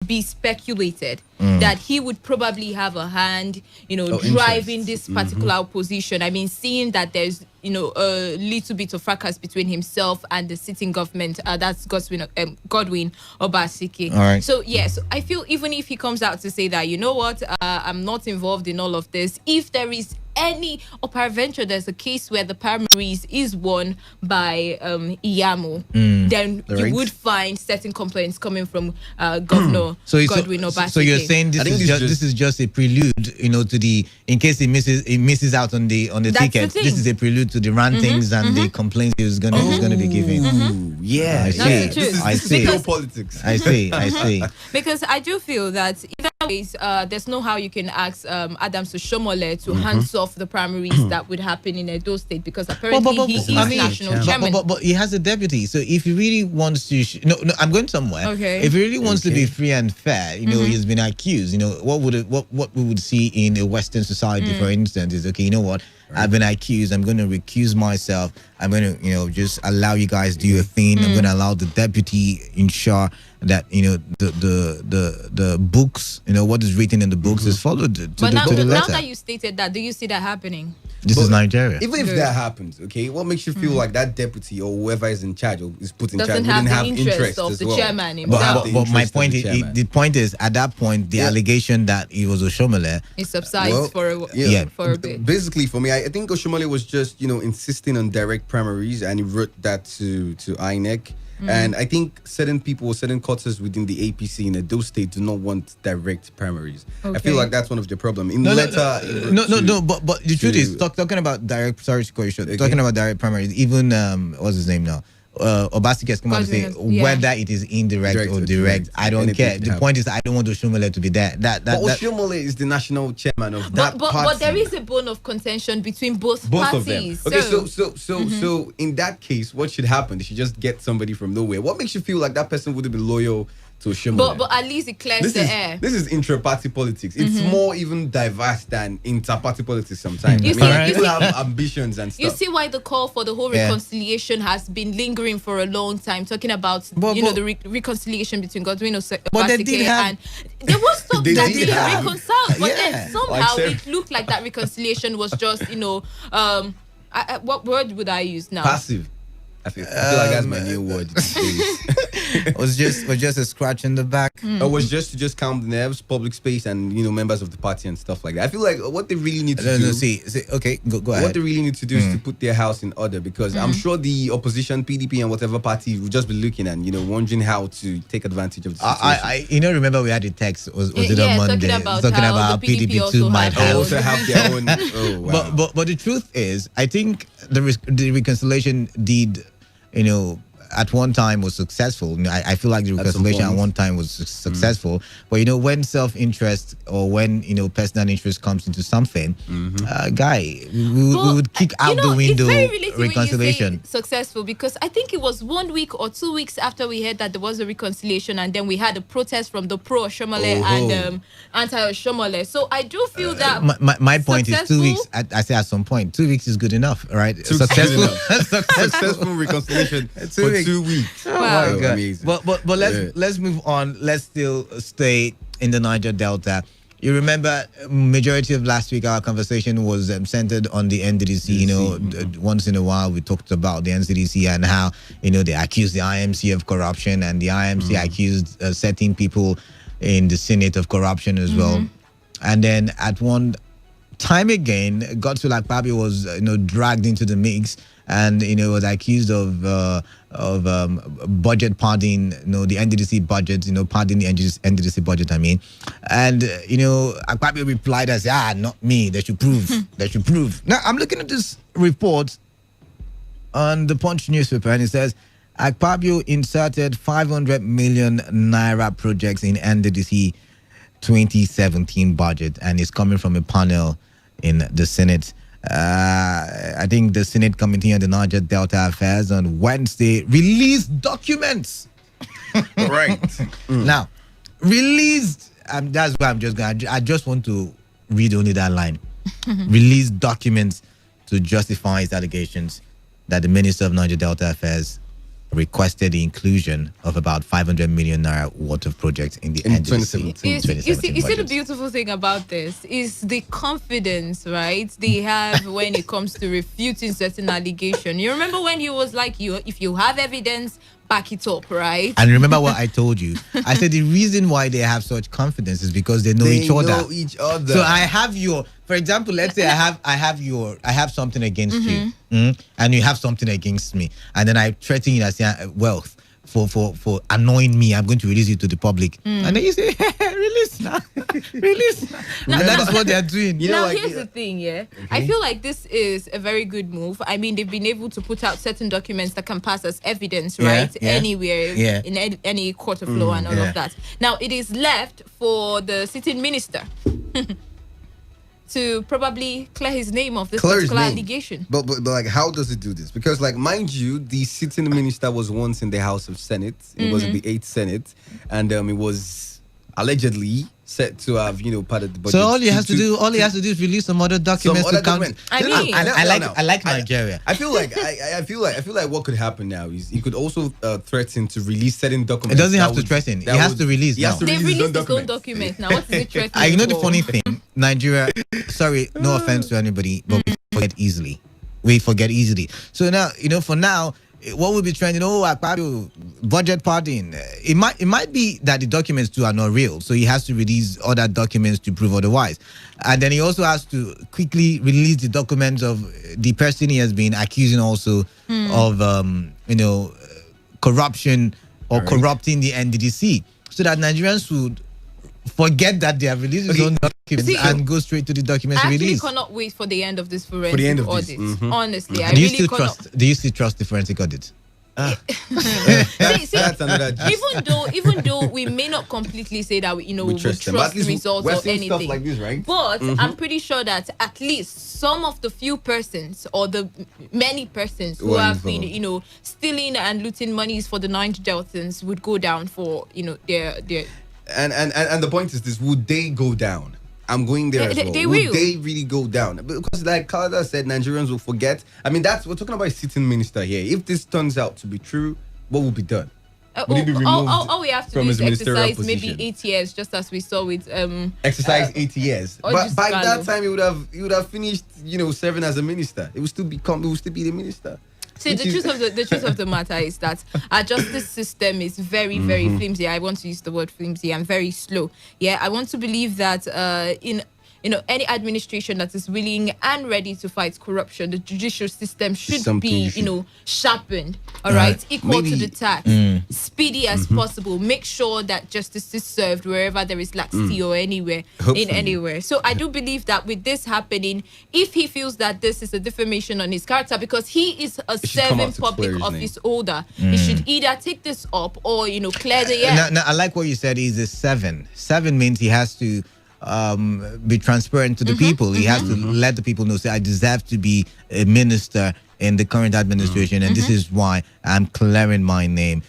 be speculated that he would probably have a hand, driving this particular opposition. I mean, seeing that there's, a little bit of fracas between himself and the sitting government, that's Godwin Obaseki. All right. So, yes, I feel even if he comes out to say that, I'm not involved in all of this, if there is any, or peradventure there's a case where the primaries is won by Iyamu, then you would find certain complaints coming from Governor Godwin Obaseki. So you're saying this is just a prelude, to the, in case he misses out on the ticket. This is a prelude to the rantings and the complaints he's gonna be giving. Yeah, I see. I see. Politics. I see. Because I do feel that either ways, there's no how you can ask Adams Oshomole to hands off the primaries that would happen in Edo State, because apparently he is national chairman. But he has a deputy, so if he really wants to, I'm going somewhere. Okay. If he really wants to be free and fair, he's been accused. What we would see in a Western society, for instance, is okay. You know what? I've been accused. I'm going to recuse myself. I'm going to, just allow you guys do your thing. I'm going to allow the deputy ensure that the books, what is written in the books is followed to the letter. Now that you stated that, do you see that happening? This is Nigeria. Even if that happens, okay, what makes you feel like that deputy or whoever is in charge or is put in charge doesn't wouldn't have have the interest as of the well? chairman himself? But my point is, the point is, at that point, the allegation that he was Oshomole, it subsides for a bit. Basically, for me, I think Oshomole was just insisting on direct primaries, and he wrote that to INEC. And I think certain people, certain quarters within the APC in Edo State do not want direct primaries. Okay. I feel like that's one of the problem. But the truth is, talking about direct, talking about direct primaries, even what's his name now? Obaseki has come out to say whether it is indirect or direct, I don't care. The point is, I don't want Oshomole to be there. But Oshomole is the national chairman of that party. But there is a bone of contention between both parties. Of them. Okay, so in that case, what should happen? They should just get somebody from nowhere. What makes you feel like that person would be loyal to Oshomole? But at least it clears the air. This is intra-party politics. It's more even diverse than inter-party politics sometimes. People have ambitions and stuff. You see why the call for the whole reconciliation has been lingering for a long time, talking about the reconciliation between Godwin Obaseki and there was stuff that they reconciled, but then somehow it looked like that reconciliation was just what word would I use now? Passive. I feel like that's my new word. It was just a scratch in the back. It was just to calm the nerves, public space, and members of the party and stuff like that. I feel like what they really need to do. Go ahead. What they really need to do is to put their house in order, because I'm sure the opposition, PDP and whatever party, will just be looking and wondering how to take advantage of the situation. I remember we had a text. Was it on Monday? Talking about PDP too might also have their own. Oh, wow. But the truth is, I think the reconciliation did. At one time was successful. I feel like the reconciliation at one time was successful. But when self-interest or when personal interest comes into something, we would kick out the window reconciliation. When you say successful, because I think it was 1 week or 2 weeks after we heard that there was a reconciliation, and then we had a protest from the pro-Oshomole and anti-Oshomole. So I do feel that my point is 2 weeks. I say at some point 2 weeks is good enough, right? Successful reconciliation. 2 weeks. Wow. Oh my God. Amazing. But let's move on. Let's still stay in the Niger Delta. You remember, majority of last week our conversation was centered on the NDDC. Once in a while we talked about the NCDC and how they accused the IMC of corruption, and the IMC accused certain people in the Senate of corruption as well. And then at one time again, Godswill Akpabio was dragged into the mix, and was accused of budget padding, the NDDC budget, padding the NDDC budget, I mean. And Akpabio replied as, not me, they should prove. They should prove. Now I'm looking at this report on the Punch newspaper, and it says Akpabio inserted 500 million naira projects in NDDC 2017 budget, and it's coming from a panel in the Senate. I think the Senate Committee on the Niger Delta Affairs on Wednesday released documents. Right. Now, released, that's why I just want to read only that line. Released documents to justify his allegations that the Minister of Niger Delta Affairs requested the inclusion of about 500 million naira worth of projects in the In NDC 2017. You see the beautiful thing about this is the confidence, right, they have when it comes to refuting certain allegation. You remember when he was like, if you have evidence, back it up, right? And remember what I told you. I said the reason why they have such confidence is because they know each other. So I have for example, let's say I have something against you, and you have something against me, and then I threaten you as wealth for annoying me. I'm going to release it to the public, and then you say, release now, release. And that is what they are doing. Here's the thing, I feel like this is a very good move. I mean, they've been able to put out certain documents that can pass as evidence, right? Anywhere in any court of law and all of that. Now it is left for the sitting minister to probably clear his name of this particular allegation. But like, how does it do this? Because, like, mind you, the sitting minister was once in the House of Senate. It was in the 8th Senate, and it was allegedly set to have, part of the budget. So all he has to do is release some other documents to count. I like Nigeria. I feel like what could happen now is he could also threaten to release certain documents. It doesn't have to threaten. He has to release. They've released his own document now. What is it threatening? You know the funny thing, Nigeria. Sorry, no offense to anybody, but we forget easily. So now, for now, what will be trending? Budget partying. It might be that the documents too are not real, so he has to release other documents to prove otherwise, and then he also has to quickly release the documents of the person he has been accusing also of corruption or corrupting the NDDC, so that Nigerians would forget that they have released his own documents and go straight to the documents I released. actually cannot wait for the end of this forensic audit. Honestly, I do really cannot. Do you still trust the forensic audit? That's another even though we may not completely say that we would trust the results or anything, stuff like this, right? But I'm pretty sure that at least some of the few persons or the many persons who have been stealing and looting monies for the Niger Deltans would go down for their. And the point is this: would they go down? I'm going there as well. Would they really go down? Because, like Kalada said, Nigerians will forget. I mean, we're talking about a sitting minister here. If this turns out to be true, what will be done? Would he be removed all we have to do is exercise position? Maybe 8 years, just as we saw with exercise 8 years. But by that time, he would have finished, serving as a minister. It would still be the minister. See, the truth of the matter is that our justice system is very, very flimsy. I want to use the word flimsy and very slow. Yeah, I want to believe that in any administration that is willing and ready to fight corruption, the judicial system should be, sharpened, all right, equal to the task, speedy as possible. Make sure that justice is served wherever there is laxity or anywhere. So I do believe that with this happening, if he feels that this is a defamation on his character, because he is a serving public office holder, he should either take this up or clear the air. Now, I like what you said. He's a 7. 7 means he has to be transparent to the people. He has to let the people know, say, I deserve to be a minister in the current administration, and this is why I'm clearing my name.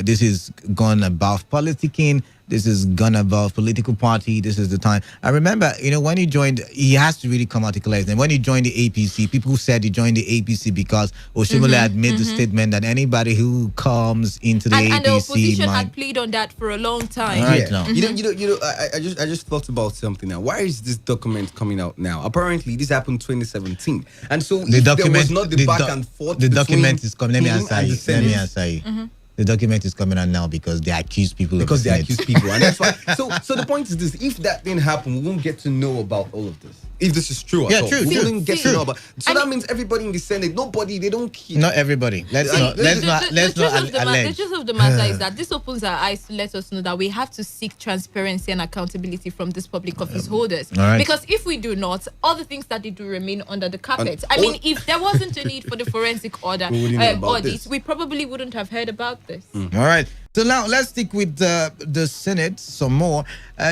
This is gone above politicking. This is gone above political party. This is the time. I remember, when he joined, he has to really come out to clear his name. When he joined the APC, people said he joined the APC because Oshimole had made the statement that anybody who comes into the APC... And the opposition had played on that for a long time. Right now. I just thought about something now. Why is this document coming out now? Apparently, this happened 2017. And so the document, there was not the back and forth. The document is coming. Let me answer you. The document is coming out now because they accuse people. And that's why. So the point is this: if that didn't happen, we won't get to know about all of this. If this is true, true. We wouldn't get to know about. So that means everybody in the Senate, they don't care. Not everybody. Let's not. The truth of the matter is that this opens our eyes to let us know that we have to seek transparency and accountability from these public office holders. Right. Because if we do not, all the things that they do remain under the carpet. I mean, if there wasn't a need for the forensic audit, we probably wouldn't have heard about this. All right. So now let's stick with the Senate some more.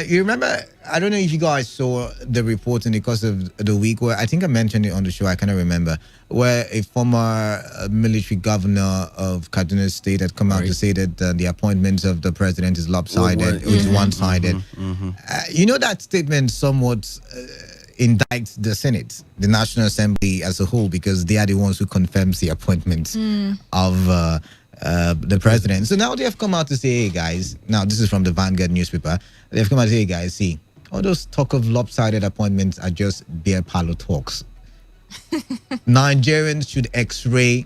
You remember, I don't know if you guys saw the report in the course of the week where I think I mentioned it on the show, I cannot remember, where a former military governor of Kaduna State had come out to say that the appointment of the president is lopsided, which is one-sided. That statement somewhat indict the Senate, the National Assembly as a whole, because they are the ones who confirms the appointment of the president. So now they have come out to say, hey guys, now this is from the Vanguard newspaper. They've come out to say, hey guys, see, all those talk of lopsided appointments are just beer parlor talks. Nigerians should x-ray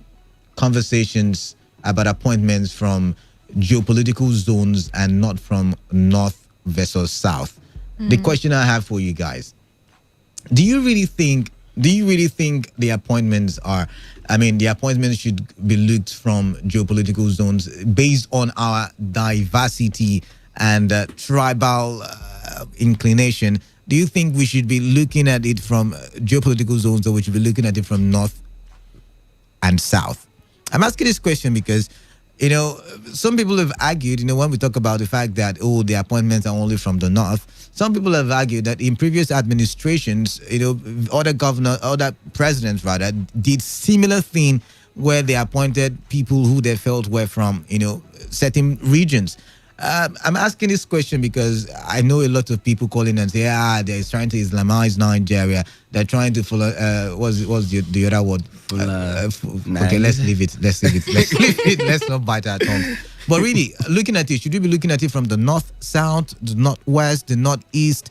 conversations about appointments from geopolitical zones and not from north versus south. The question I have for you guys, do you really think the appointments should be looked from geopolitical zones based on our diversity and tribal inclination? Do you think we should be looking at it from geopolitical zones, or we should be looking at it from north and south? I'm asking this question because, some people have argued, when we talk about the fact that, the appointments are only from the north, some people have argued that in previous administrations, other presidents rather, did similar thing where they appointed people who they felt were from, certain regions. I'm asking this question because I know a lot of people calling and say, they're trying to Islamize Nigeria. They're trying to follow, what's the other word? Okay, let's leave it. Let's leave it. Let's not bite our tongue. But really, looking at it, should we be looking at it from the north, south, the northwest, the northeast,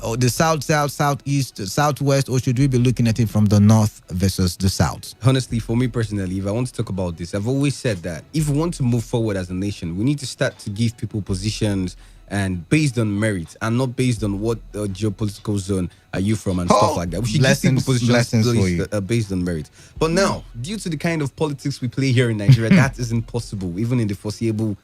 or the south, southeast, the southwest, or should we be looking at it from the north versus the south? Honestly, for me personally, if I want to talk about this, I've always said that if we want to move forward as a nation, we need to start to give people positions and based on merit and not based on what geopolitical zone are you from and stuff like that. We should give people positions based on merit. But now, due to the kind of politics we play here in Nigeria, that isn't possible, even in the foreseeable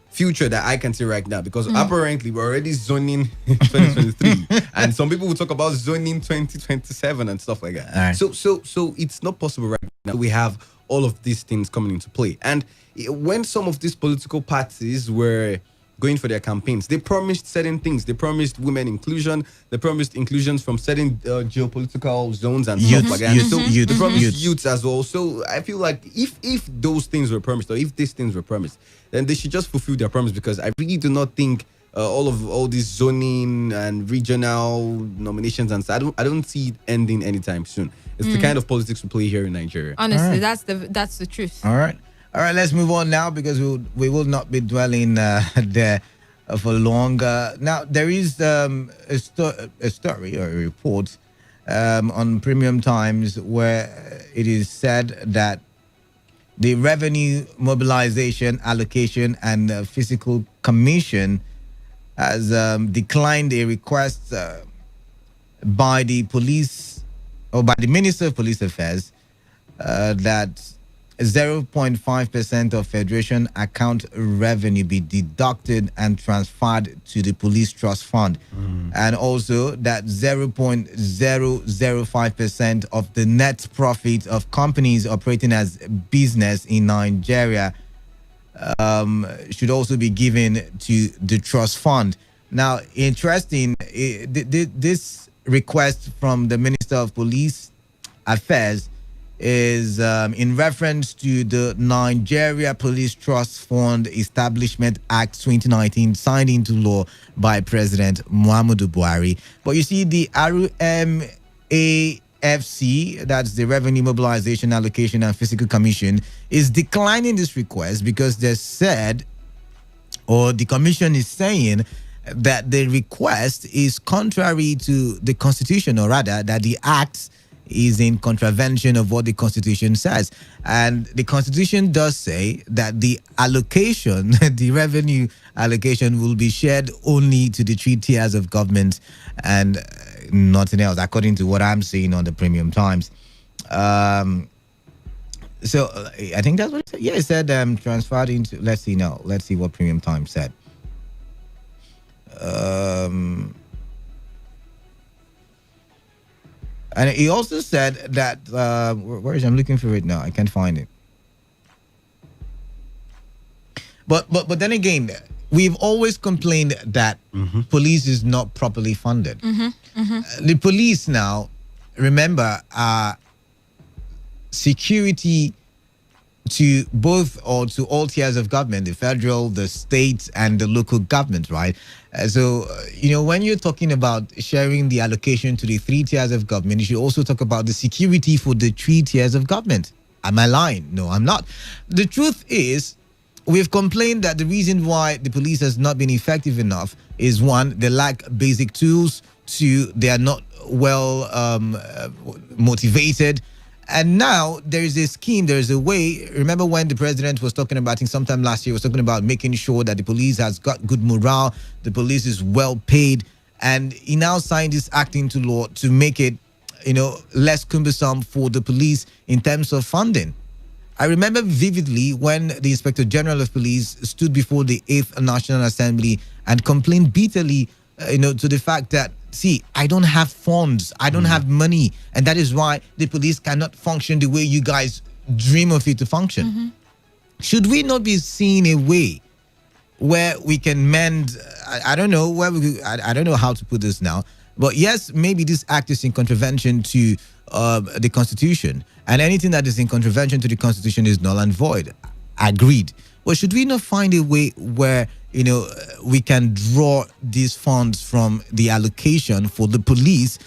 future that I can see right now, because apparently we're already zoning 2023 and some people will talk about zoning 2027 and stuff like that. Right. So it's not possible right now. We have all of these things coming into play. And when some of these political parties were going for their campaigns, they promised certain things. They promised women inclusion. They promised inclusions from certain geopolitical zones and stuff like that. They promised youths as well. So I feel like if those things were promised, or if these things were promised, then they should just fulfill their promise, because I really do not think all these zoning and regional nominations and stuff, I don't see it ending anytime soon. It's the kind of politics we play here in Nigeria. Honestly, that's the truth. All right, let's move on now, because we will not be dwelling there for long. Now, there is a story or a report on Premium Times where it is said that the Revenue Mobilization, Allocation and Fiscal Commission has declined a request by the police, or by the Minister of Police Affairs, that 0.5% of Federation account revenue be deducted and transferred to the Police Trust Fund, and also that 0.005% of the net profit of companies operating as business in Nigeria should also be given to the Trust Fund. Now, interesting, this request from the Minister of Police Affairs is in reference to the Nigeria Police Trust Fund Establishment Act 2019, signed into law by President Muhammadu Buhari. But you see, the RMAFC, that's the Revenue Mobilization, Allocation and Fiscal Commission, is declining this request because they said, or the commission is saying, that the request is contrary to the Constitution, or rather that the act is in contravention of what the Constitution says. And the Constitution does say that the allocation, the revenue allocation, will be shared only to the 3 tiers of government and nothing else, according to what I'm seeing on the Premium Times. So I think that's what it said. Yeah, it said transferred into, let's see what Premium Times said. And he also said that, where is it? I'm looking for it now. I can't find it. But then again, we've always complained that police is not properly funded. The police now, remember, are security to both, or to all tiers of government, the federal, the state, and the local government, right? So, when you're talking about sharing the allocation to the 3 tiers of government, you should also talk about the security for the 3 tiers of government Am I lying? No, I'm not. The truth is, we've complained that the reason why the police has not been effective enough is, one, they lack basic tools. Two, they are not well motivated. And now there is a scheme, there is a way. Remember when the president was talking about, I think sometime last year, was talking about making sure that the police has got good morale, the police is well paid, and he now signed this act into law to make it, less cumbersome for the police in terms of funding. I remember vividly when the Inspector General of Police stood before the 8th National Assembly and complained bitterly, to the fact that, see, I don't have funds, I don't have money, and that is why the police cannot function the way you guys dream of it to function. Should we not be seeing a way where we can mend? I don't know where I don't know how to put this now, but yes, maybe this act is in contravention to the Constitution, and anything that is in contravention to the Constitution is null and void. Agreed. But should we not find a way where we can draw these funds from the allocation for the police,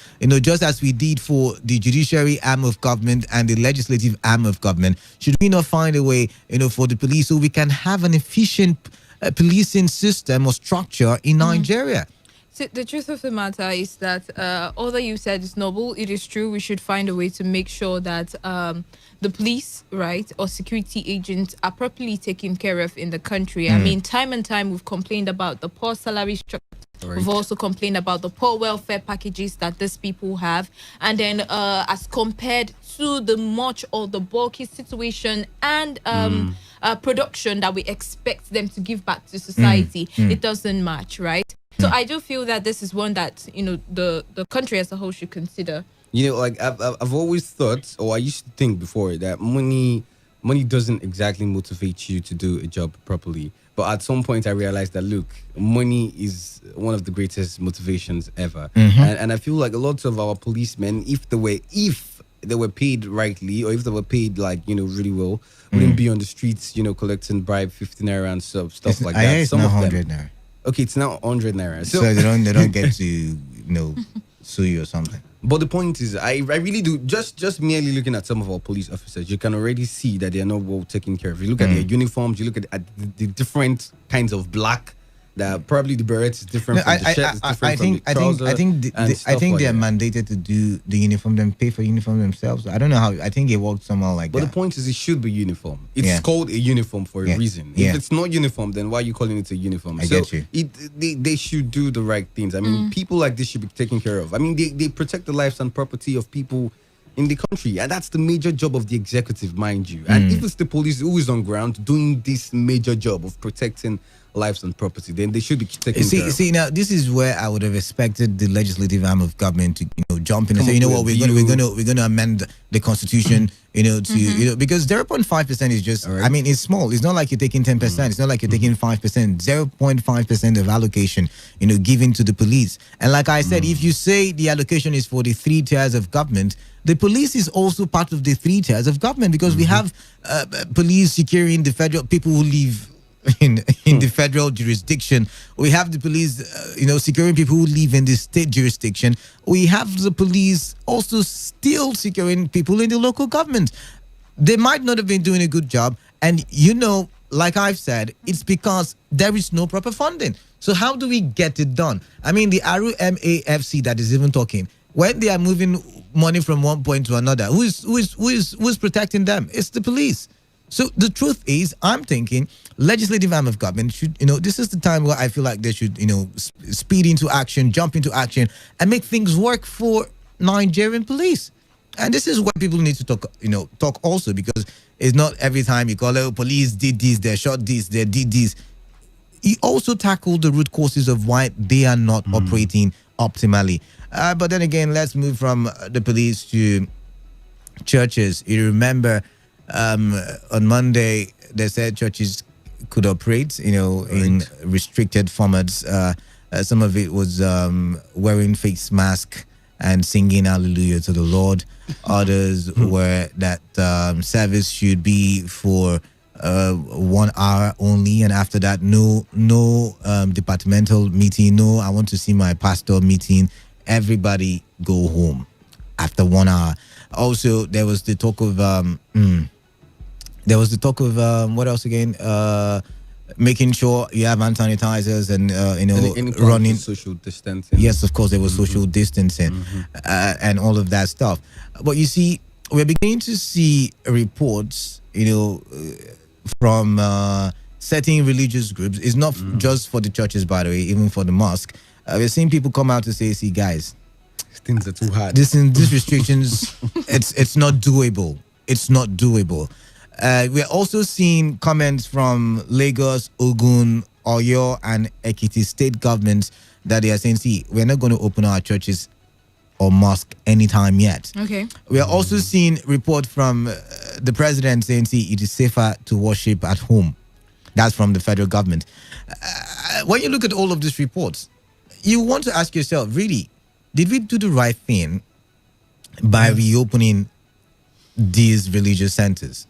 just as we did for the judiciary arm of government and the legislative arm of government? Should we not find a way, for the police so we can have an efficient policing system or structure in Nigeria? So the truth of the matter is that all that you said is noble. It is true. We should find a way to make sure that the police, right, or security agents are properly taken care of in the country. I mean, time and time we've complained about the poor salary structure. Right. We've also complained about the poor welfare packages that these people have. And then as compared to the much or the bulky situation and production that we expect them to give back to society, it doesn't match, right? So I do feel that this is one that, the country as a whole should consider. Like I've always thought, or I used to think before, that money doesn't exactly motivate you to do a job properly. But at some point I realized that, look, money is one of the greatest motivations ever. And I feel like a lot of our policemen, if they were paid rightly, or if they were paid really well, wouldn't be on the streets, collecting bribe 50 naira and stuff like that. It's Some now of 100 them. naira. Okay, it's now 100 naira. So they don't get to sue you or something. But the point is, I really do, just merely looking at some of our police officers, you can already see that they are not well taken care of. You look at their uniforms, you look at the different kinds of black. That probably the beret is different from the shirt. Is different from the trouser. I think they are mandated to do the uniform, then pay for uniform themselves. I don't know how. I think it works somehow like that. But the point is, it should be uniform. It's called a uniform for a reason. If it's not uniform, then why are you calling it a uniform? I get you. They should do the right things. I mean, people like this should be taken care of. I mean, they protect the lives and property of people in the country, and that's the major job of the executive, mind you. And if it's the police who is on ground doing this major job of protecting lives and property, then they should be taken care of. See, now this is where I would have expected the legislative arm of government to jump in and say, you know what, we're going to amend the Constitution, to because 0.5% is just, I mean, it's small. It's not like you're taking 10%. It's not like you're taking 5%. 0.5% of allocation, given to the police. And like I said, if you say the allocation is for the 3 tiers of government, the police is also part of the 3 tiers of government, because we have police securing the federal people who live in the federal jurisdiction. We have the police, securing people who live in the state jurisdiction. We have the police also still securing people in the local government. They might not have been doing a good job. And, like I've said, it's because there is no proper funding. So how do we get it done? I mean, the RUMAFC that is even talking, when they are moving money from one point to another, who's protecting them? It's the police. So the truth is, I'm thinking legislative arm of government should, this is the time where I feel like they should, speed into action, jump into action, and make things work for Nigerian police. And this is what people need to talk also, because it's not every time you call out police did this, they shot this, they did this. You also tackle the root causes of why they are not operating optimally. But then again, let's move from the police to churches. You remember, on Monday, they said churches could operate, in restricted formats. Some of it was wearing face mask and singing hallelujah to the Lord. Others were that service should be for 1 hour only, and after that, no departmental meeting. No, I want to see my pastor meeting. Everybody go home after 1 hour. Also, there was the talk of There was the talk of what else again? Making sure you have hand sanitizers and running social distancing. Yes, of course, there was social distancing and all of that stuff. But you see, we're beginning to see reports, from certain religious groups. It's not just for the churches, by the way, even for the mosque. We're seeing people come out to say, "See, guys, things are too hard. These restrictions, it's not doable. It's not doable." We're also seeing comments from Lagos, Ogun, Oyo, and Ekiti state governments that they are saying, "See, we're not going to open our churches or mosque anytime yet." Okay. We are also seeing report from the president saying, "See, it is safer to worship at home." That's from the federal government. When you look at all of these reports, you want to ask yourself, really, did we do the right thing by reopening these religious centers?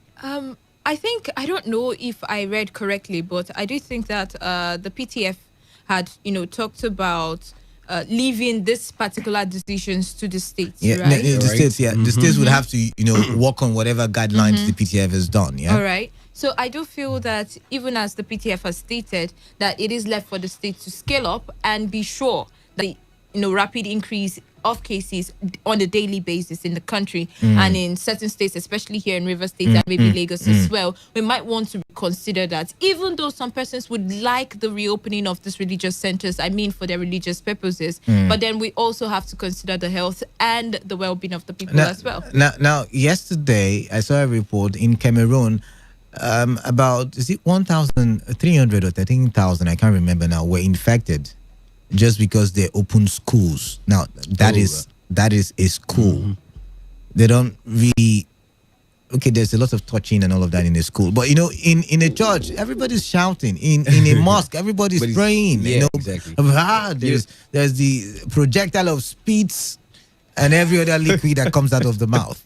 I don't know if I read correctly, but I do think that the PTF had, talked about leaving this particular decisions to the states, right? States, the states would have to, work on whatever guidelines the PTF has done, yeah. All right. So I do feel that even as the PTF has stated that it is left for the states to scale up and be sure that rapid increase of cases on a daily basis in the country and in certain states, especially here in River State and maybe Lagos as well, we might want to consider that even though some persons would like the reopening of these religious centers, for their religious purposes, but then we also have to consider the health and the well-being of the people as well. Now, yesterday I saw a report in Cameroon about 1,300 or 13,000, I can't remember now, were infected just because they open schools. Now that is a school. They don't really. Okay, there's a lot of touching and all of that in a school, but in a church, everybody's shouting. In a mosque, everybody's praying. Yeah, exactly. There's the projectile of spits and every other liquid that comes out of the mouth.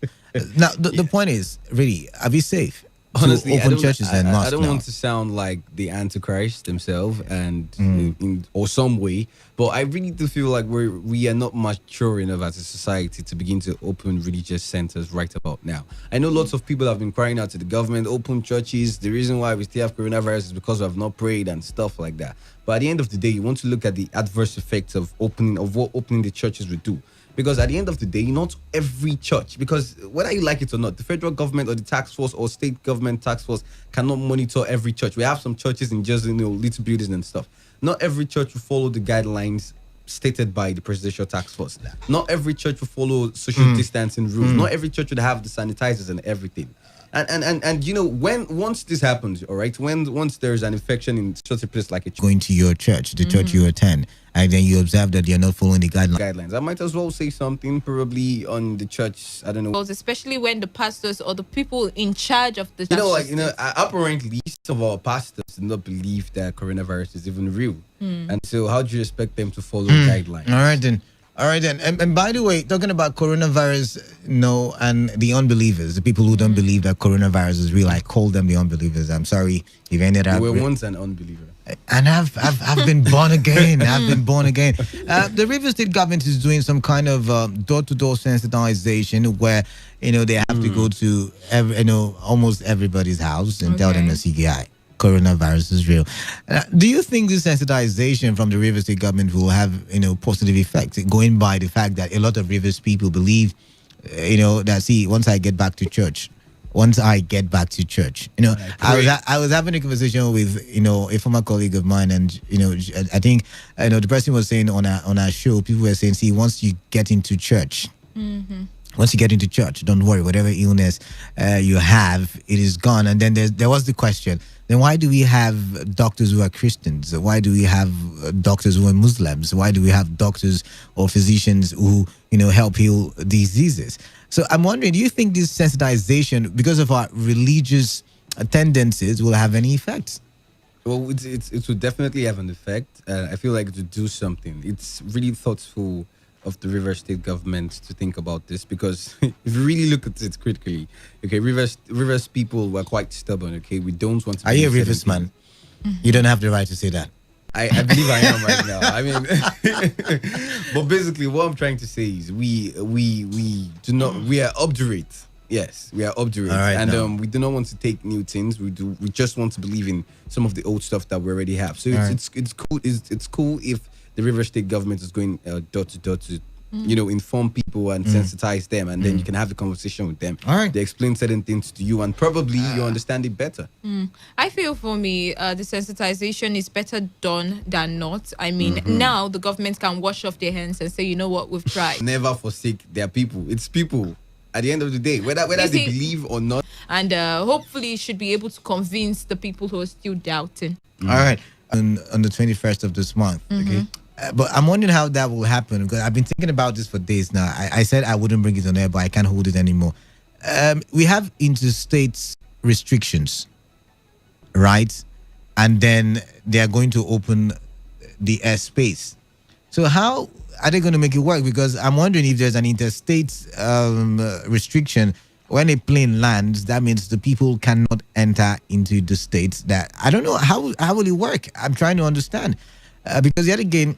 Now the point is, really, are we safe? Honestly, open churches and mosques. I don't want to sound like the Antichrist himself, and in or some way, but I really do feel like we are not mature enough as a society to begin to open religious centers right about now. I know lots of people have been crying out to the government, open churches. The reason why we still have coronavirus is because we have not prayed and stuff like that. But at the end of the day, you want to look at the adverse effects of what opening the churches would do. Because at the end of the day, not every church, because whether you like it or not, the federal government or the task force or state government task force cannot monitor every church. We have some churches in just little buildings and stuff. Not every church will follow the guidelines stated by the presidential task force. Not every church will follow social distancing rules. Not every church would have the sanitizers and everything. And once this happens, all right, once there's an infection in such a place like a church, going to your church, the church you attend, and then you observe that you're not following the guidelines, I might as well say something probably on the church. I don't know, especially when the pastors or the people in charge of the church, apparently some of our pastors do not believe that coronavirus is even real, and so how do you expect them to follow guidelines? All right then. And by the way, talking about coronavirus, and the unbelievers, the people who don't believe that coronavirus is real, I call them the unbelievers. I'm sorry if any of that. You were once an unbeliever. And I've been born again. I've been born again. The River State government is doing some kind of door-to-door sensitization where they have to go to almost everybody's house and tell them the CGI. Coronavirus is real. Do you think this sensitization from the River State government will have positive effects, going by the fact that a lot of Rivers people believe that once I get back to church, I was having a conversation with a former colleague of mine, and I think the person was saying on our show, people were saying, once you get into church, once you get into church, don't worry, whatever illness you have, it is gone. And then there was the question, then why do we have doctors who are Christians? Why do we have doctors who are Muslims? Why do we have doctors or physicians who help heal diseases? So I'm wondering, do you think this sensitization, because of our religious tendencies, will have any effect? Well, it will definitely have an effect. I feel like to do something. It's really thoughtful of the River State government to think about this, because if you really look at it critically, okay, Rivers people were quite stubborn. Okay, we don't want to. Are you a Rivers man? You don't have the right to say that. I believe I am right now. I mean, but basically, what I'm trying to say is we are obdurate. Yes, we are up to it, and we do not want to take new things. We just want to believe in some of the old stuff that we already have. So it's cool. It's cool if the River State government is going door to door to, inform people and sensitize them, and then you can have a conversation with them. All right. They explain certain things to you, and probably you understand it better. I feel for me, the sensitization is better done than not. I mean, now the government can wash off their hands and say, you know what, we've tried. Never forsake their people. It's people. At the end of the day, whether they believe or not. And hopefully should be able to convince the people who are still doubting. All right. On the 21st of this month. Okay. But I'm wondering how that will happen, because I've been thinking about this for days now. I said I wouldn't bring it on air, but I can't hold it anymore. We have interstate restrictions, right? And then they are going to open the airspace. So how are they going to make it work? Because I'm wondering if there's an interstate restriction. When a plane lands, that means the people cannot enter into the states. That I don't know how will it work. I'm trying to understand, because yet again,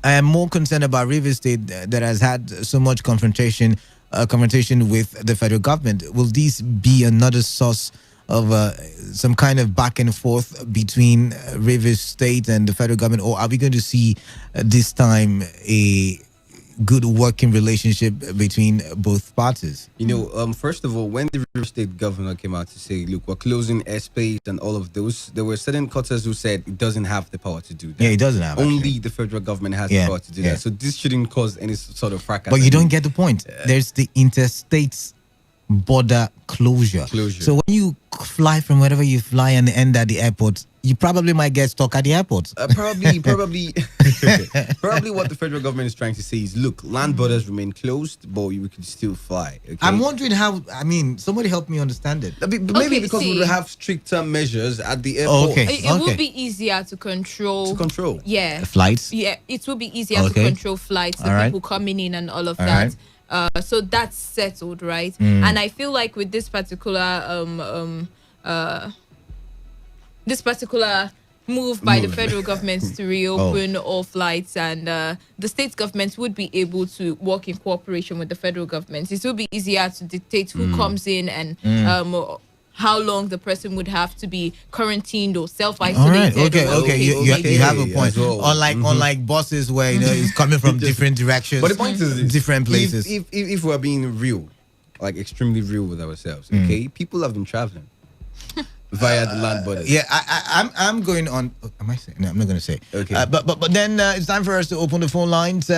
I am more concerned about River State that has had so much confrontation with the federal government. Will this be another source of some kind of back and forth between River State and the federal government, or are we going to see this time a good working relationship between both parties? First of all, when the River State governor came out to say, look, we're closing airspace and all of those, there were certain quarters who said it doesn't have the power to do that. Yeah, it doesn't have. Only actually. the federal government has the power to do that. So this shouldn't cause any sort of fracas. But you don't get the point. There's the interstate border closure. So when you fly from wherever you fly and end at the airport, you probably might get stuck at the airport. Probably what the federal government is trying to say is, look, land borders remain closed, but we could still fly. Okay? I'm wondering how, somebody help me understand it. Maybe because we will have stricter measures at the airport. It will be easier to control. Yeah. Flights? Yeah, it will be easier to control flights, the people coming in and all of that. So that's settled, right? And I feel like with this particular move by the federal government to reopen all flights, and the state government would be able to work in cooperation with the federal government. It will be easier to dictate who comes in and how long the person would have to be quarantined or self-isolated. All right. You have a point. Well. Unlike buses where it's coming from different directions. But the point is different places. If we're being real, like extremely real with ourselves, okay, people have been traveling via the land borders. Yeah, I'm going on. Am I saying? No, I'm not going to say. Okay. But then it's time for us to open the phone lines.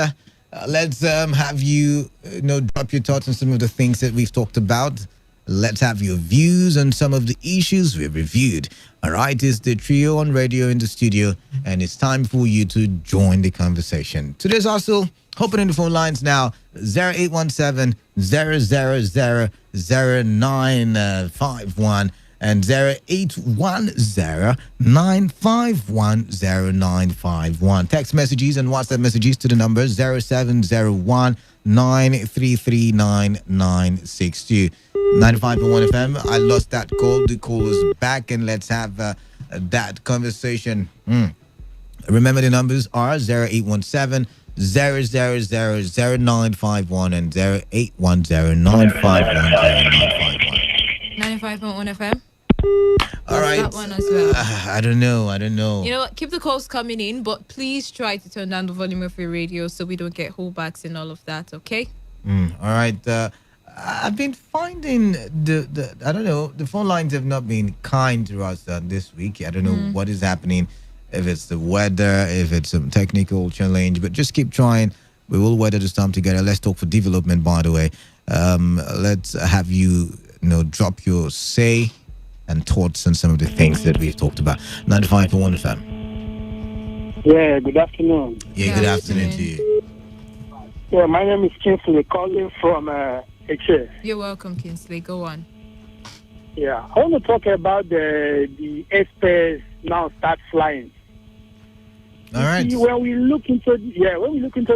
Let's have you drop your thoughts on some of the things that we've talked about. Let's have your views on some of the issues we've reviewed. All right, it's the trio on radio in the studio, and it's time for you to join the conversation. Today's also opening the phone lines now, 0817 000 0951 and 0810 951 0951. Text messages and WhatsApp messages to the number 0701 933 9962. 95.1 FM. I lost that call. The call is back, and let's have that conversation. Remember, the numbers are 0817 000 0951 and 0810 951 0951. 95.1 FM. All right. That one as well. I don't know. You know what? Keep the calls coming in, but please try to turn down the volume of your radio so we don't get holdbacks and all of that. Okay. All right. I've been finding the phone lines have not been kind to us this week. I don't know what is happening, if it's the weather, if it's some technical challenge, but just keep trying. We will weather the storm together. Let's talk for development, by the way. Let's have you drop your say and thoughts on some of the things that we've talked about. 95.1 FM. Yeah, good afternoon. Yeah, good afternoon to you. Yeah, my name is Kingsley, calling from HA. You're welcome, Kingsley. Go on. Yeah, I want to talk about the airspace now start flying. All right. See, when we look into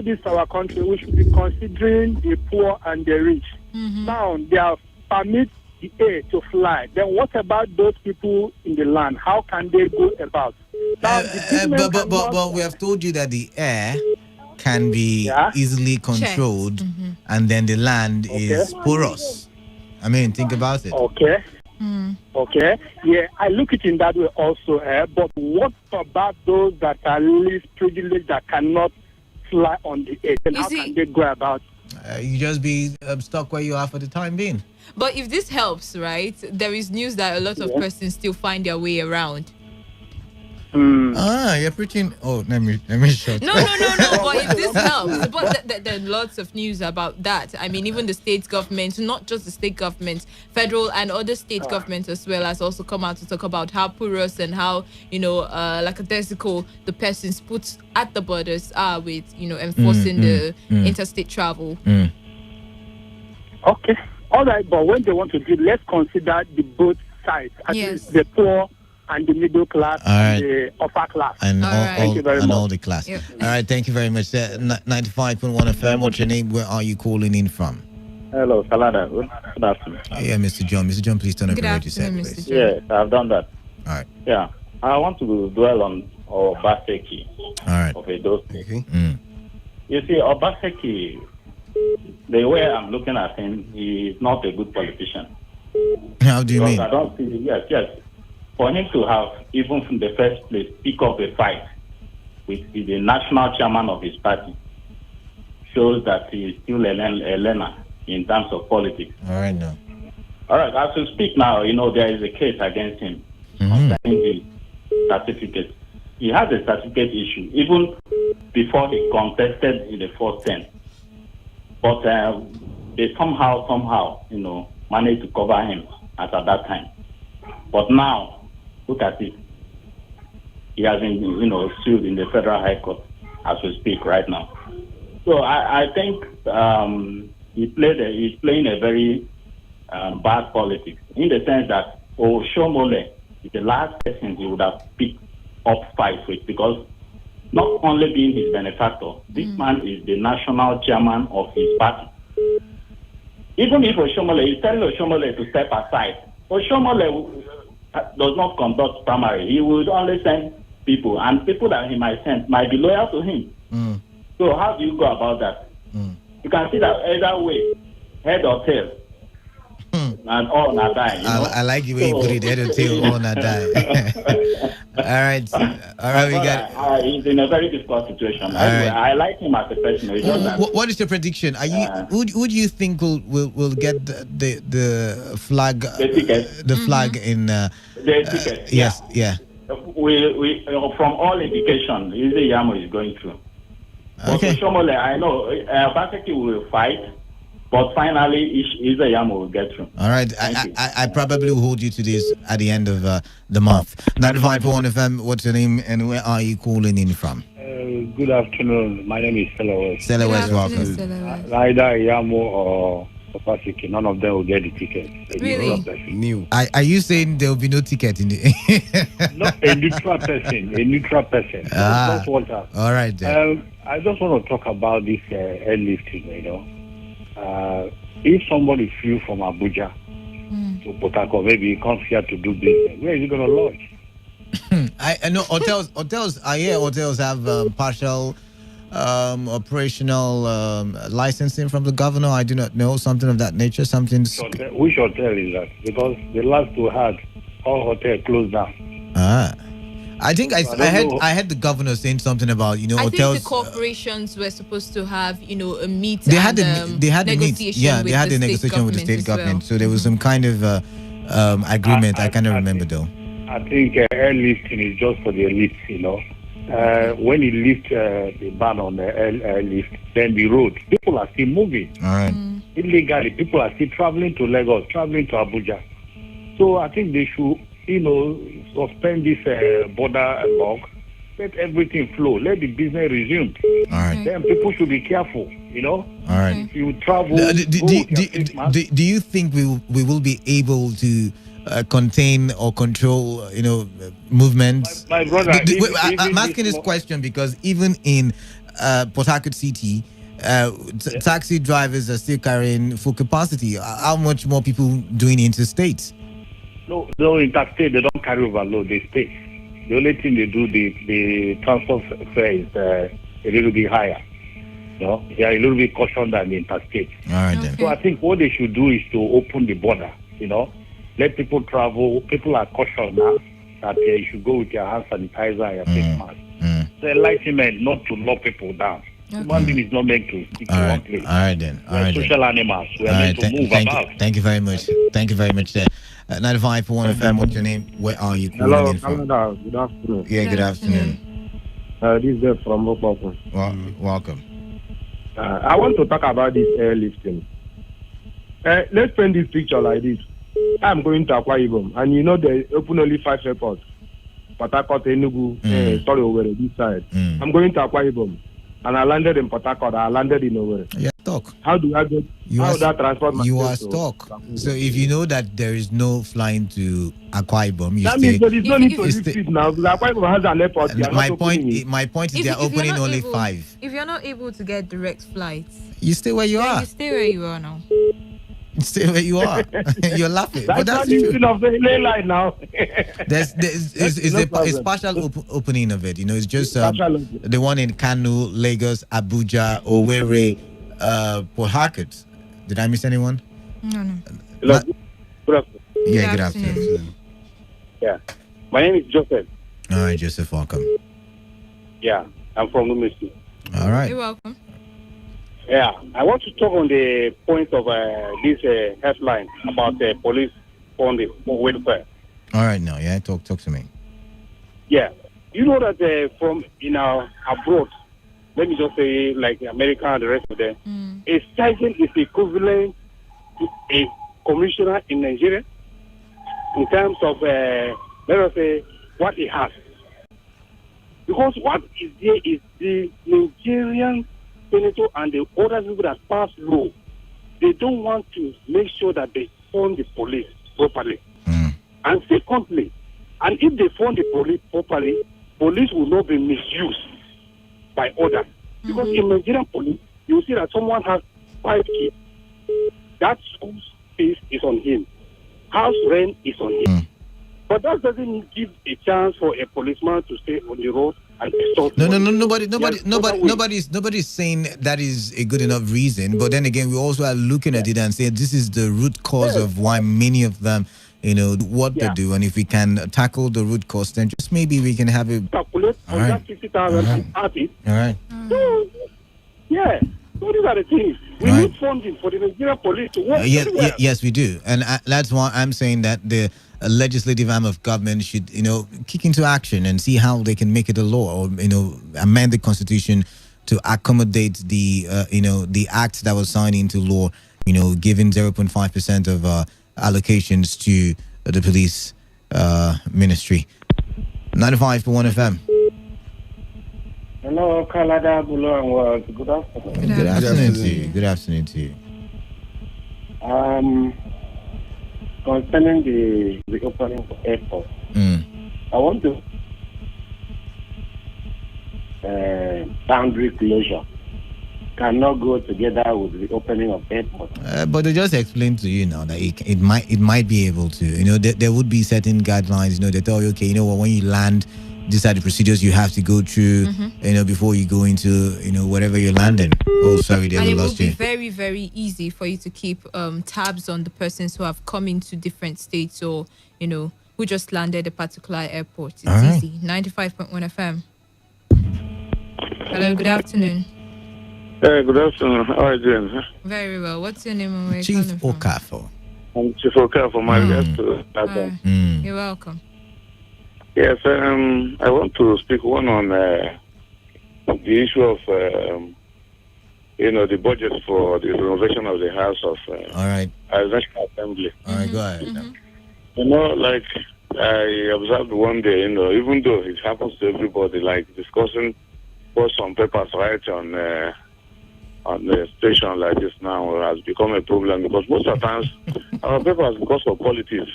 this our country, we should be considering the poor and the rich. Now they have permit the air to fly. Then what about those people in the land? How can they go about? Now, but we have told you that the air can be easily controlled, and then the land is porous. I mean, think about it. Okay. Okay. Yeah, I look it in that way also. But what about those that are least privileged that cannot fly on the air? Then how can they go about? You just be stuck where you are for the time being. But if this helps, right, there is news that a lot of persons still find their way around. You're preaching. Oh, let me shut. No. But if this helps, but there are lots of news about that. I mean, even the state government, not just the state government, federal and other state governments as well, has also come out to talk about how porous and how lackadaisical the persons put at the borders are with enforcing the interstate travel. Okay, all right. But when they want to do, let's consider the both sides. At least the poor and the middle class, and the upper class. And thank you very much. All the class. Yep. All right, thank you very much. 95.1 FM, what's your name? Where are you calling in from? Hello, Salada. Good afternoon. Yeah, Mr. John. Mr. John, please turn up your radio set, please. Yes, I've done that. All right. Yeah, I want to dwell on Obaseki. All right. Okay, those things. Okay. You see, Obaseki, the way I'm looking at him, he is not a good politician. How do you mean? I don't see, yes. For him to have, even from the first place, pick up a fight with the national chairman of his party shows that he is still a learner in terms of politics. All right, now. All right, as we speak now, there is a case against him concerning his certificate. He has a certificate issue, even before he contested in the first term. But they somehow, managed to cover him at that time. But now, look at it. He has been, sued in the Federal High Court as we speak right now. So I think he's playing a very bad politics in the sense that Oshomole is the last person he would have picked up fight with, because not only being his benefactor, this man is the national chairman of his party. Even if Oshomole is telling Oshomole to step aside, Oshomole does not conduct primary. He would only send people, and people that he might send might be loyal to him. So how do you go about that? You can see that either way, head or tail, and all not die. I like the way you put it, head or tail, all not die. All right, we got. He's in a very difficult situation. I like him as a person. What is your prediction? Are you who do you think will get the flag? The ticket. The flag in. The ticket. Yes. Yeah. We from all indication, Ize Yamo is going through. Okay. But Shomole, I know Baseki will fight, but finally Ize Yamo will get through. All right. I probably will hold you to this at the end of the month. 95.1 FM, what's your name and where are you calling in from? Good afternoon. My name is Stella West. Stella West, welcome. Neither Yamo or Opasiki, none of them will get the ticket. Really? New. Are you saying there will be no ticket in the? Not a neutral person. A neutral person. That's what. All right. Then. I just want to talk about this airlifting. If somebody flew from Abuja to Port Harcourt, maybe he comes here to do business. Where is he going to lodge? I know hotels. I hear hotels have partial operational licensing from the governor. I do not know, something of that nature. Which hotel is that? Because the last two had all hotel closed down. I think I heard the governor saying something about hotels. I think the corporations were supposed to have a meet. They had the negotiation. Yeah, they had the negotiation with the state government. So there was some kind of agreement. I cannot remember though. I think airlifting is just for the elites. When you lift the ban on the airlift, then the road, people are still moving. All right. Illegally, people are still traveling to Lagos, traveling to Abuja. So I think they should, suspend this border block, let everything flow, let the business resume. All right. Then people should be careful, All right. If you travel, do you think we will be able to contain or control, movements? My brother, I'm asking this question because even in Port Harcourt City, taxi drivers are still carrying full capacity. How much more people doing interstate? No, interstate, they don't carry overload, they stay. The only thing they do, the transport fare is a little bit higher. You know, they are a little bit cautioned than the interstate. All right, then. So I think what they should do is to open the border, you know, let people travel. People are cautioned now that you should go with your hand sanitizer and your face mask. The enlightenment, not to lock people down. Human being is not meant to stick to one place. All right, then. All right, social animals. We are meant to move about. Thank you very much. Thank you very much, sir. 95.1 FM, what's your name? Where are you calling Hello, in from? Canada. Good afternoon. Yeah, good afternoon. This is from Oklahoma. Welcome. I want to talk about this airlifting. Let's paint this picture like this. I'm going to Akwa Ibom, and you know they open only 5 airports. Port Harcourt, Enugu, Owerri, this side. I'm going to Akwa Ibom, and I landed in Port Harcourt. I landed in Owerri. Yeah, talk. How do I get? How that transport? You are stuck. So if you know that there is no flying to Akwa Ibom, that means there is no need to lift it now. Akwa Ibom has an airport. My point is they are opening only 5. If you're not able to get direct flights, you stay where you are. You stay where you are now. Stay where you are. You're laughing. That's but that's the true. of the lane line now. It's partial opening of it. You know, it's just the one in Kanu, Lagos, Abuja, Owerri, Port Harcourt. Did I miss anyone? No. Hello. Good afternoon. Yeah, good afternoon. Yeah. My name is Joseph. All right, Joseph, welcome. Yeah, I'm from Lumisi. All right. You're welcome. Yeah, I want to talk on the point of this headline about police on the welfare. All right, now, yeah, talk to me. Yeah, you know that from abroad, let me just say like America and the rest of them, a sergeant is equivalent to a commissioner in Nigeria in terms of let us say what he has. Because what is there is the Nigerian senator and the other people that pass law, they don't want to make sure that they fund the police properly. And secondly, and if they fund the police properly, police will not be misused by others. Because in Nigerian police, you see that someone has 5 kids. That school fees is on him. House rent is on him. But that doesn't give a chance for a policeman to stay on the road and extort. Nobody's saying that is a good enough reason. But then again, we also are looking at it and saying this is the root cause of why many of them, you know, what they do. And if we can tackle the root cause, then just maybe we can have a calculate on that 50,000 and add it. All right. So, yeah. So these are the things. We need funding for the Nigerian police to work. Yes, we do. And that's why I'm saying that the legislative arm of government should, you know, kick into action and see how they can make it a law, or, you know, amend the constitution to accommodate the, you know, the act that was signed into law, you know, giving 0.5% of allocations to the police ministry. 95.1 FM. Hello, Canada, Bulo and World. Good afternoon. Good afternoon to you. Good afternoon to you. Concerning the opening of airport, I want to boundary closure cannot go together with the opening of airport. But they just explained to you now that it might be able to. You know, there would be certain guidelines. You know, they tell you, okay, you know what, when you land, these are the procedures you have to go through, you know, before you go into, you know, whatever you're landing. Oh, sorry, they lost you. And it will be very, very easy for you to keep tabs on the persons who have come into different states, or, you know, who just landed a particular airport. It's easy. 95.1 FM. Hello, good afternoon. Hey, good afternoon. How are you doing? Huh? Very well. What's your name and where Chief you're calling Okafo. I'm Chief Okafo. My regards to that. You're welcome. Yes, I want to speak on the issue of, you know, the budget for the renovation of the House of National Assembly. All right, go ahead. You know, like I observed one day, you know, even though it happens to everybody, like discussing for some papers right on the station like this now has become a problem, because most of the times our papers, because of politics,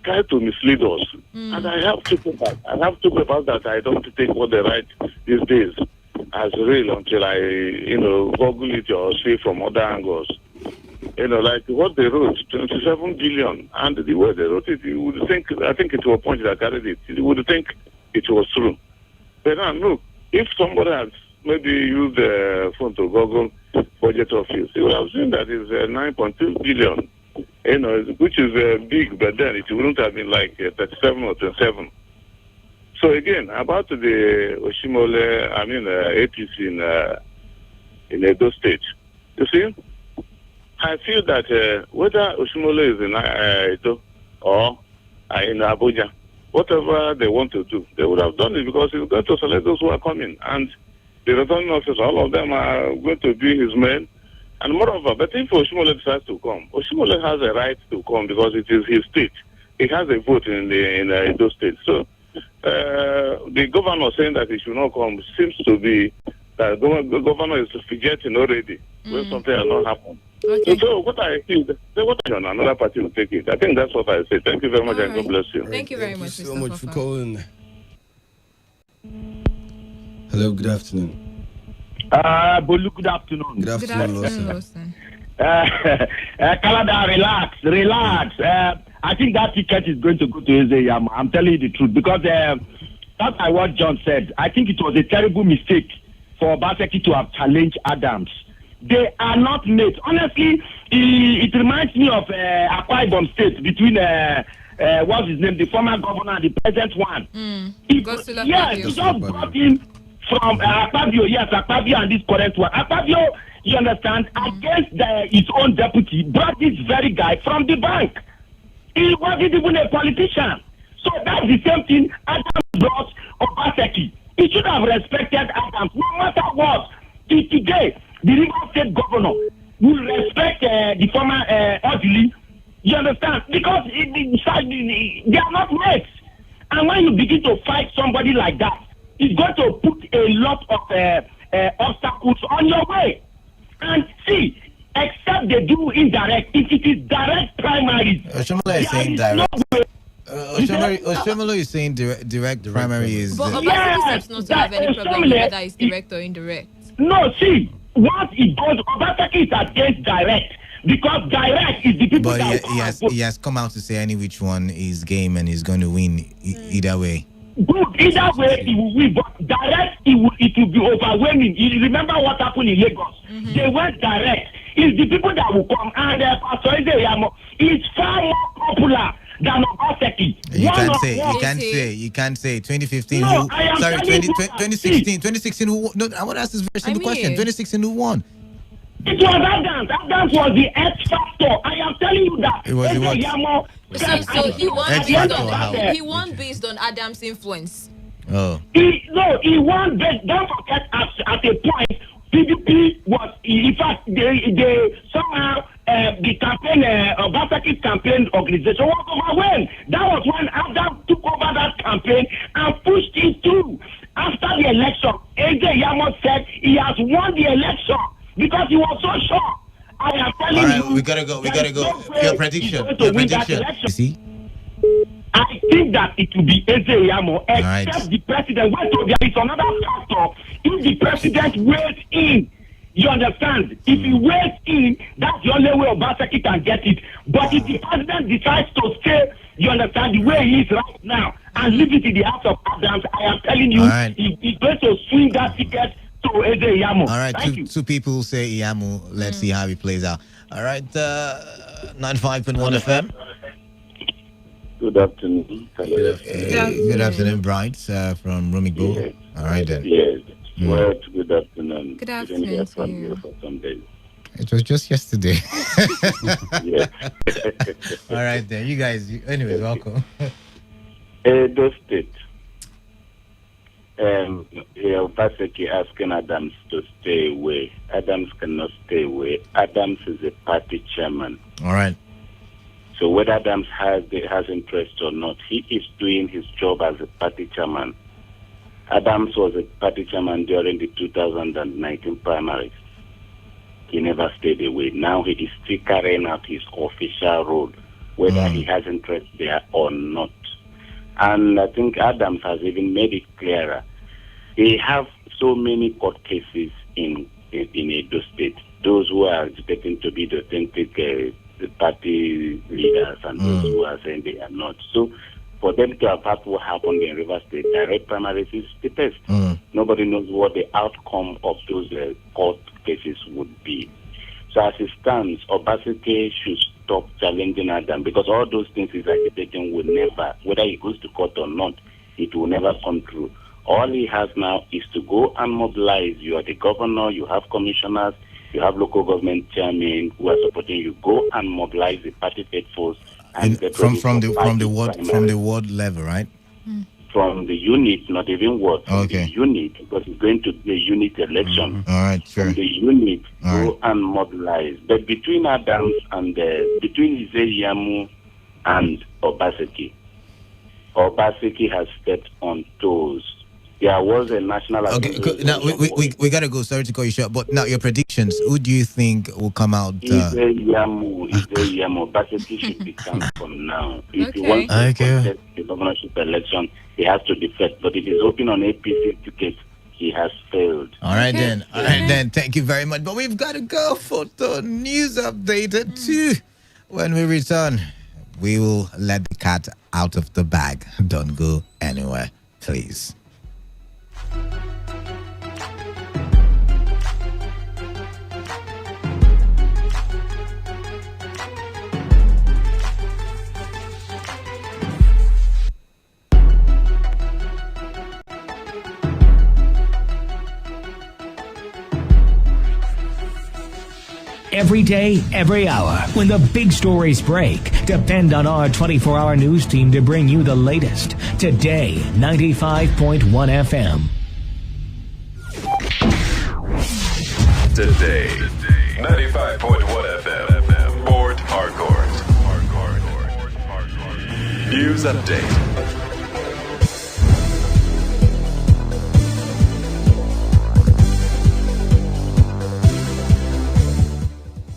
try to mislead us. And I have two papers. That I don't take what they write these days as real until I, you know, Google it or see from other angles. You know, like what they wrote, 27 billion, and the way they wrote it, you would think, I think it was a point that carried it, you would think it was true. But now, look, if somebody has maybe use the phone to Google budget office, you would have seen that it's 9.2 billion, which is big, but then it wouldn't have been like 37 or 27. So again, about the Oshimole, APC in Edo State, you see, I feel that whether Oshimole is in Edo or in Abuja, whatever they want to do, they would have done it because he's going to select those who are coming. And the returning officers, all of them are going to be his men. And moreover, but if Oshimole decides to come, Oshimole has a right to come because it is his state. He has a vote in Edo State. So the governor saying that he should not come seems to be that the governor is forgetting already when something has not happened. Okay. So what I feel, another party will take it. I think that's what I say. Thank you very much, and God bless you. Thank you very much, Thank you so Mr. much for Fafa. calling. Hello, good afternoon. Bolu, good afternoon. Good afternoon, Lawson. Canada, relax. I think that ticket is going to go to Ezeyamo. I'm telling you the truth because that's what John said. I think it was a terrible mistake for Obaseki to have challenged Adams. They are not mates. Honestly, it reminds me of Akwa Ibom State between what's his name, the former governor and the present one. He just brought in from Akpabio, Akpabio and this current one. Akpabio, you understand, against his own deputy, brought this very guy from the bank. He wasn't even a politician. So that's the same thing Adams brought Obaseki. He should have respected Adams, no matter what. Today, the Rivers State governor will respect the former Odili. You understand? Because they are not mates. And when you begin to fight somebody like that, it's going to put a lot of obstacles on your way. And see, except they do indirect, if it is direct primary, Oshimole is saying direct. Oshimole is saying direct primary is. But Obaseki seems not to have any problem with whether it's direct or indirect. No, see, once it goes, Obaseki is against direct. Because direct is the people but that he has come out to say any which one is game and he's going to win either way. Good, either way he will win, but direct it will be overwhelming. You remember what happened in Lagos? They went direct. It's the people that will come, and Pastor Ezeyamo is far more popular than Obaseki. You can't say 2015 no, 2016 who no, I want to ask this very simple question. 2016 who won? It was Adams. Adams was the X factor. I am telling you that. It was Ezeyamo. So he won based on Adams' influence. Oh. He won based. Don't forget at a point PDP was, in fact, they somehow the campaign, Obaseki campaign organization was overwhelmed. That was when Adam took over that campaign and pushed it through. After the election, Ezeyamo said he has won the election because he was so sure. I am telling you. We gotta go. Your prediction. You see? I think that it will be Ezeyamo, except the president. There is another factor. If the president weighs in, you understand? If he weighs in, that's the only way Obaseki can get it. But if the president decides to stay, you understand, the way he is right now, and leave it in the House of Adams, I am telling you, he's going to swing that ticket to Ezeyamo. All right, two people say Iyamo. Let's see how it plays out. All right, 95.1 FM. Good afternoon. Good afternoon, Bright from Rumigbo. Yes. All right then. Yes. Well, good afternoon. Good afternoon to you. For some days. It was just yesterday. Yeah. All right then. You guys. Anyways, welcome. Edo State. Obaseki asking Adams to stay away. Adams cannot stay away. Adams is a party chairman. All right. So whether Adams has interest or not, he is doing his job as a party chairman. Adams was a party chairman during the 2019 primaries. He never stayed away. Now he is still carrying out his official role, whether he has interest there or not. And I think Adams has even made it clearer. They have so many court cases in Edo State. Those who are expecting to be the authentic the party leaders and those who are saying they are not. So for them to have had what happened in Rivers State, direct primaries is the best. Nobody knows what the outcome of those court cases would be. So as it stands, Obaseki should stop challenging Adam, because all those things he's agitating will never, whether he goes to court or not, it will never come true. All he has now is to go and mobilize. You are the governor, you have commissioners, you have local government chairmen who are supporting you. Go and mobilize the party faithfuls and from the ward level, right? From the unit, not even ward. From Okay. the unit, because it's going to be a unit election. All right, sure. From the unit, All go and mobilize. But between Adams and between Izeyamu and Obaseki has stepped on toes. There was a national. Okay, now we gotta go. Sorry to call you short, but now your predictions. Who do you think will come out? Izeyamu, Obaseki should be cancelled from now. If he wants to contest the governorship election, he has to defect. But if he's open on APC ticket, he has failed. All right then. All right then. Thank you very much. But we've got to go for the news update at 2. When we return, we will let the cat out of the bag. Don't go anywhere, please. Every day, every hour, when the big stories break, depend on our 24-hour news team to bring you the latest. Today, 95.1 FM. Today, 95.1 FM. Port Harcourt. News update.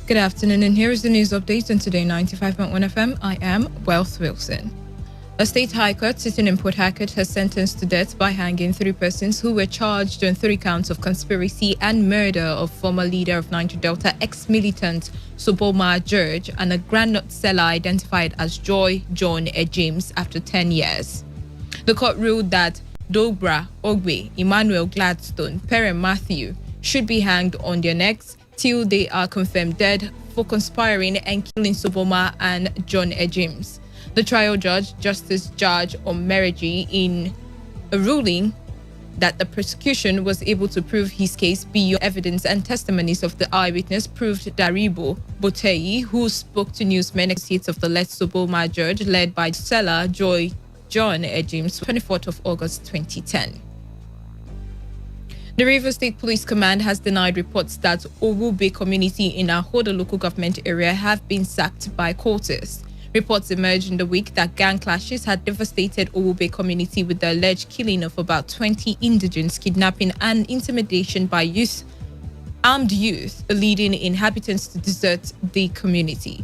Good afternoon, and here is the news update on Today 95.1 FM. I am Wealth Wilson. A state high court sitting in Port Harcourt has sentenced to death by hanging 3 persons who were charged on 3 counts of conspiracy and murder of former leader of Niger Delta ex-militant Soboma George and a groundnut seller identified as Joy John James after 10 years. The court ruled that Dobra Ogbe, Emmanuel Gladstone, Perry Matthew should be hanged on their necks till they are confirmed dead for conspiring and killing Soboma and John James. The trial judge, Justice Judge Omereji, in a ruling that the prosecution was able to prove his case beyond evidence and testimonies of the eyewitness, proved Daribo Botei, who spoke to newsmen, associates of the late Soboma George, led by seller Joy John James, 24th of August 2010. The Rivers State Police Command has denied reports that Owube community in Ahoda local government area have been sacked by cultists. Reports emerged in the week that gang clashes had devastated Owube community with the alleged killing of about 20 indigents, kidnapping and intimidation by armed youth, leading inhabitants to desert the community.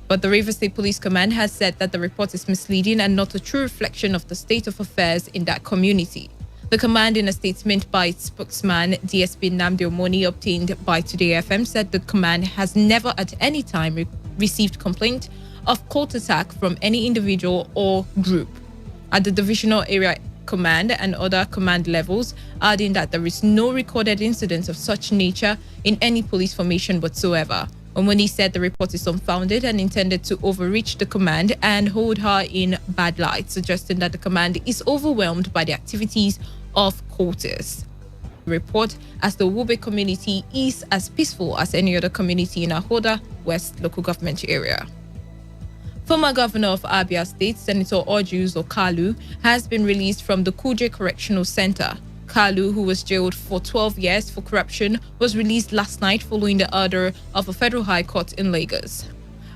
But the Rivers State Police Command has said that the report is misleading and not a true reflection of the state of affairs in that community. The command, in a statement by its spokesman, DSP Nnamdi Omoni, obtained by Today FM, said the command has never at any time received complaint of cult attack from any individual or group. At the divisional area command and other command levels, adding that there is no recorded incident of such nature in any police formation whatsoever. Omoni said the report is unfounded and intended to overreach the command and hold her in bad light, suggesting that the command is overwhelmed by the activities of cultists. The report as the Wube community is as peaceful as any other community in Ahoda West local government area. Former governor of Abia State, Senator Orji Kalu, has been released from the Kuje Correctional Center. Kalu, who was jailed for 12 years for corruption, was released last night following the order of a federal high court in Lagos.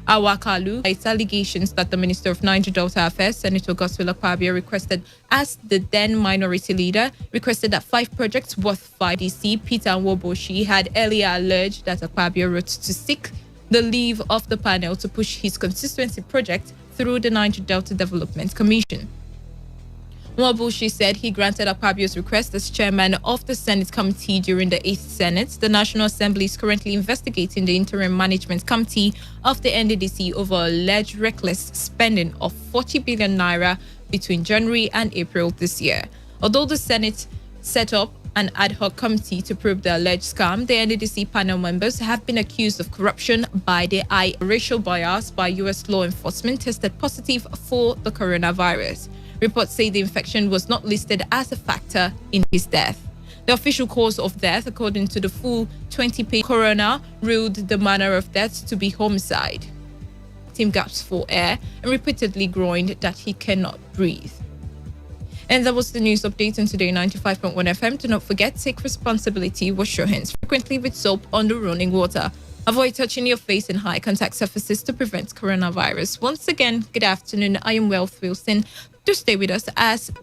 Awa Kalu, its allegations that the Minister of Niger Delta Affairs, Senator Godswill Akpabio, requested, as the then minority leader, requested that 5 projects worth 5 DC, Peter Nwoboshi, had earlier alleged that Akpabio wrote to seek the leave of the panel to push his constituency project through the Niger Delta Development Commission. Nwabushi said he granted Akpabio's request as chairman of the Senate Committee during the 8th Senate. The National Assembly is currently investigating the Interim Management Committee of the NDDC over alleged reckless spending of 40 billion naira between January and April this year. Although the Senate set up an ad hoc committee to probe the alleged scam, the NDDC panel members have been accused of corruption by their eye racial bias by U.S. law enforcement tested positive for the coronavirus. Reports say the infection was not listed as a factor in his death. The official cause of death, according to the full 20-page coroner, ruled the manner of death to be homicide. Tim gasped for air and repeatedly groaned that he cannot breathe. And that was the news update on Today 95.1 FM. Do not forget, take responsibility, wash your hands frequently with soap under running water. Avoid touching your face in high contact surfaces to prevent coronavirus. Once again, good afternoon. I am Wealth Wilson. Do stay with us as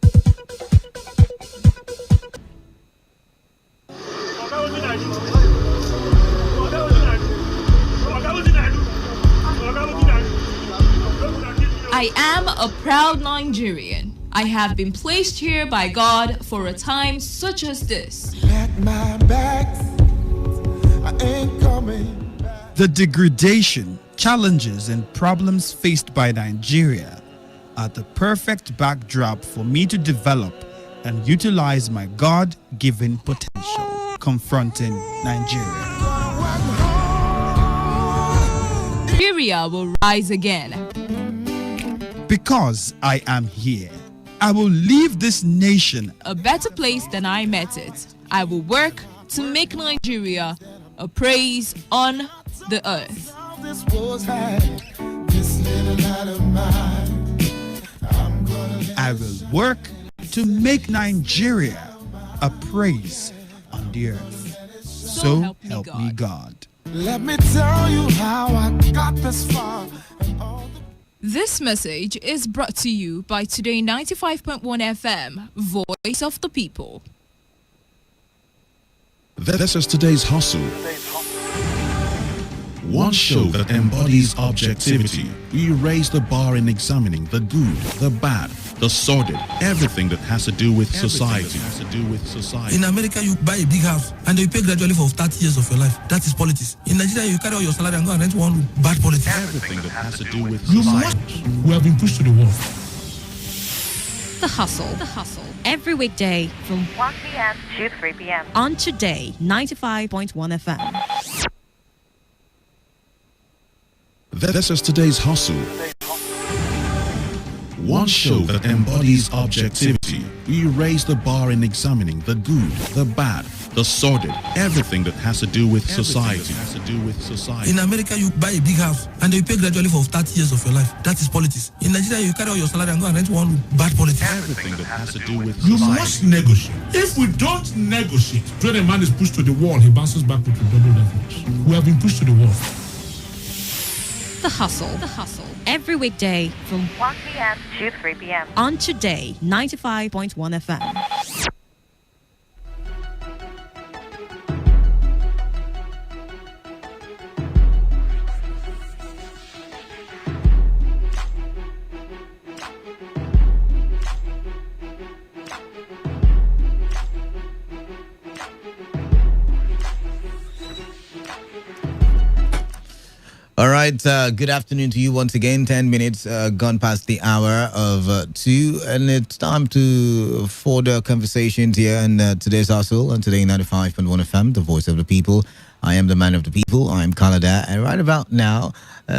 I am a proud Nigerian. I have been placed here by God for a time such as this. The degradation, challenges, and problems faced by Nigeria are the perfect backdrop for me to develop and utilize my God-given potential confronting Nigeria. Nigeria will rise again. Because I am here, I will leave this nation a better place than I met it. I will work to make Nigeria a praise on the earth. I will work to make Nigeria a praise on the earth. So help me God. Let me tell you how I got this far. This message is brought to you by Today 95.1 FM, Voice of the People. This is today's hustle. One show that embodies objectivity. We raise the bar in examining the good, the bad, the sordid, everything that has to do with society. In America, you buy a big house and you pay gradually for 30 years of your life. That is politics. In Nigeria, you carry out your salary and go and rent one room. Bad politics. Everything that has to do with society. We have been pushed to the wall. The Hustle. Every weekday from 1 p.m. to 3 p.m. on Today 95.1 FM. This is today's hustle. One show that embodies objectivity. We raise the bar in examining the good, the bad, the sordid, everything that has to do with society. In America, you buy a big house and you pay gradually for 30 years of your life. That is politics. In Nigeria, you carry out your salary and go and rent one room. Bad politics. Everything that has to do with society. You must negotiate. If we don't negotiate, when a man is pushed to the wall, he bounces back with double levels. We have been pushed to the wall. The Hustle. Every weekday from 1 p.m. to 3 p.m. on Today 95.1 FM. All right, good afternoon to you once again. 10 minutes gone past the hour of 2, and it's time to further conversations here in today's hustle on Today 95.1 FM, the voice of the people. I am the man of the people. I am Kalada, and right about now,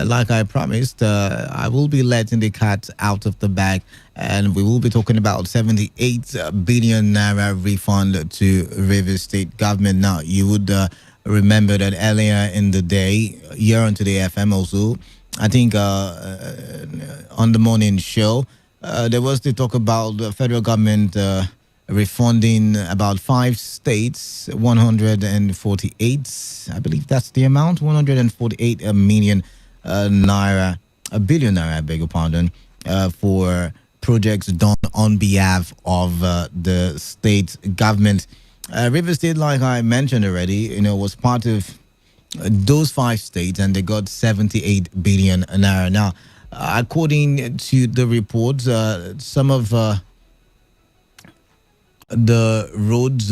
like I promised, I will be letting the cat out of the bag, and we will be talking about 78 billion naira refund to Rivers State government. Now, you would remember that earlier in the day, here on Today FM also, I think on the morning show, there was the talk about the federal government refunding about 5 states, 148, I believe that's the amount, 148 million naira, a billion naira, I beg your pardon, for projects done on behalf of the state government. River State, like I mentioned already, was part of those 5 states, and they got 78 billion naira. Now, according to the reports, some of the roads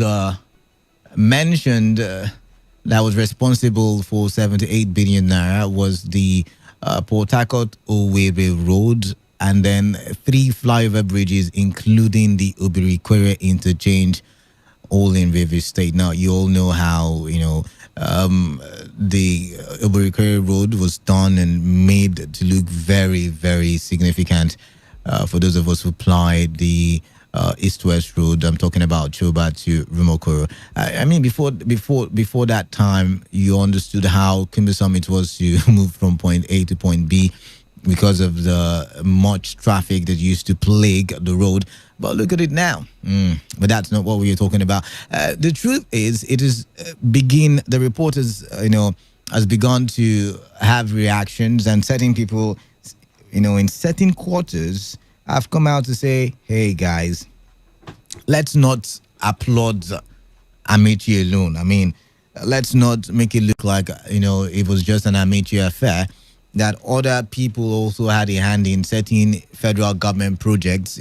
mentioned that was responsible for 78 billion naira was the Port Harcourt Owerri Road, and then 3 flyover bridges, including the Obirikwere interchange, all in Rivers State. Now, you all know how, the Obirikwere Road was done and made to look very, very significant for those of us who applied the East-West Road. I'm talking about Choba to Rumokoro. I mean, before that time, you understood how cumbersome it was to move from point A to point B because of the much traffic that used to plague the road. But look at it now. But that's not what we are talking about. The truth is, the reporters, has begun to have reactions, and certain people, in certain quarters have come out to say, hey guys, let's not applaud Amici alone. I mean, let's not make it look like, it was just an Amici affair, that other people also had a hand in certain federal government projects,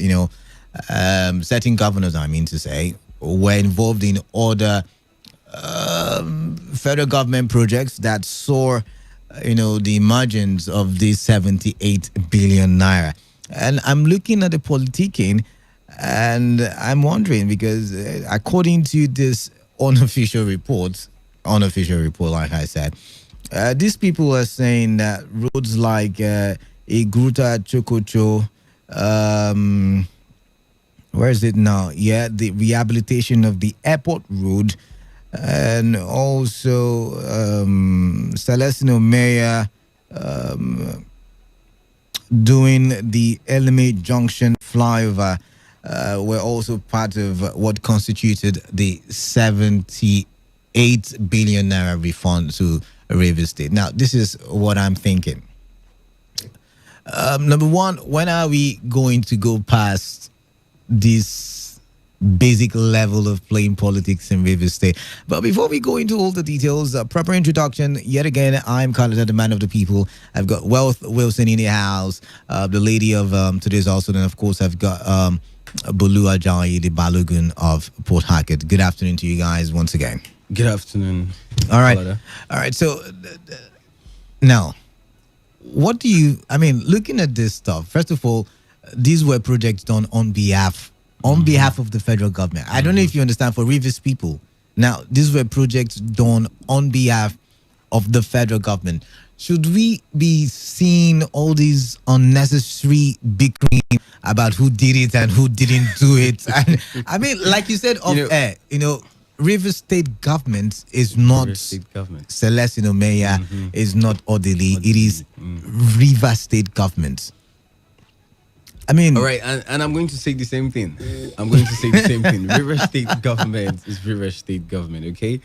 certain governors, I mean to say, were involved in other federal government projects that saw, the emergence of this 78 billion naira. And I'm looking at the politicking, and I'm wondering, because according to this unofficial report, like I said, these people are saying that roads like Igruta Chokocho, where is it now? Yeah, the rehabilitation of the airport road, and also Celestino Mayor doing the Element Junction flyover were also part of what constituted the 78 billion naira refund to Rivers State. Now, this is what I'm thinking. Number one, when are we going to go past this basic level of playing politics in Rivers State? But before we go into all the details, proper introduction. Yet again, I'm Khaled, the man of the people. I've got Wealth Wilson in the house, the lady of today's also, and of course, I've got Bolu Ajayi, the Balogun of Port Harcourt. Good afternoon to you guys once again. Good afternoon. All right. So now, what do you? I mean, looking at this stuff. First of all, these were projects done on behalf of the federal government. I don't know if you understand, for Rivers people. Now, these were projects done on behalf of the federal government. Should we be seeing all these unnecessary bickering about who did it and who didn't do it? And I mean, like you said off air, Rivers State government is not Celestino Mayor, is not Odili. It is Rivers State government. I mean, all right, and I'm going to say the same thing. Rivers State government is Rivers State government, okay?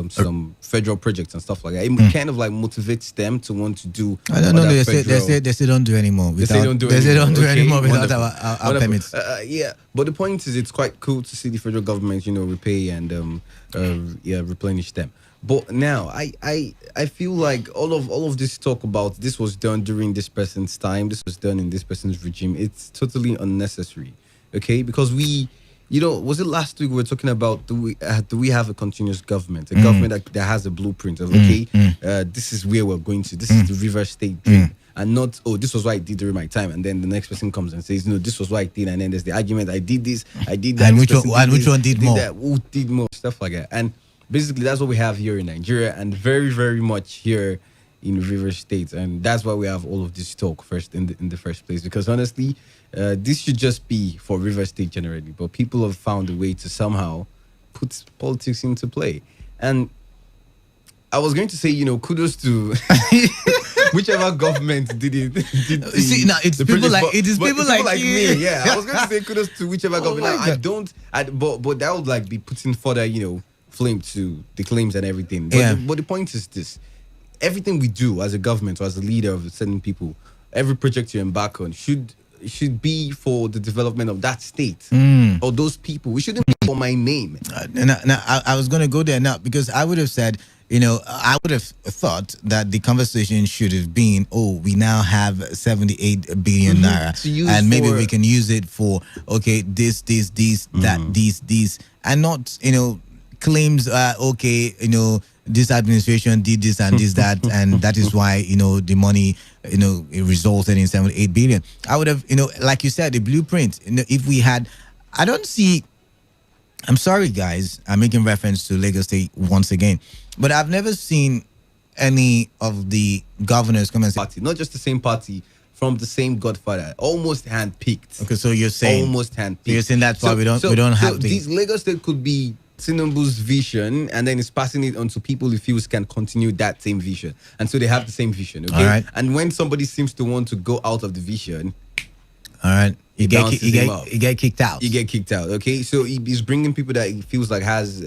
Some federal projects and stuff like that. It kind of like motivates them to want to do. I don't know. They say don't do anymore. They say don't do anymore without our permits. Yeah, but the point is, it's quite cool to see the federal government, repay and replenish them. But now, I feel like all of this talk about this was done during this person's time, this was done in this person's regime, it's totally unnecessary, okay? Because was it last week we were talking about, do we have a continuous government, a government that has a blueprint of, this is where we're going to, this is the Rivers State dream. And not, this was what I did during my time. And then the next person comes and says, this was what I did. And then there's the argument, I did this, I did that. And which one did more? Who did more? Stuff like that. And basically, that's what we have here in Nigeria, and very, very much here in Rivers State. And that's why we have all of this talk first in the first place. Because honestly, this should just be for Rivers State generally. But people have found a way to somehow put politics into play. And I was going to say, kudos to whichever government did it. See, now it's people like me. Yeah, I was going to say kudos to whichever government. But that would like be putting further, flame to the claims and everything. But the point is this: everything we do as a government or as a leader of certain people, every project you embark on should be for the development of that state or those people. We shouldn't be for my name. Now, I was going to go there now, because I would have said, I would have thought that the conversation should have been, we now have 78 billion naira, and maybe we can use it for this, that, these, and not claims. This administration did this and this that, and that is why the money it resulted in 78 billion. I would have like you said, the blueprint. If we had, I don't see. I'm sorry, guys. I'm making reference to Lagos State once again, but I've never seen any of the governors come and say, party, not just the same party, from the same godfather, almost handpicked. Okay, so you're saying almost handpicked. You're saying that's why we don't have these Lagos State could be Tinubu's vision, and then it's passing it on to people he feels can continue that same vision, and so they have the same vision. Okay, all right. And when somebody seems to want to go out of the vision, all right, you get kicked out. You get kicked out. Okay, so he's bringing people that he feels like has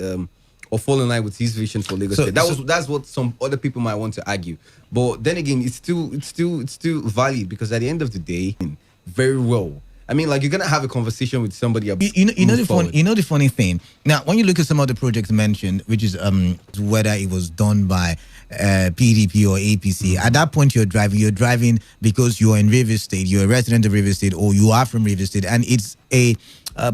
or fall in line with his vision for Lagos State. That's what some other people might want to argue. But then again, it's still valid, because at the end of the day, very well. I mean, like, you're gonna have a conversation with somebody about the funny thing. Now, when you look at some of the projects mentioned, which is whether it was done by PDP or APC, at that point you're driving because you're in Rivers State, you're a resident of Rivers State, or you are from Rivers State, and it's a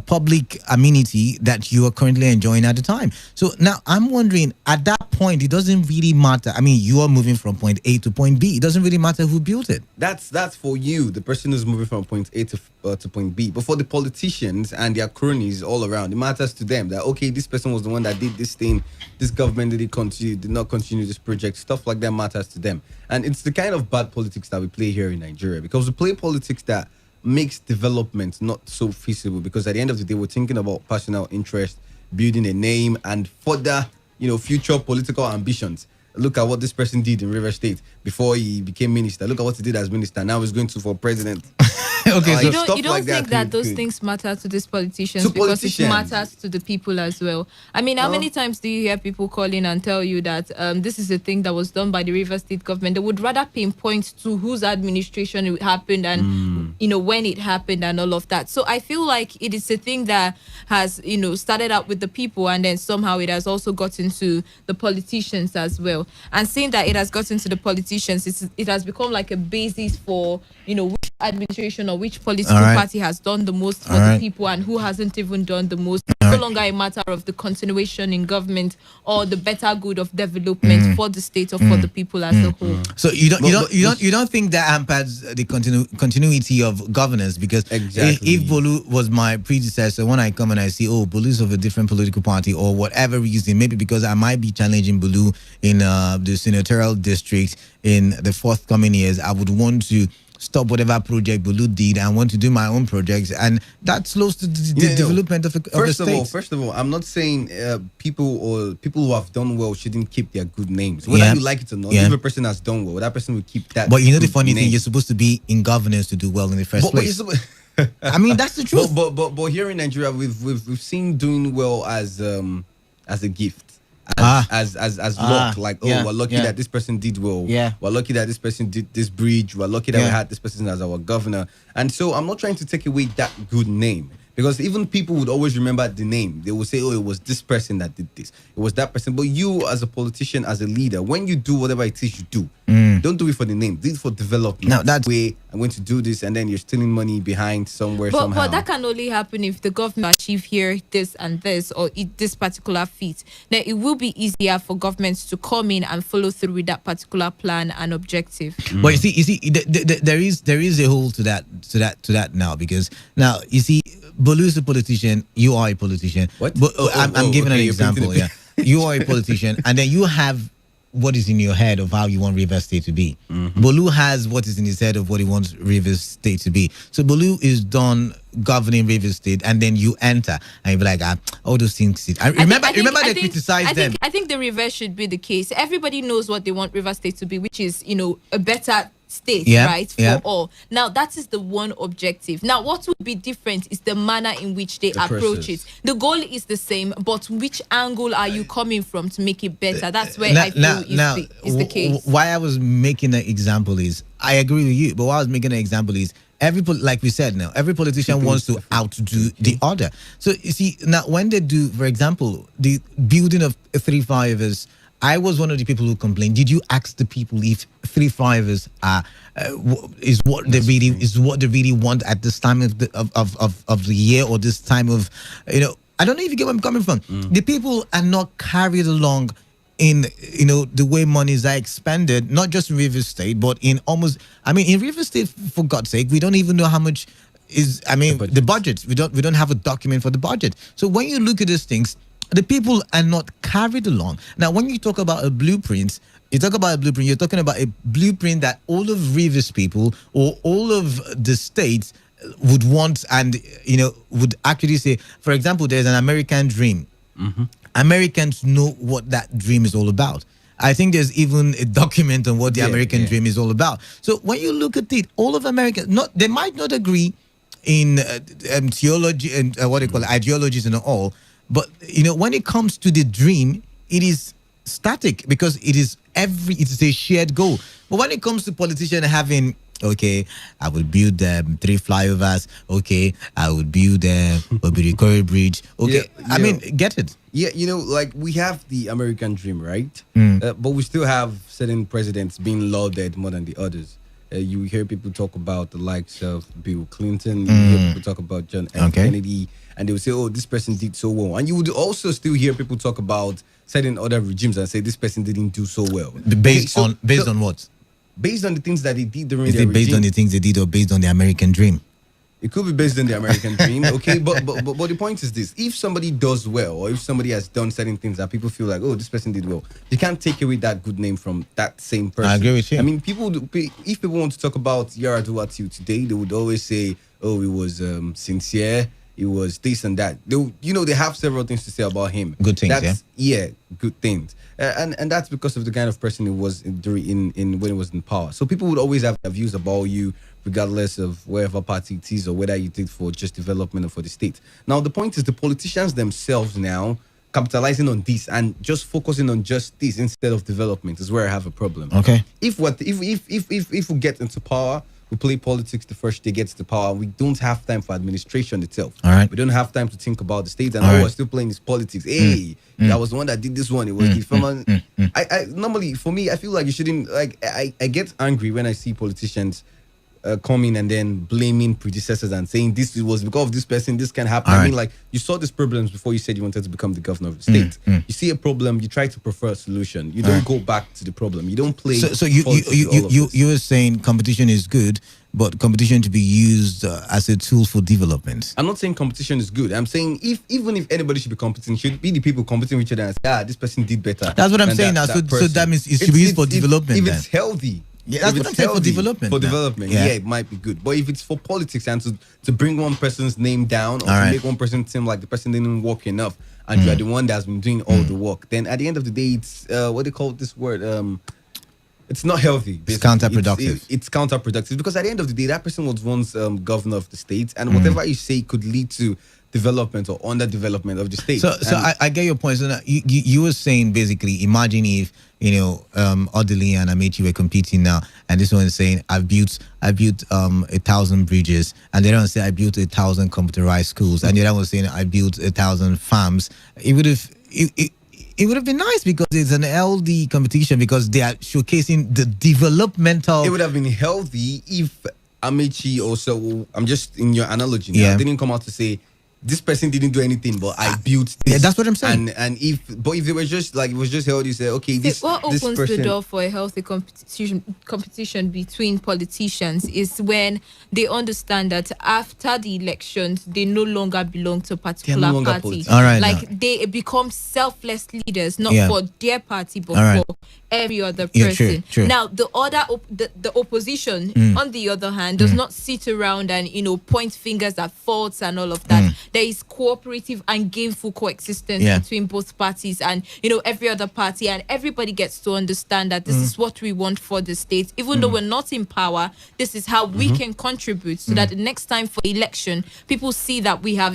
public amenity that you are currently enjoying at the time. So now I'm wondering, at that point, it doesn't really matter. I mean, you are moving from point A to point B. It doesn't really matter who built it. That's for you, the person who's moving from point A to point B. But for the politicians and their cronies all around, it matters to them that, okay, this person was the one that did this thing, this government did not continue this project. Stuff like that matters to them. And it's the kind of bad politics that we play here in Nigeria, because we play politics that makes development not so feasible, because at the end of the day, we're thinking about personal interest, building a name, and further, future political ambitions. Look at what this person did in River State before he became minister. Look at what he did as minister. Now he's going to for president. Okay, you don't think that those things matter to these politicians, because it matters to the people as well. I mean, how many times do you hear people call in and tell you that this is a thing that was done by the River State government? They would rather pinpoint to whose administration it happened and when it happened and all of that. So I feel like it is a thing that has started out with the people, and then somehow it has also gotten to the politicians as well. And seeing that it has gotten to the politicians, it has become like a basis for which administration or which political party has done the most for the people and who hasn't even done the most. It's no longer a matter of the continuation in government or the better good of development for the state or for the people as a whole. So you don't think that hampers the continuity of governance? Because if Bolu was my predecessor, when I come and I see Bolu is of a different political party or whatever reason, maybe because I might be challenging Bolu in the senatorial district in the forthcoming years, I would want to stop whatever project Bolu did and want to do my own projects, and that slows the development of a state. First of all, I'm not saying people who have done well shouldn't keep their good names. Whether you like it or not, if a person has done well, that person will keep that. But the funny thing, you're supposed to be in governance to do well in the first place. I mean, that's the truth. But here in Nigeria, we've seen doing well as a gift. As luck, we're lucky that this person did well. We're lucky that this person did this bridge. We're lucky that we had this person as our governor. And so I'm not trying to take away that good name, because even people would always remember the name. They will say, it was this person that did this. It was that person. But you, as a politician, as a leader, when you do whatever it is you do, don't do it for the name. Do it for development. Now, that's way I'm going to do this, and then you're stealing money behind somehow. But that can only happen if the government achieve here this and this, or this particular feat. Then it will be easier for governments to come in and follow through with that particular plan and objective. But you see, there is a hole to that now, because now you see, Bolu is a politician. You are a politician. What? But I'm giving an example. Yeah, you are a politician, and then you have what is in your head of how you want Rivers State to be. Bolu has what is in his head of what he wants Rivers State to be. So Bolu is done governing Rivers State, and then you enter and you be like, all those things. Remember they criticized them. I think the reverse should be the case. Everybody knows what they want Rivers State to be, which is a better state, right, for all. Now that is the one objective. Now what would be different is the manner in which they approach it. The goal is the same, but which angle are you coming from to make it better? That's where I feel is the case. Why I was making an example is, I agree with you, but why I was making an example is, like we said, now every politician wants to outdo the other. So you see, now when they do, for example, the building of 3 flyovers I was one of the people who complained. Did you ask the people if 3 flyovers is what they really want at this time of the year, or this time of, I don't know if you get where I'm coming from. The people are not carried along in the way monies are expended, not just in River State, but in River State, for God's sake, we don't even know how much is the budget. We don't have a document for the budget. So when you look at these things, the people are not carried along. Now, when you talk about a blueprint, you're talking about a blueprint that all of Rivers people or all of the states would want, and would actually say, for example, there's an American dream. Americans know what that dream is all about. I think there's even a document on what the American dream is all about. So when you look at it, all of Americans, they might not agree in theology and ideologies and all, but when it comes to the dream, it is static because it's a shared goal. But when it comes to politicians having, okay, I will build 3 flyovers. Okay, I will build Obirikori Bridge. Okay, get it. Yeah, like we have the American dream, right? But we still have certain presidents being lauded more than the others. You hear people talk about the likes of Bill Clinton. You hear people talk about John F. Kennedy, and they will say, "Oh, this person did so well." And you would also still hear people talk about certain other regimes and say this person didn't do so well. Based on what? Based on the things that they did during their regime. Is it based on the things they did or based on the American dream? It could be based on the American dream, okay? But the point is this. If somebody does well, or if somebody has done certain things that people feel like, oh, this person did well, you can't take away that good name from that same person. I agree with you. I mean, if people want to talk about Yar'Adua today, they would always say, oh, he was sincere, he was this and that. They have several things to say about him. Good things, good things. And that's because of the kind of person he was when he was in power. So people would always have views about you, regardless of wherever party it is or whether you did for just development or for the state. Now, the point is the politicians themselves now capitalizing on this and just focusing on just this instead of development is where I have a problem. Okay. If we get into power, we play politics the first day gets to power. We don't have time for administration itself. All right. We don't have time to think about the state, and we're still playing this politics. Hey, that was the one that did this one. It was the farmer. I normally, for me, I feel like you shouldn't I get angry when I see politicians coming and then blaming predecessors and saying this was because of this person, this can happen. I mean, like, you saw these problems before you said you wanted to become the governor of the state. You see a problem, you try to prefer a solution. You don't go back to the problem. You don't play. So you were saying competition is good, but competition to be used as a tool for development. I'm not saying competition is good. I'm saying even if anybody should be competing, should be the people competing with each other and say, this person did better. That's what I'm saying now. So that means it should be used for development. If it's healthy. Yeah, that's what I'm saying, for development. For development, it might be good. But if it's for politics and to bring one person's name down or to make one person seem like the person didn't work enough and you are the one that's been doing all the work, then at the end of the day, it's what they call this word, it's not healthy. It's counterproductive. It's counterproductive because at the end of the day, that person was once governor of the state, and whatever you say could lead to development or underdevelopment of the state. So I get your point. So you were saying basically, imagine if Odili and Amechi were competing now, and this one is saying I built 1,000 bridges, and the other one say I built 1,000 computerized schools, and the other one saying I built 1,000 farms. It would have been nice because it's an LD competition because they are showcasing the developmental. It would have been healthy if Amechi also, I'm just in your analogy now, didn't come out to say this person didn't do anything, but I built this. Yeah, that's what I'm saying. And if they were just like, it was just healthy, you say, okay, what opens the door for a healthy competition between politicians is when they understand that after the elections, they no longer belong to a particular party. All right, like they become selfless leaders, not for their party, but for every other person. True. Now, the opposition, on the other hand, does not sit around and point fingers at faults and all of that. There is cooperative and gainful coexistence between both parties and every other party, and everybody gets to understand that this is what we want for the state. Even though we're not in power, this is how we can contribute so that the next time for election, people see that we have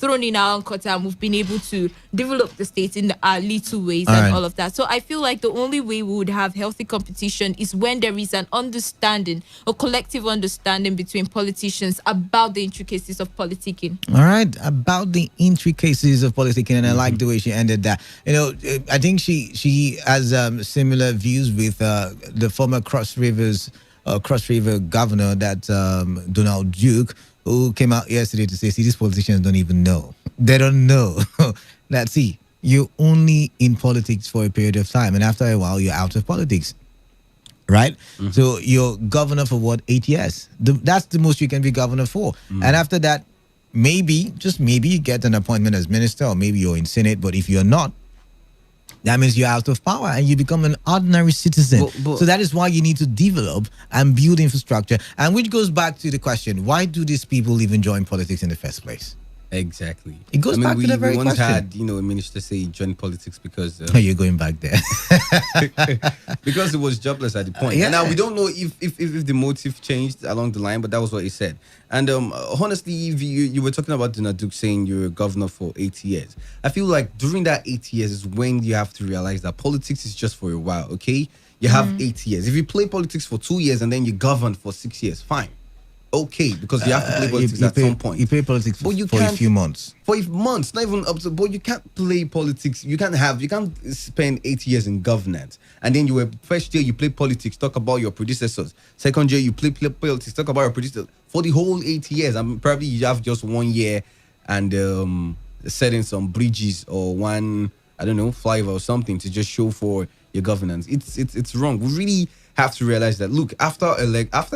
thrown in our own quarter and we've been able to develop the state in our little ways and all of that. So I feel like the only way we would have healthy competition is when there is an understanding, a collective understanding between politicians about the intricacies of politicking. All right, about the intricacies of politicking, and I like the way she ended that. I think she has similar views with the former Cross River governor, that Donald Duke, who came out yesterday to say, see, these politicians don't even know. They don't know. Let's see. You're only in politics for a period of time, and after a while, you're out of politics. Right? So you're governor for what, 8 years? That's the most you can be governor for. And after that, maybe, just maybe, you get an appointment as minister, or maybe you're in Senate. But if you're not, that means you're out of power and you become an ordinary citizen. So that is why you need to develop and build infrastructure. And which goes back to the question, why do these people even join politics in the first place? Exactly. It goes back to the very we once question. had, a minister say join politics because... you're going back there. because it was jobless at the point. And now we don't know if the motive changed along the line, but that was what he said. And honestly, you were talking about Donald Duke saying you're a governor for 8 years. I feel like during that 8 years is when you have to realize that politics is just for a while, okay? You have 8 years. If you play politics for 2 years and then you govern for 6 years, fine. Okay, because you have to play politics at some point. You play politics for a few months. For months, not even up to. But you can't play politics. You can't spend 8 years in governance, and then first year you play politics, talk about your predecessors. Second year you play politics, talk about your predecessors. For the whole 8 years, probably you have just 1 year and setting some bridges or one, I don't know, flyover or something to just show for your governance. It's wrong. We really have to realize that, look, after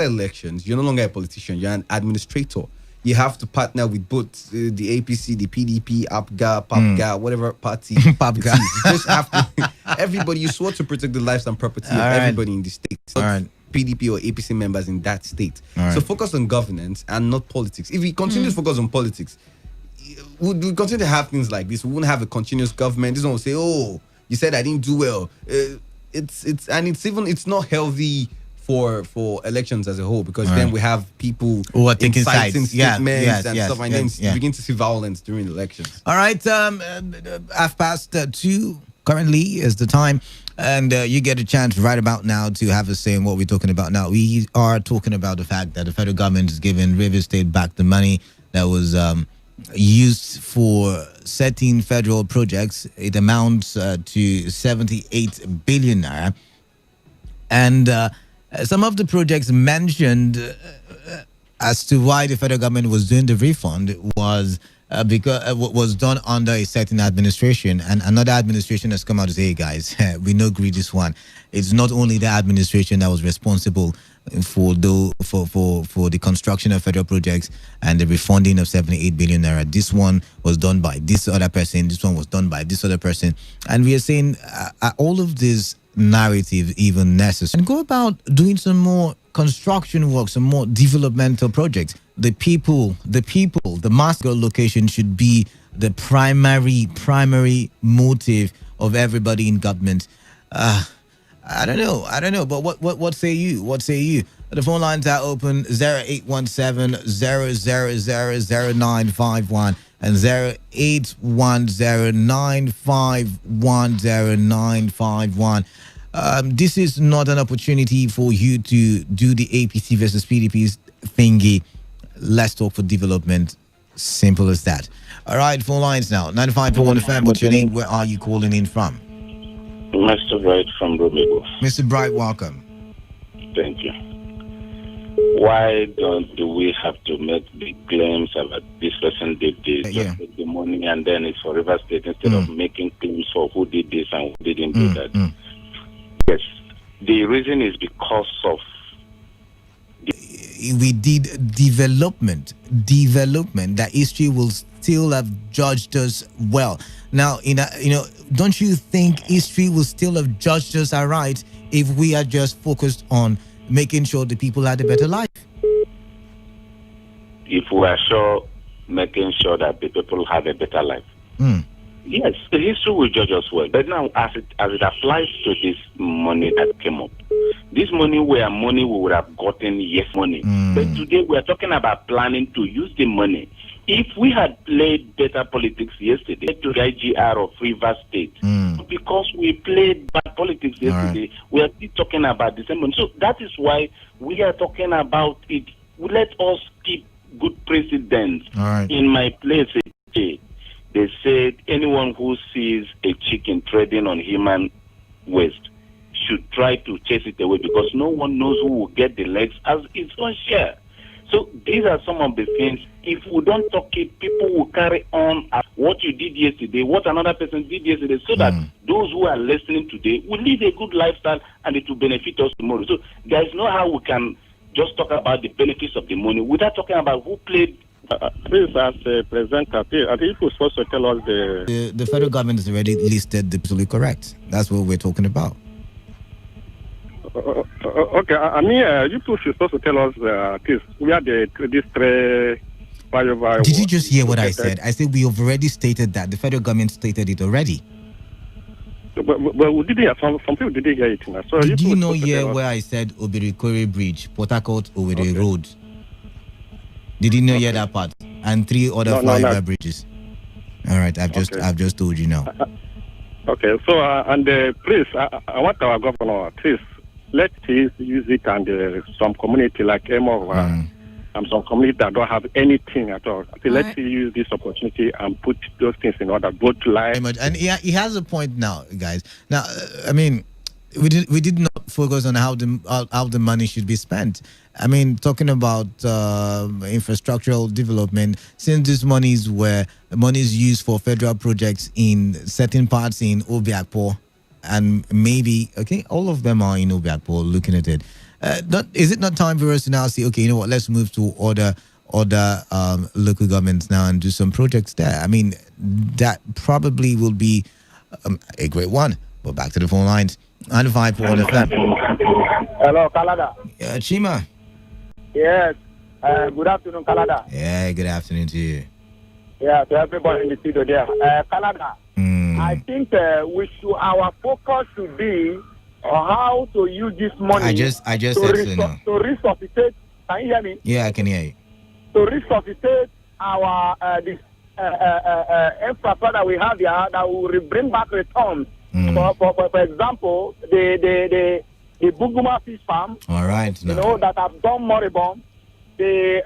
elections, you're no longer a politician, you're an administrator. You have to partner with both the APC, the PDP, APGA, PAPGA, whatever party. PAPGA. You just have to, everybody, you swore to protect the lives and property of everybody in the state. PDP or APC members in that state. So focus on governance and not politics. If we continue to focus on politics, we continue to have things like this. We won't have a continuous government. This one will say, oh, you said I didn't do well. It's not healthy for elections as a whole, because then we have people who are taking sides, statements and stuff, and then you begin to see violence during elections. All right, 2:30 currently is the time, and you get a chance right about now to have a say in what we're talking about now. We are talking about the fact that the federal government is giving River State back the money that was used for certain federal projects. It amounts to 78 billion naira, and some of the projects mentioned as to why the federal government was doing the refund was because what was done under a certain administration, and another administration has come out to say, hey guys, we no agree this one. It's not only the administration that was responsible for the construction of federal projects and the refunding of 78 billion naira. This one was done by this other person. This one was done by this other person. And we are saying all of this narrative even necessary, and go about doing some more construction work, some more developmental projects. The people, the master location should be the primary motive of everybody in government. I don't know, but what say you? What say you? The phone lines are open: 0817-000-0951 and 0810-951-0951. This is not an opportunity for you to do the APC versus PDP thingy. Let's talk for development. Simple as that. All right, phone lines now. 95.1 FM. What's your name? Where are you calling in from? Mr. Bright from Romeo. Mr. Bright, welcome. Thank you. Why do we have to make big claims about this person did this, just take the money, and then it's for River State instead of making claims for who did this and who didn't do that? Yes. The reason is because of we did development that history will still have judged us well. Now, don't you think history will still have judged us all right if we are just focused on making sure the people had a better life? If we are making sure that the people have a better life. Yes, the history will judge us well. But now, as it applies to this money that came up, this money were money we would have gotten money. But today we are talking about planning to use the money If we had played better politics yesterday to the IGR of Rivers State, because we played bad politics yesterday, we are still talking about December. So that is why we are talking about it. Let us keep good precedents. In my place, they said anyone who sees a chicken treading on human waste should try to chase it away, because no one knows who will get the legs as its own share. So these are some of the things. If we don't talk it, people will carry on at what you did yesterday, what another person did yesterday, so that those who are listening today will live a good lifestyle and it will benefit us tomorrow. So there is no how we can just talk about the benefits of the money without talking about who played. Please, as a presenter, I think you're supposed to tell us the federal government has already listed the absolutely correct. That's what we're talking about. Okay, I mean, you two should supposed to tell us this. We are this Did you just hear what I said? I said we have already stated that. The federal government stated it already. But we didn't hear, some people didn't hear it. So did you know here where I said Obirikore Bridge, Port Harcourt Owerri Road? Did you know hear that part? And 3 other flyover bridges. All right, I've just told you now. Okay, so and please, I want our governor, please, let us use it, and some community like Emo and some community that don't have anything at all. Let's use this opportunity and put those things in order, both life. And he has a point now, guys. Now, I mean, we did not focus on how the money should be spent. I mean, talking about infrastructural development, since this money is used for federal projects in certain parts in Obiakpo, and maybe all of them are in Obiakpo. Looking at it, is it not time for us to now say, okay, you know what? Let's move to other local governments now and do some projects there. I mean, that probably will be a great one. But back to the phone lines. 95.1 FM. Hello, Kalada. Chima. Yes. Good afternoon, Kalada. Yeah, good afternoon to you. Yeah, to everybody in the studio there. Kalada, I think our focus should be on how to use this money. I just said so now. To resuscitate. Can you hear me? Yeah, I can hear you. To resuscitate our this infrastructure that we have here, that will bring back returns. For example, the Buguma fish farm. All right. You know, that have done moribund. The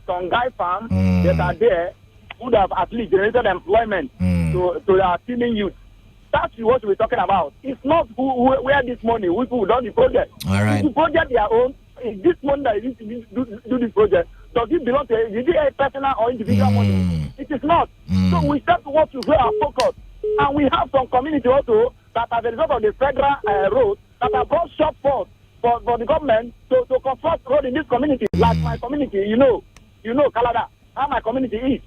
Songhai farm that are there would have at least generated employment to our teeming youth. That's what we're talking about. It's not where this money, who done the project. All right. The project their own. Is this money that is to do this project? Does it belong to a personal or individual money? It is not. So we start to work to grow our focus. And we have some community also that as a result of the federal road that have brought shortfalls for the government to construct road in this community, like my community, you know, Kalada, how my community is.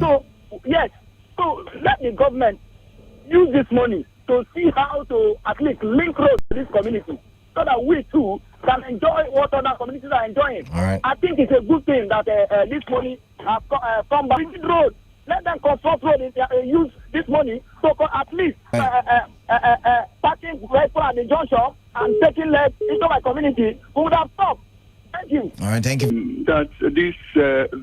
So, yes, so let the government use this money to see how to at least link roads to this community so that we too can enjoy what other communities are enjoying. All right. I think it's a good thing that this money has come back. Road. Let them construct road and use this money so at least parking right at the junction and taking left into my community would have stopped. Thank you. All right, thank you. That this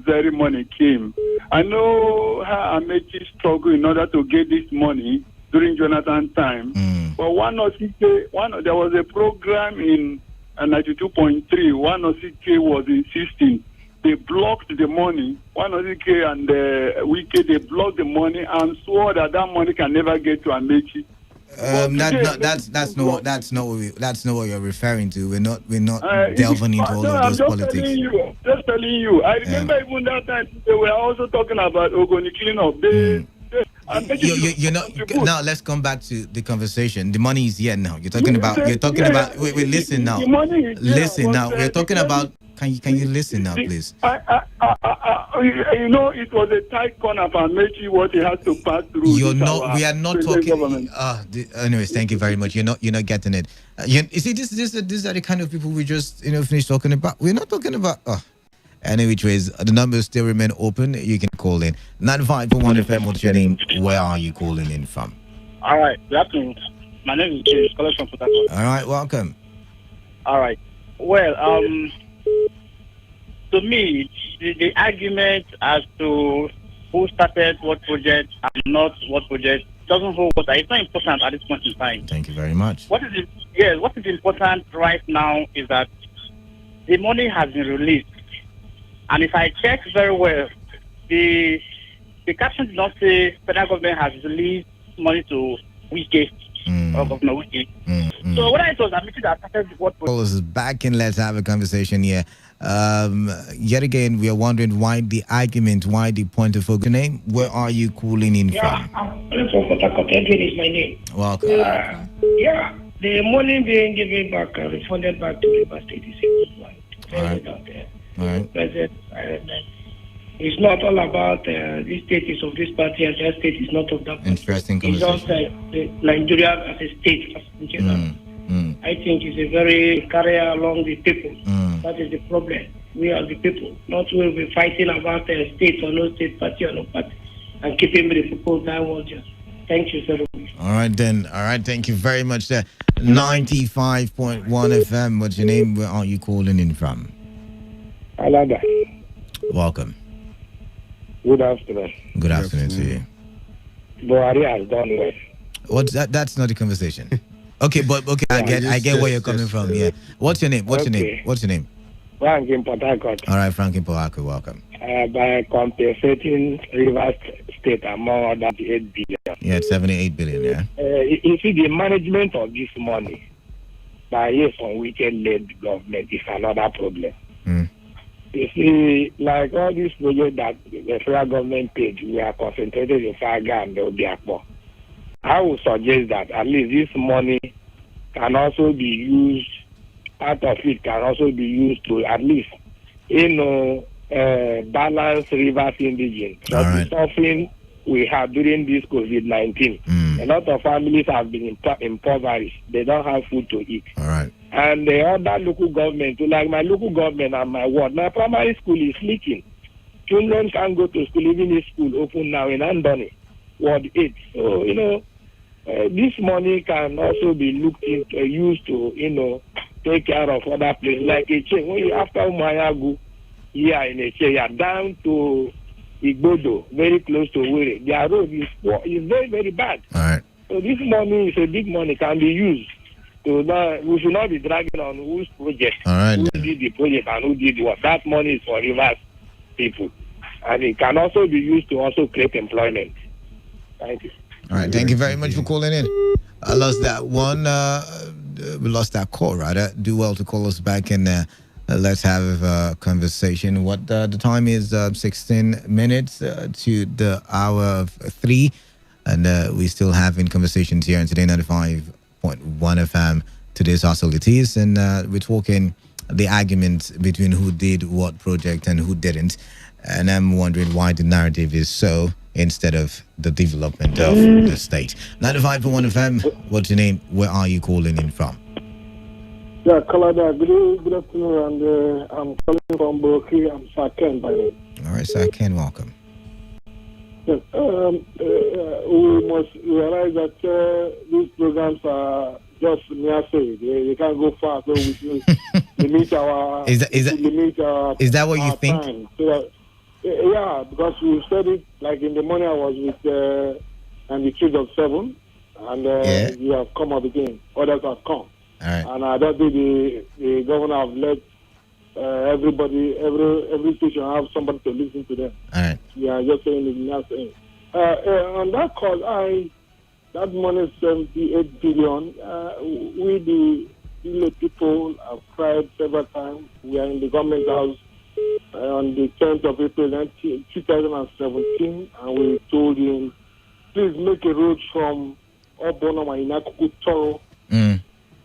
very money came. I know how Amechi struggled in order to get this money during Jonathan time. But there was a program in 92.3. One OCK was insisting. They blocked the money. One OCK and Wike, they blocked the money and swore that money can never get to Amechi. That's not what you're referring to. We're not delving into all of those politics. Just telling you. I remember even that time they were also talking about Ogoni cleanup. Now let's come back to the conversation. The money is here now. You're talking about. Wait, listen now. Listen now. We're talking about. Can you listen now, please? You know, it was a tight corner for Amechi what he had to pass through. We are not talking. Anyways, thank you very much. You're not getting it. You see, these are the kind of people we just finish talking about. We're not talking about. Any which ways, the numbers still remain open. You can call in 95.1 FM. What's your name? Where are you calling in from? All right. Good afternoon. My name is James. Calling from Port Harcourt. All right. Welcome. All right. Well, to me, the argument as to who started what project and not what project doesn't hold water. It's not important at this point in time. Thank you very much. What is important right now is that the money has been released. And if I check very well, the caption did not say federal government has released money to Wike or Governor Wike. So what I thought, admitted that started what Call us back and let's have a conversation here. Yet again, we are wondering why the argument, why the point of focus. Name, where are you calling in from? I'm calling from Port Harcourt. Edwin is my name. Welcome. The money being given back, refunded back to River State is a good one. All right. President, it's not all about this state is of this party and that state is not of that party. Interesting conversation. It's also Nigeria as a state, in general. I think it's a very carry along the people. That is the problem. We are the people. Not we'll be fighting about a state or no state, party or no party, and keeping the people that was just. Thank you very much. All right, then. All right, thank you very much, sir. 95.1 FM. What's your name? Where are you calling in from? Alada. Welcome. Good afternoon. Good afternoon to you. Buhari has done well. What's that? That's not the conversation. Okay, I get where you're coming from. Yeah. What's your name? What's your name? Frank in Port Harcourt. All right, Frank in Port Harcourt. Welcome. By compensating Rivers State among other 8 billion. Yeah, it's 78 billion. Yeah. You see, the management of this money by some wicked-led government is another problem. You see, like all these projects that the federal government paid, we are concentrated in Saga and Obiakpo. I would suggest that at least this money can also be used, part of it can also be used to at least, balance Rivers indigents. That's something we have during this COVID-19. A lot of families have been impoverished. They don't have food to eat. All right. And the other local government, like my local government and my ward, my primary school is leaking. Children can't go to school, even if school open now in Andoni, Ward 8. So, this money can also be looked into, used to, take care of other places. Like Eche, when you after Umayagu, here in Eche, you're down to Igbodo, very close to Were. Their road is very, very bad. All right. So this money is a big money, can be used. So we should not be dragging on whose project, who did the project and who did what. That money is for Rivers people. And it can also be used to also create employment. Thank you. All right, thank you very much for calling in. I lost that one. We lost that call, rather. Do well to call us back and let's have a conversation. What the time is 16 minutes to the hour of 3. And we're still having conversations here on Today 95.1 FM. Today's hostilities. And we're talking the argument between who did what project and who didn't. And I'm wondering why the narrative is so instead of the development of the state. 95.1 FM, what's your name? Where are you calling in from? Yeah, Kalada, good afternoon, and I'm calling from Brooklyn. I'm Saken by name. All right, Saken, welcome. Yes, we must realize that these programs are just near say. They can't go far, so we limit our. Is that what you think? Time. So yeah, because we said it like in the morning. I was with and the kids of 7, and you have come up again. Others have come. All right. And I don't think the governor have let everybody, every station have somebody to listen to them. All right. Yeah, just saying it, not saying. On that call, that money 78 billion. We the people have cried several times. We are in the government house on the 10th of April 2017, and we told him, please make a road from Obonoma in Akuku Toro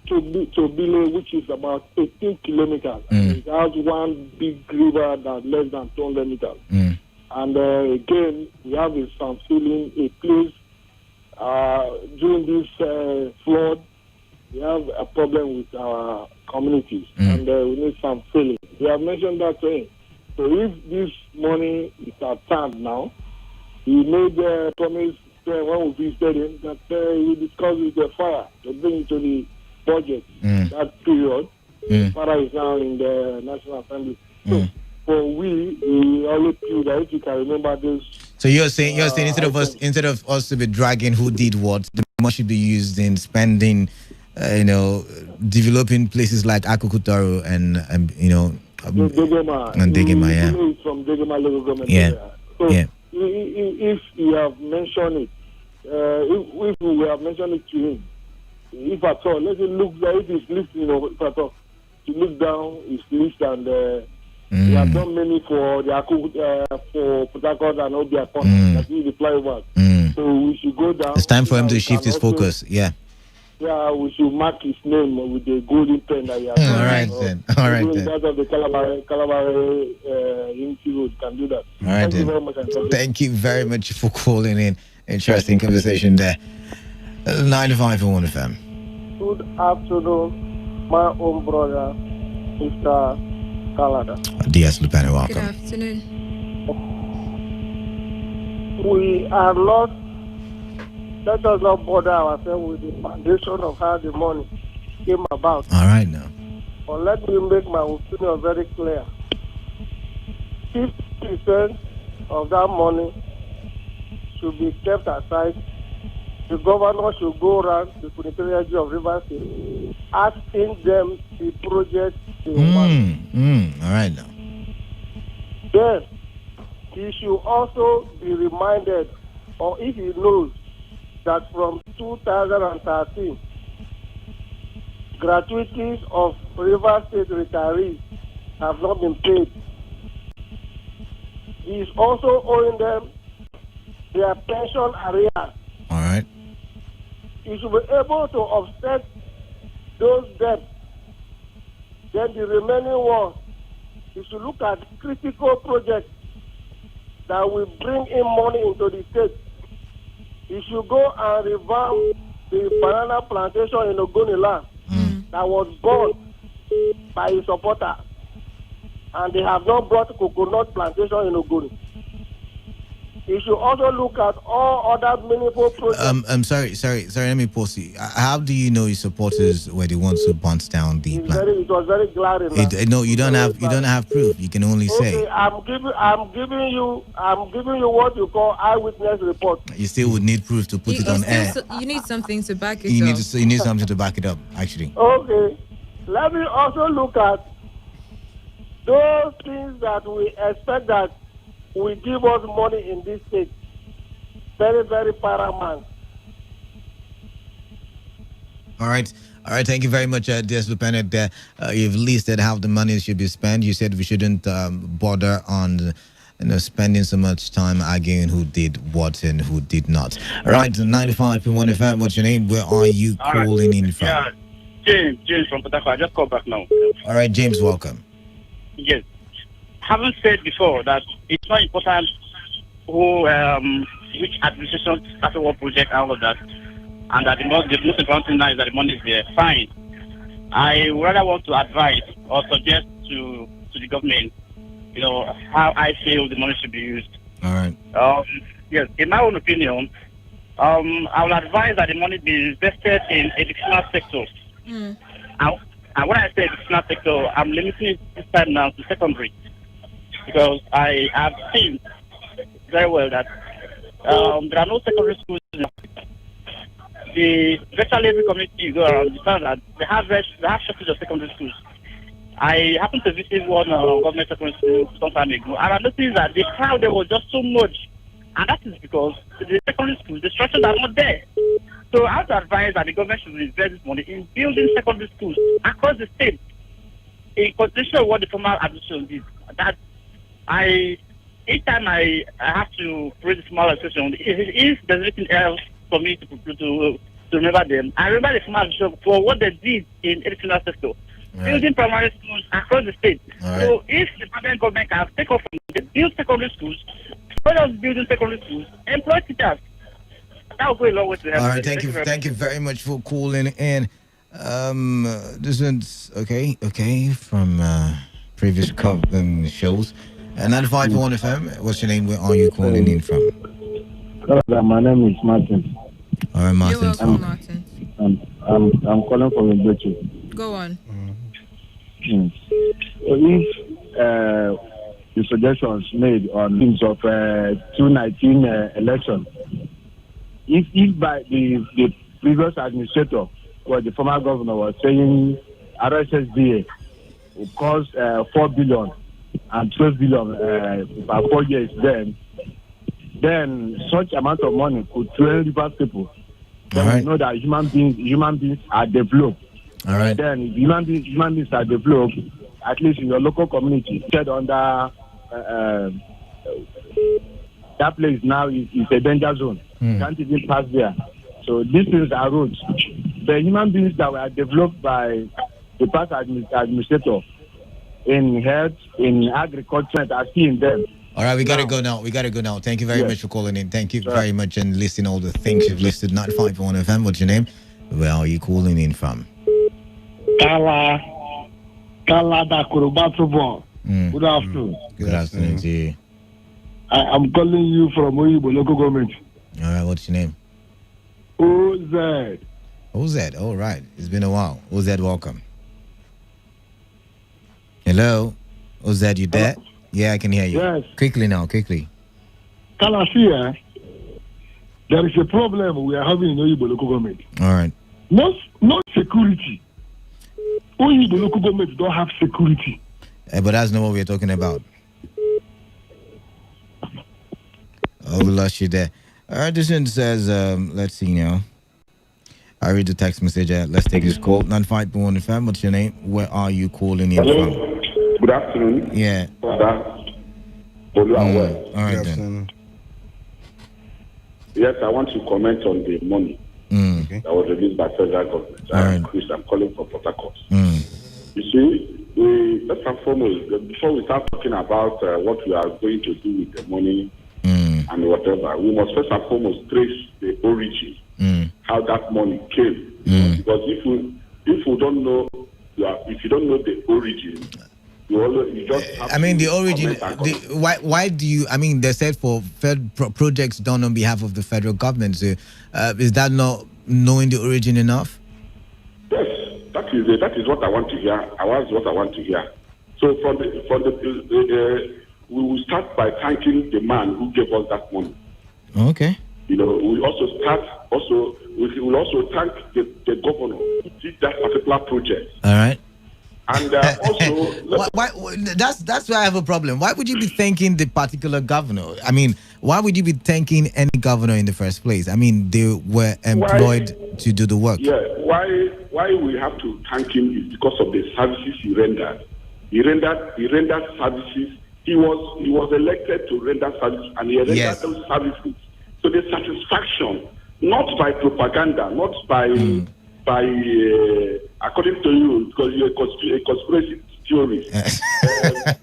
to Bile, which is about 18 kilometers. It has one big river that's less than 200 meters. And again, we have some feeling a place during this flood. We have a problem with our communities, and we need some filling. We have mentioned that thing. So if this money is at hand now, he made a promise when we visited him that he discussed with the fire to bring it to the budget that period. Fara is now in the National Assembly. So for we always feel that if you can remember this. So you're saying instead of us to be dragging who did what, the money should be used in spending, developing places like Akukutaro and Degema. And Degema, yeah. From Degema local government. Yeah. So yeah. If you have mentioned it, if we have mentioned it to him, if at all, let him look down. If he's listening, if at all, to look down his list and he has done many for the for Port Harcourt and Obia Pond. That is the flyover. So we should go down. It's time for him to shift his focus. Yeah. Yeah, we should mark his name with the golden pen that he has. All right then. All right then. That of the Calabar Unity Road can do that. All right then. Thank you very much for calling in. Interesting conversation there. 95.1 FM. Good afternoon, my own brother, Mr. Kalada. DS Lupano, welcome. Good afternoon. We are not. Let us not bother ourselves with the foundation of how the money came about. All right now. But let me make my opinion very clear. 50% of that money should be kept aside. The governor should go around the Secretariat of Rivers State, asking them the project they want. All right now. Then he should also be reminded, or if he knows, that from 2013, gratuities of River State retirees have not been paid. He is also owing them their pension arrears. All right. He should be able to offset those debts. Then the remaining ones, he should look at critical projects that will bring in money into the state. He should go and revamp the banana plantation in Ogoniland that was bought by his supporters. And they have not brought coconut plantation in Ogoni. He should also look at all other meaningful projects. Sorry, let me pause you. How do you know his supporters were the ones who burnt down the plant? It was very glaring. No, you don't have proof. You can only say. Okay, I'm giving you what you call eyewitness report. You still would need proof to put it on air. You need something to back it up. You need something to back it up, actually. Okay. Let me also look at those things that we expect that will give us money in this state. Very, very paramount. All right. Thank you very much, DS Lieutenant. You've listed how the money should be spent. You said we shouldn't bother on spending so much time arguing who did what and who did not. All right, 95.1 FM. What's your name? Where are you calling in from? Yeah, James from Port Harcourt. I just called back now. All right, James, welcome. Yes. Haven't said before that it's not important which administration started what project and all of that, and that the most important thing now is that the money is there. Fine. I rather want to advise or suggest to the government, how I feel the money should be used. All right. Yes, in my own opinion, I will advise that the money be invested in educational sector. And when I say educational sector, I'm limiting it this time now to secondary. Because I have seen very well that there are no secondary schools in Africa. The virtually every community go around the fact that they have shortage of secondary schools. I happened to visit one government secondary school some time ago, and I noticed that the crowd there was just so much, and that is because the secondary schools, the structures are not there. So I have to advise that the government should invest this money in building secondary schools across the state, in consideration of what the former administration did. That each time I have to raise a small association, if there's anything else for me to remember them, I remember the former administration for what they did in educational sector, building primary schools across the state. So if the present government can take off from the build secondary schools, instead of building secondary schools, employ teachers. That will go a long way to help. All right, thank you very much for calling in. This one's okay from previous shows. 95.1 FM. What's your name? Where are you calling in from? My name is Martin. All right, Martin. You're welcome, Martin. I'm calling from Ibechi. Go on. If suggestions made on things of 2019 election. If by the previous administrator or the former governor was saying RSSDA will cost 4 billion and 12 billion for 4 years, then such amount of money could train Rivers people. Then we know that human beings are developed. All right. Then if human beings are developed, at least in your local community, said under that place now is a danger zone. Can't even pass there. So these things are roads. The human beings that were developed by the past administrator in health, in agriculture, are still in them. All right, we got to go now. Thank you very much for calling in. Thank you very much and listening all the things you've listed. 95.1 FM. What's your name? Where are you calling in from? Kala da Kurubatubo. Good afternoon. Good afternoon to you. I'm calling you from Oyibo local government. All right, what's your name? OZ. OZ, all right. It's been a while. OZ, welcome. Hello? OZ, you there? Yeah, I can hear you. Yes. Quickly now, quickly. Kalasia, there is a problem we are having in Oyibo local government. All right. No security. Oyibo local government don't have security. But that's not what we're talking about. Oh, we lost you there. All right, this one says, let's see now. I read the text message. Let's take this call. 95.1 FM. What's your name? Where are you calling in from? Good afternoon. Yeah. All right then. Yes, I want to comment on the money that was released by federal government. Chris, I'm calling for Port Harcourt. You see, first and foremost, before we start talking about what we are going to do with the money and whatever, we must first and foremost trace the origin, how that money came. Because if you don't know the origin, you just have the origin. Why do you? They said for projects done on behalf of the federal government. So, is that not knowing the origin enough? Yes, that is what I want to hear. What I want to hear. So we will start by thanking the man who gave us that money. Okay. We will also thank the governor who did that particular project. All right. And also, that's where I have a problem. Why would you be thanking the particular governor? Why would you be thanking any governor in the first place? They were employed to do the work. Yeah, why we have to thank him is because of the services he rendered. He rendered services. He was elected to render services, and he rendered those services. So the satisfaction, not by propaganda, not by according to you, because you're a conspiracy theorist.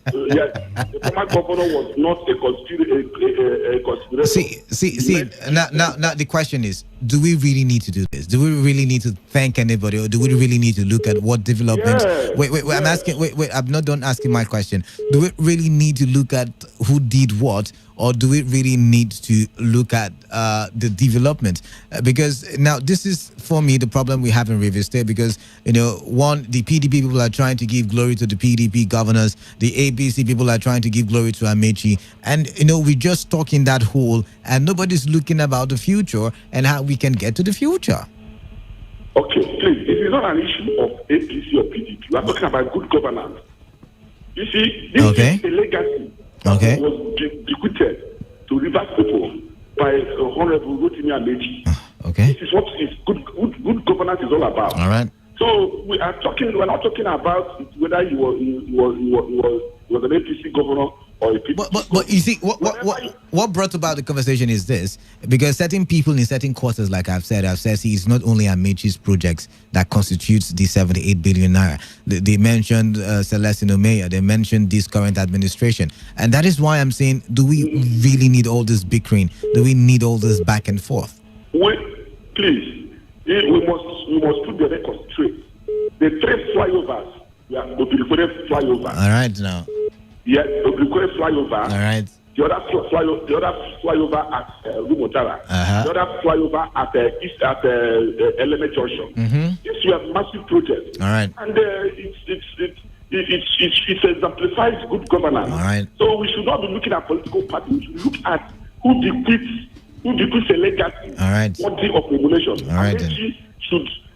The former governor was not a conspiracy. See. Now the question is: do we really need to do this? Do we really need to thank anybody, or do we really need to look at what development? Wait. I'm asking. Wait. I'm not done asking my question. Do we really need to look at who did what? Or do we really need to look at the development? Because now this is, for me, the problem we have in Rivers State. Because, one, the PDP people are trying to give glory to the PDP governors. The APC people are trying to give glory to Amechi. And, we're just stuck in that hole. And nobody's looking about the future and how we can get to the future. Okay, please. It is not an issue of APC or PDP. We are talking about good governance. You see, this is a legacy. Okay. Was bequeathed to Rivers people by Honorable Rotimi Amechi. Okay. This is what is good governance is all about. All right. So we're not talking about whether he was an APC governor or a PDP. But you see, what brought about the conversation is this: because certain people in certain quarters, like I've said, it's not only Amechi's projects that constitutes the 78 billion naira. They mentioned Celestine Omeya. They mentioned this current administration, and that is why I'm saying: do we really need all this bickering? Do we need all this back and forth? Wait, please. We must put the record straight. The three flyovers, the flyover. All right, now. Yeah, the flyover. All right. The other flyover at Rumotara. The other flyover at Element Junction. These were massive projects. All right. And it exemplifies good governance. All right. So we should not be looking at political parties. We should look at who bequeaths a legacy worthy of emulation. All right.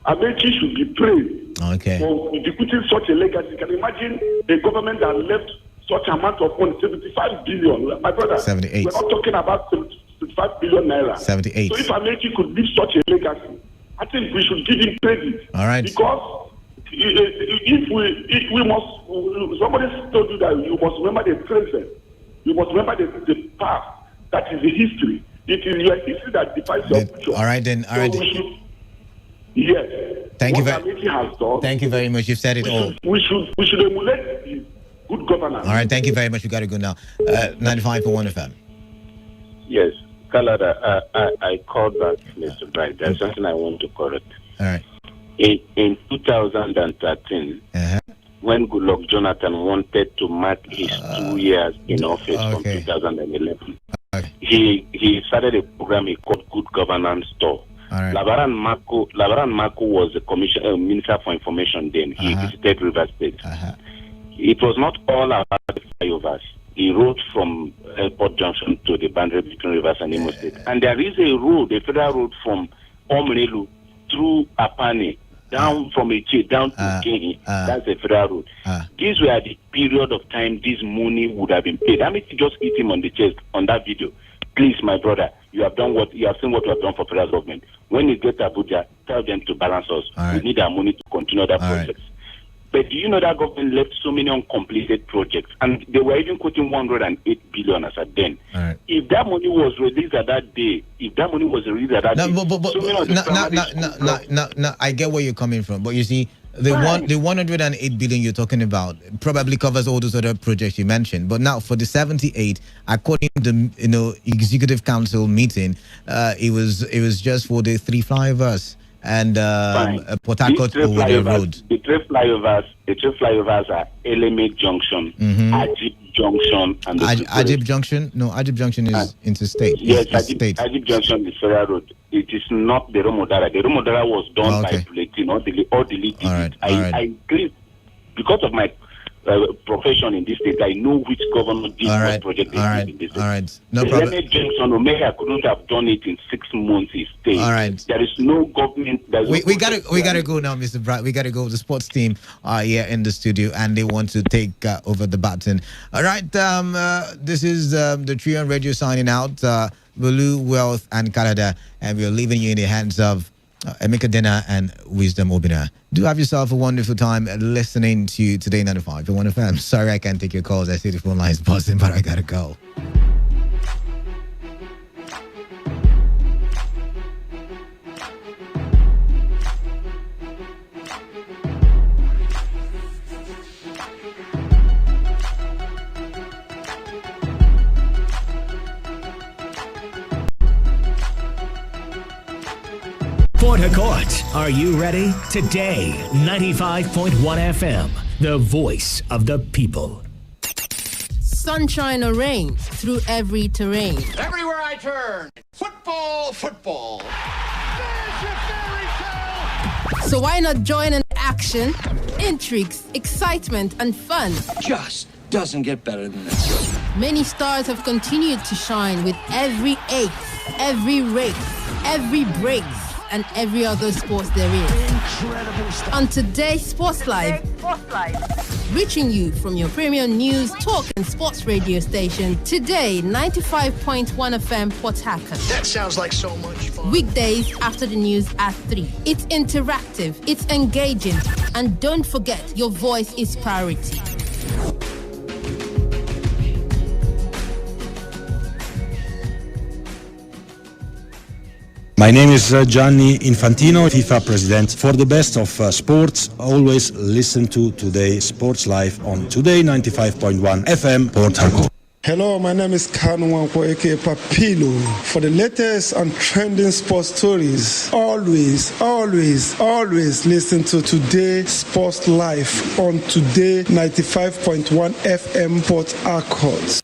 Amechi should be praised okay. for bequeathing such a legacy. You can imagine a government that left such amount of money, 75 billion. My brother, 78. We're not talking about 75 billion naira. 78. So if Amechi could leave such a legacy, I think we should give him credit. All right. Because if we must, somebody told you that you must remember the present. You must remember the past. That is the history. It is your history that defines your future. All right then. All right. Yes. Thank you very much. You've said it all. We should emulate the good governance. All right. Thank you very much. We got to go now. 95.1 FM. Yes, Kalada. I called back, Mr. Bright. There's something I want to correct. All right. In 2013, when Goodluck Jonathan wanted to mark his 2 years in office from 2011, he started a program he called Good Governance Store. Right. Labaran Mako was the Minister for Information then. He visited River State. It was not all about the flyovers. He rode from Airport Junction to the boundary between Rivers and Imo State. And there is a road, a federal road from Omrelu through Apani, down from Eche, down to Kenhi. That's a federal road. These were the period of time this money would have been paid. I mean, just hit him on the chest on that video. Please, my brother, you have seen what you have done for federal government. When you get to Abuja, tell them to balance us. We need our money to continue that projects. But do you know that government left so many uncompleted projects, and they were even quoting 108 billion as at then. If that money was released at that day, I get where you're coming from, but you see, the 108 billion you're talking about probably covers all those other projects you mentioned. But now for the 78, according to the executive council meeting, it was just for the 3 flyovers and Port Harcourt Road. The three flyovers are Eleme Junction, Ajib Junction, and Ajib Junction. No, Ajib Junction is interstate. Yes, Ajib Junction is federal road. It is not the Romodara. The Romodara was done by bulletin or deleted. I agree because of my profession in this state. I know which governor did what project in this state. No problem. Johnson Omega couldn't have done it in 6 months. He stayed. All right. There is no government. We gotta go now, Mr. Bright. We gotta go. The sports team are here in the studio and they want to take over the baton. All right. This is the Trio on Radio signing out. Bulu, Wealth, and Canada, and we're leaving you in the hands of Emeka Dena and Wisdom Obina. Do have yourself a wonderful time listening to Today 95.1 FM. Sorry I can't take your calls. I see the phone lines buzzing, but I gotta go. Port Harcourt, are you ready? Today, 95.1 FM, the voice of the people. Sunshine or rain, through every terrain. Everywhere I turn, football, football. There's your fairy tale. So why not join in action, intrigues, excitement, and fun? Just doesn't get better than this. Many stars have continued to shine with every ace, every race, every break, and every other sports there is. Incredible stuff. On Today Sports Live, reaching you from your premium news, talk, and sports radio station, Today 95.1 FM Port Harcourt. That sounds like so much fun. Weekdays after the news at 3. It's interactive, it's engaging, and don't forget, your voice is priority. My name is Gianni Infantino, FIFA president. For the best of sports, always listen to Today Sports Live on Today 95.1 FM, Port Harcourt. Hello, my name is Kanu Wanko, aka Papilo. For the latest and trending sports stories, always listen to Today Sports Live on Today 95.1 FM, Port Harcourt.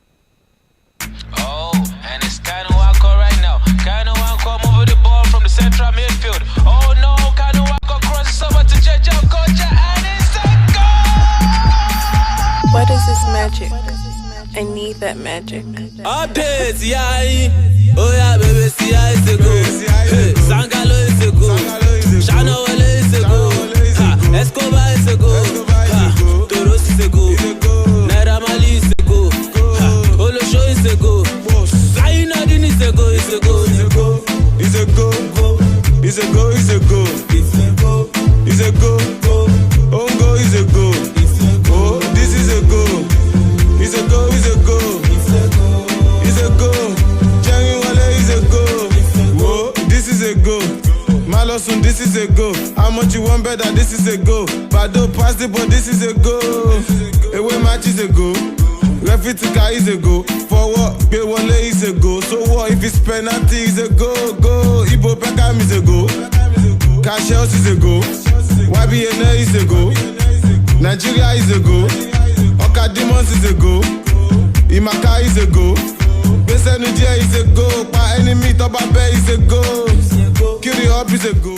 Central midfield. Oh no, Kanu Wako crosses over to Jejo Koja and it's a goal! What is this magic? I need that magic. Updates, yeah. Oh yeah, baby, see how it's a go. Hey, Sangalo is a go. Shana Wale is a go. Escobar is a go. Toros is a go. Naira Mali is a go. Olosho is a go. Sayinadin is a go. Is a go. Is a go. Is a go. Is a go. Is a go. Is a go. Ongo is a go. Oh, this is a go. Is a go. Is a go. Is a go. Jangi Wale is a go. Oh, this is a go. Malosun, this is a go. How much you want better? This is a go. Bado pass the ball, this is a go. Away match is a go. Refitika is a go. Forward, Bewale is a go. So what if it's penalty is a go? Go. Ibo Pekam is a go. Cashels is a go. YBNA is a go. Nigeria is a go. Okadimons is a go. Imaka is a go. Bese Nigeria is a go. Pa enemy Tobabe is a go. Kiri Up is a go.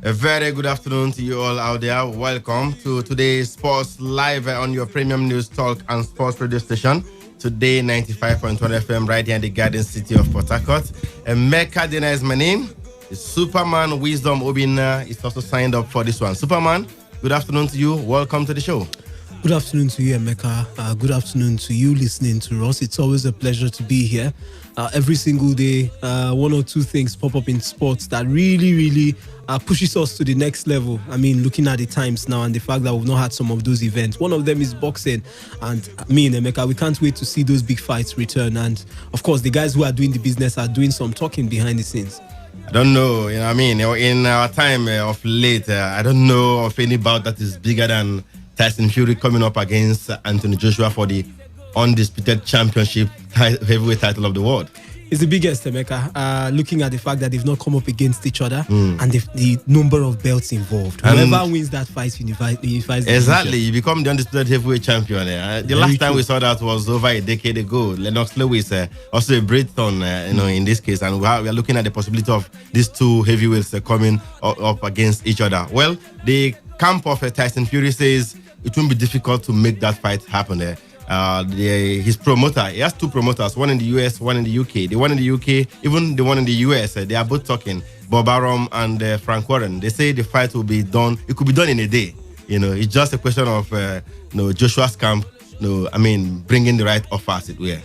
A very good afternoon to you all out there. Welcome to today's Sports Live on your premium news talk and sports radio station. Today 95.1 FM right here in the Garden City of Port Harcourt. Mecca Dena is my name. The Superman Wisdom Obina is also signed up for this one. Superman, good afternoon to you. Welcome to the show. Good afternoon to you, Emeka. Good afternoon to you listening to us. It's always a pleasure to be here. Every single day, one or two things pop up in sports that really pushes us to the next level. I mean, looking at the times now and the fact that we've not had some of those events. One of them is boxing. And me and Emeka, we can't wait to see those big fights return. And of course, the guys who are doing the business are doing some talking behind the scenes. I don't know, you know what I mean? In our time of late, I don't know of any bout that is bigger than Tyson Fury coming up against Anthony Joshua for the undisputed championship heavyweight title of the world. It's the biggest, Emeka. Looking at the fact that they've not come up against each other and the number of belts involved. Whoever wins that fight unifies exactly, you become the undisputed heavyweight champion. The last time we saw that was over a decade ago. Lennox Lewis, also a Briton, in this case, and we are looking at the possibility of these two heavyweights coming up against each other. Well, the camp of Tyson Fury says it won't be difficult to make that fight happen. His promoter, he has two promoters, one in the US, one in the UK. The one in the UK, even the one in the US, they are both talking, Bob Arum and Frank Warren. They say the fight will be done, it could be done in a day. It's just a question of Joshua's camp, bringing the right offer, as it were.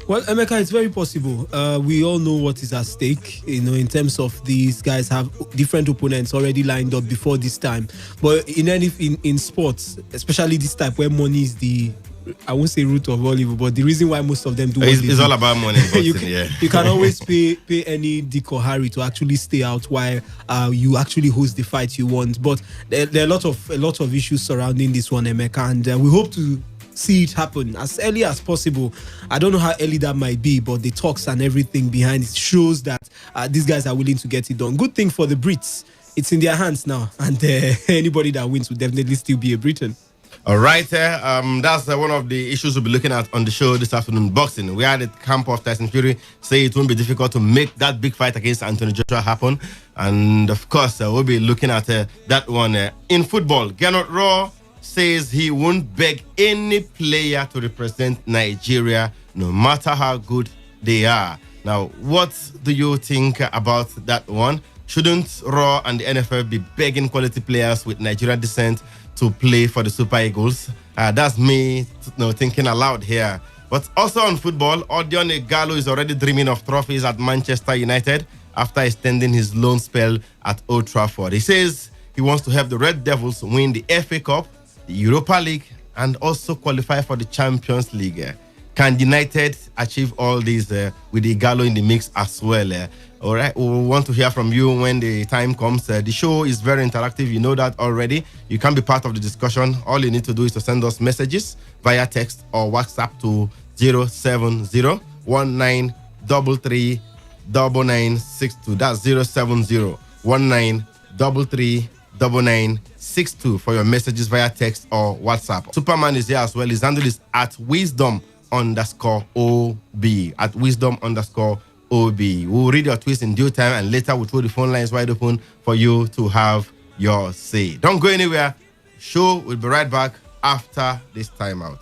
Well, Emeka, it's very possible. We all know what is at stake, in terms of these guys have different opponents already lined up before this time. But in sports, especially this type where money is I won't say root of all evil, but the reason why most of them do it's all about money. You can always pay any Dick or Harry to actually stay out while you actually host the fight you want. But there are a lot of issues surrounding this one, Emeka, and we hope to see it happen as early as possible. I don't know how early that might be, but the talks and everything behind it shows that these guys are willing to get it done. Good thing for the Brits. It's in their hands now, and anybody that wins will definitely still be a Briton. All right, that's one of the issues we'll be looking at on the show this afternoon. Boxing. We are at the camp of Tyson Fury. Say it won't be difficult to make that big fight against Anthony Joshua happen. And of course, we'll be looking at that one. In football, Gernot Rohr says he won't beg any player to represent Nigeria, no matter how good they are. Now, what do you think about that one? Shouldn't Rohr and the NFL be begging quality players with Nigerian descent to play for the Super Eagles? That's me thinking aloud here. But also on football, Odion Ighalo is already dreaming of trophies at Manchester United after extending his loan spell at Old Trafford. He says he wants to help the Red Devils win the FA Cup, the Europa League, and also qualify for the Champions League. Can United achieve all these with Ighalo in the mix as well? All right, we want to hear from you when the time comes. The show is very interactive. You know that already. You can be part of the discussion. All you need to do is to send us messages via text or WhatsApp to 070-1933-9962. That's 070-1933-9962 for your messages via text or WhatsApp. Superman is here as well. His handle is at wisdom_OB. At wisdom_OB. We'll read your tweets in due time, and later we'll throw the phone lines wide open for you to have your say. Don't go anywhere. Show will be right back after this timeout.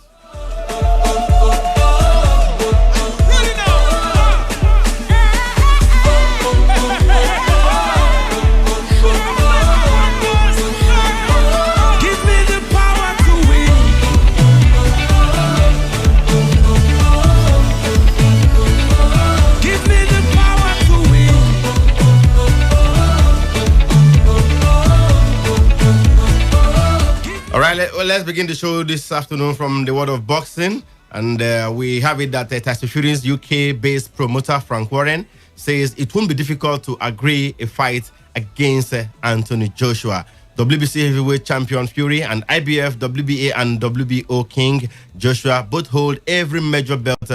let's begin the show this afternoon from the world of boxing. And we have it that Tyson Fury's UK-based promoter, Frank Warren, says it won't be difficult to agree a fight against Anthony Joshua. WBC heavyweight champion Fury and IBF, WBA and WBO king Joshua both hold every major belt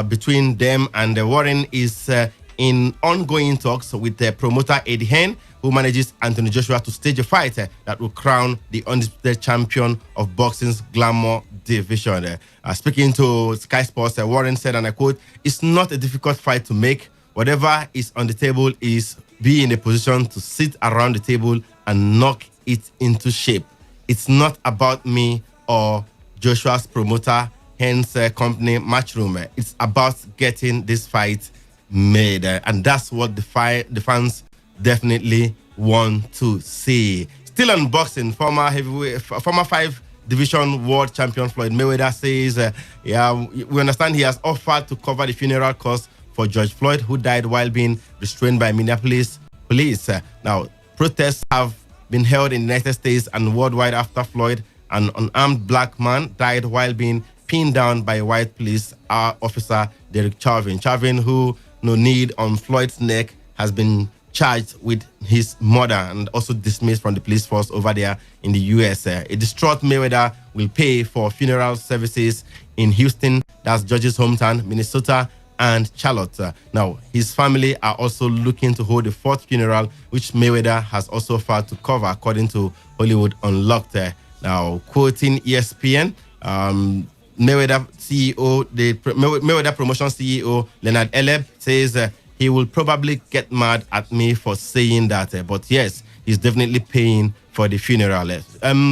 between them, and Warren is in ongoing talks with the promoter Eddie Hearn, who manages Anthony Joshua, to stage a fight that will crown the undisputed champion of boxing's glamour division. Speaking to Sky Sports, Warren said, and I quote, "It's not a difficult fight to make. Whatever is on the table is be in a position to sit around the table and knock it into shape. It's not about me or Joshua's promoter, hence company Matchroom. It's about getting this fight made, and that's what the fans definitely want to see." Still on boxing, former 5-division world champion Floyd Mayweather says, we understand he has offered to cover the funeral costs for George Floyd, who died while being restrained by Minneapolis police. Now, protests have been held in the United States and worldwide after Floyd, an unarmed black man, died while being pinned down by a white police officer, Derek Chauvin. Chauvin, who kneed on Floyd's neck, has been charged with his murder and also dismissed from the police force over there in the US. A distraught Mayweather will pay for funeral services in Houston, that's George's hometown, Minnesota, and Charlotte. Now, his family are also looking to hold a fourth funeral, which Mayweather has also filed to cover, according to Hollywood Unlocked. Now, quoting ESPN, Mayweather CEO, the Mayweather Promotion CEO Leonard Eleb says he will probably get mad at me for saying that, but yes, he's definitely paying for the funeral.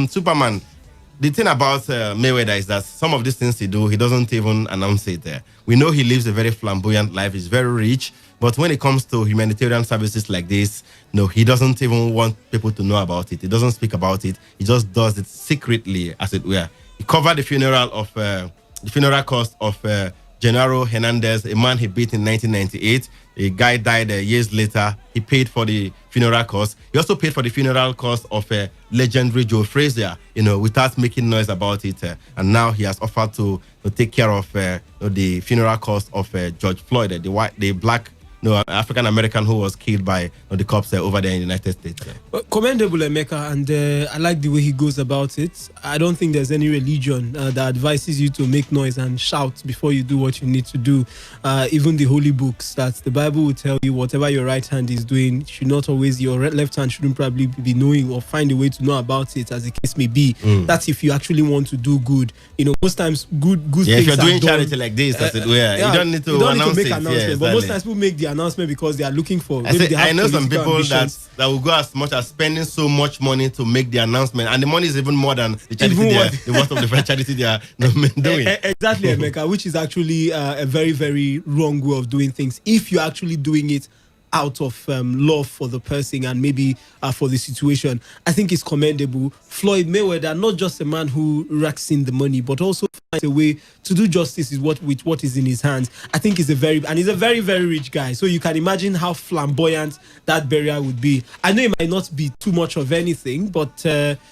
Superman, the thing about Mayweather is that some of these things he doesn't even announce it. We know he lives a very flamboyant life. He's very rich. But when it comes to humanitarian services like this, no, he doesn't even want people to know about it. He doesn't speak about it. He just does it secretly, as it were. He covered the funeral cost of Genaro Hernandez, a man he beat in 1998. A guy died years later. He paid for the funeral cost. He also paid for the funeral cost of legendary Joe Frazier, without making noise about it. And now he has offered to take care of the funeral cost of George Floyd, the black African American who was killed by the cops over there in the United States. Commendable, Emeka, and I like the way he goes about it. I don't think there's any religion that advises you to make noise and shout before you do what you need to do. Even the holy books, that the Bible will tell you whatever your right hand is doing, should not always, your left hand shouldn't probably be knowing or find a way to know about it, as the case may be. That's if you actually want to do good. Most times good things if you're doing done, charity like this, as it were, you don't need to announce make it. Announcement, but most times people make the announcement because they are looking for. I know some people that will go as much as spending so much money to make the announcement, and the money is even more than the charity the worth of the charity they are doing. Exactly, Emeka, which is actually a very, very wrong way of doing things. If you're actually doing it out of love for the person and maybe for the situation, I think it's commendable. Floyd Mayweather, not just a man who racks in the money, but also finds a way to do justice with what is in his hands. I think he's a very, very, very rich guy. So you can imagine how flamboyant that burial would be. I know it might not be too much of anything, but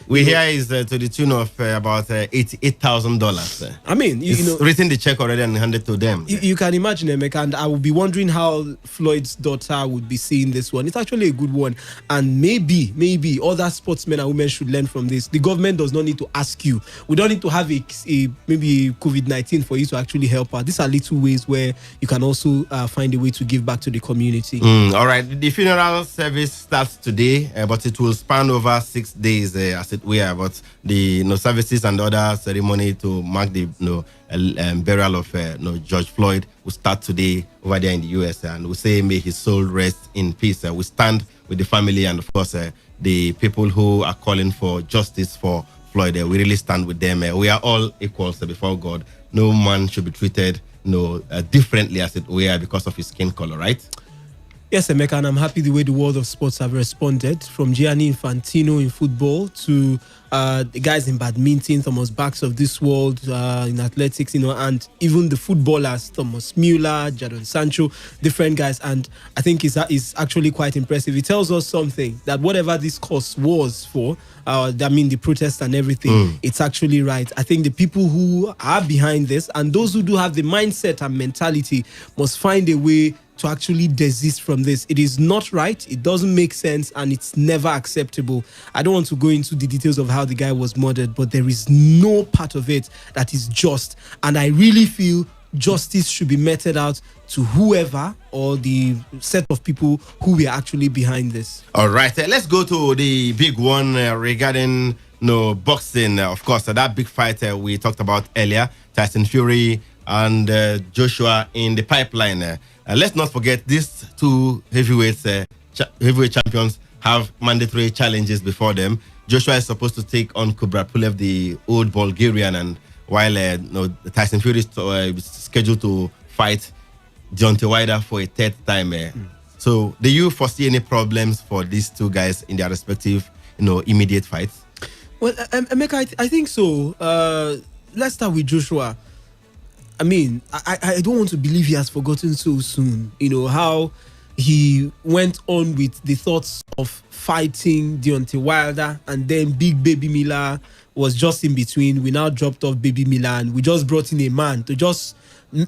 we hear is to the tune of about $88,000. I mean, written the check already and handed to them. You can imagine, Emeka, and I will be wondering how Floyd's daughter would be seeing this one. It's actually a good one, and maybe other sportsmen and women should learn from this. The government does not need to ask you. We don't need to have maybe COVID-19 for you to actually help out. These are little ways where you can also find a way to give back to the community. All right, the funeral service starts today, but it will span over 6 days, as it were. But the services and other ceremony to mark the burial of George Floyd will start today over there in the US, and we say may his soul rest in peace. We stand with the family and of course the people who are calling for justice for Floyd. We really stand with them. We are all equals before God. No man should be treated differently, as it were, because of his skin color, right? Yes, Emeka, and I'm happy the way the world of sports have responded, from Gianni Infantino in football to the guys in badminton, Thomas Bachs of this world, in athletics, and even the footballers, Thomas Müller, Jadon Sancho, different guys. And I think it's actually quite impressive. It tells us something, that whatever this cause was for, the protest and everything, it's actually right. I think the people who are behind this and those who do have the mindset and mentality must find a way to actually desist from this. It is not right, it doesn't make sense, and it's never acceptable. I don't want to go into the details of how the guy was murdered, but there is no part of it that is just. And I really feel justice should be meted out to whoever or the set of people who were actually behind this. All right, let's go to the big one regarding boxing. Of course, that big fight we talked about earlier, Tyson Fury and Joshua in the pipeline. Let's not forget, these two heavyweight champions have mandatory challenges before them. Joshua is supposed to take on Kubrat Pulev, the old Bulgarian, and while Tyson Fury is scheduled to fight Deontay Wilder for a third time. So, do you foresee any problems for these two guys in their respective, immediate fights? Well, Emeka, I think so. Let's start with Joshua. I mean, I don't want to believe he has forgotten so soon, how he went on with the thoughts of fighting Deontay Wilder, and then Big Baby Miller was just in between. We now dropped off Baby Miller and we just brought in a man to just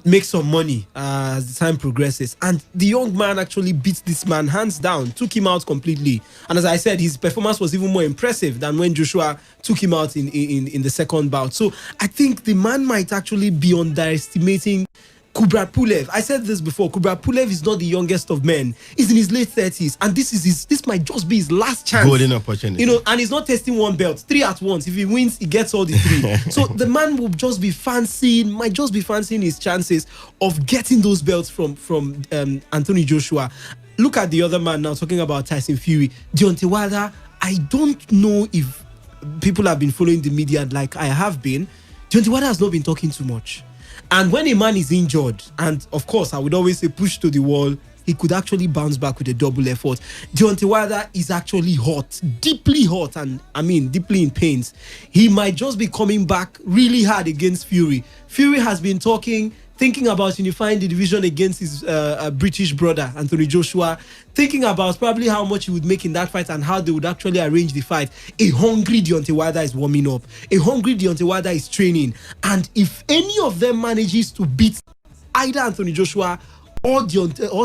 make some money as the time progresses. And the young man actually beat this man hands down, took him out completely. And as I said, his performance was even more impressive than when Joshua took him out in the second bout. So I think the man might actually be underestimating Kubrat Pulev. I said this before. Kubrat Pulev is not the youngest of men. He's in his late 30s, and this might just be his last chance. Golden opportunity. And he's not testing one belt, 3 at once. If he wins, he gets all the 3. So the man will just be might just be fancying his chances of getting those belts from Anthony Joshua. Look at the other man now, talking about Tyson Fury. Deontay Wilder, I don't know if people have been following the media like I have been. Deontay Wilder has not been talking too much. And when a man is injured, and of course I would always say push to the wall, he could actually bounce back with a double effort. Deontay Wilder is actually hot, deeply hot, and deeply in pains. He might just be coming back really hard against Fury. Fury has been thinking about unifying the division against his British brother, Anthony Joshua, thinking about probably how much he would make in that fight and how they would actually arrange the fight. A hungry Deontay Wilder is warming up. A hungry Deontay Wilder is training. And if any of them manages to beat either Anthony Joshua or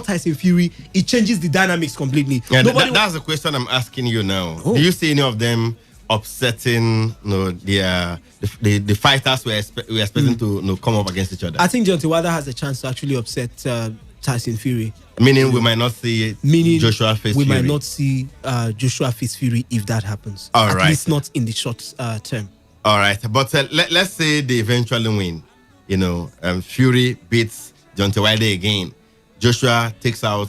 Tyson Fury, it changes the dynamics completely. Yeah, that's the question I'm asking you now. Do you see any of them upsetting the fighters we're expecting to come up against each other? I think Deontay Wilder has a chance to actually upset Tyson Fury. Meaning we might not see Joshua face Fury. We might not see Joshua face Fury if that happens. At least not in the short term. All right, but let's say they eventually win. Fury beats Deontay Wilder again. Joshua takes out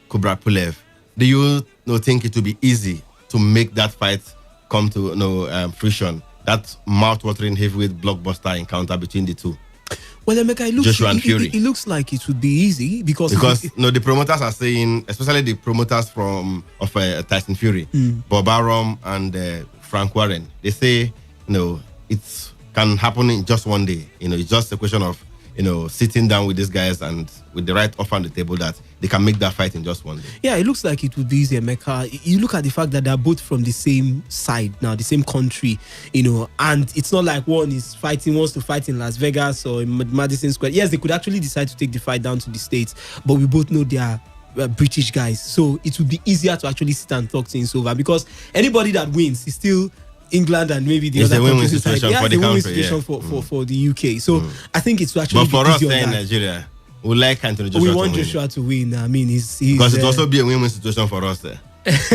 Kubrat Pulev. Do you think it will be easy to make that fight come to fruition? That mouth-watering heavyweight blockbuster encounter between the two. Well, Emeka, it looks like it would be easy because the promoters are saying, especially the promoters of Tyson Fury, Bob Arum and Frank Warren, they say it can happen in just one day. It's just a question of sitting down with these guys and with the right offer on the table that they can make that fight in just one day. Yeah, it looks like it would be easy, Emeka. You look at the fact that they're both from the same side now, the same country, and it's not like one wants to fight in Las Vegas or in Madison Square. Yes, they could actually decide to take the fight down to the States, but we both know they are British guys. So it would be easier to actually sit and talk things over because anybody that wins is still England and maybe the other countries inside. Yeah, it's a win-win situation for the UK. So I think it's actually. But for us in Nigeria, we like Anthony Joshua. We want Joshua to win. I mean, he's because it also be a win-win situation for us there. He's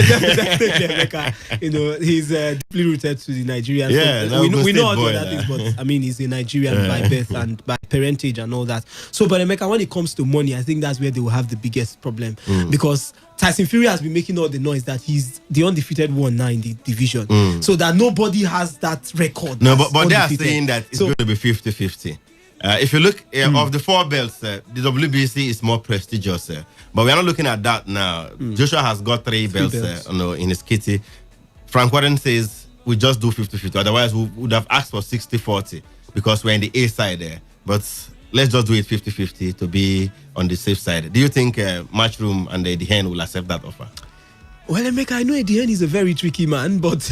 deeply rooted to the Nigerian. Yeah, we know all that is, but he's a Nigerian by birth and by parentage and all that. So, but Emeka, when it comes to money, I think that's where they will have the biggest problem because Tyson Fury has been making all the noise that he's the undefeated one now in the division, so that nobody has that record. No, but they are saying that it's going to be 50-50. If you look of the 4 belts, the WBC is more prestigious. But we are not looking at that now. Joshua has got 3 belts, in his kitty. Frank Warren says we just do 50-50. Otherwise, we would have asked for 60-40 because we're in the A side there. But let's just do it 50-50 to be on the safe side. Do you think Matchroom and the Hen will accept that offer? Well, Emeka, I know Eddie Hen is a very tricky man, but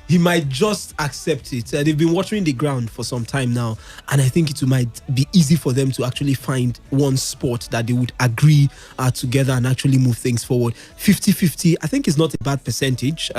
he might just accept it. They've been watering the ground for some time now, and I think it might be easy for them to actually find one sport that they would agree together and actually move things forward. 50-50, I think is not a bad percentage.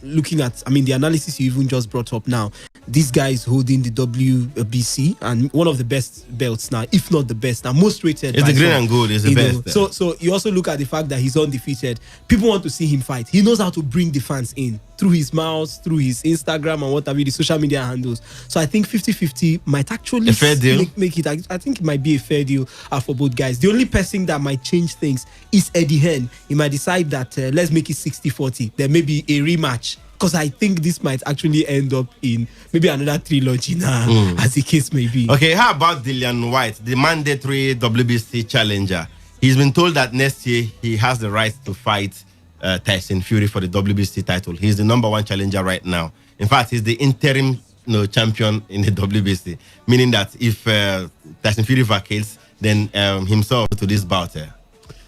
Looking at, the analysis you even just brought up now, this guy is holding the WBC and one of the best belts now, if not the best, now most rated. It's the green and gold, is the best. So you also look at the fact that he's undefeated. People want to see him fight. He knows how to bring the fans in through his mouth, through his Instagram and whatever, the social media handles. So I think 50-50 might actually a fair deal. Make it. I think it might be a fair deal for both guys. The only person that might change things is Eddie Hen. He might decide that let's make it 60-40. There may be a rematch, because I think this might actually end up in maybe another trilogy now, as the case may be. Okay, how about Dillian White, the mandatory WBC challenger? He's been told that next year he has the right to fight Tyson Fury for the WBC title. He's the number 1 challenger right now. In fact, he's the interim champion in the WBC, meaning that if Tyson Fury vacates, then himself to this bout.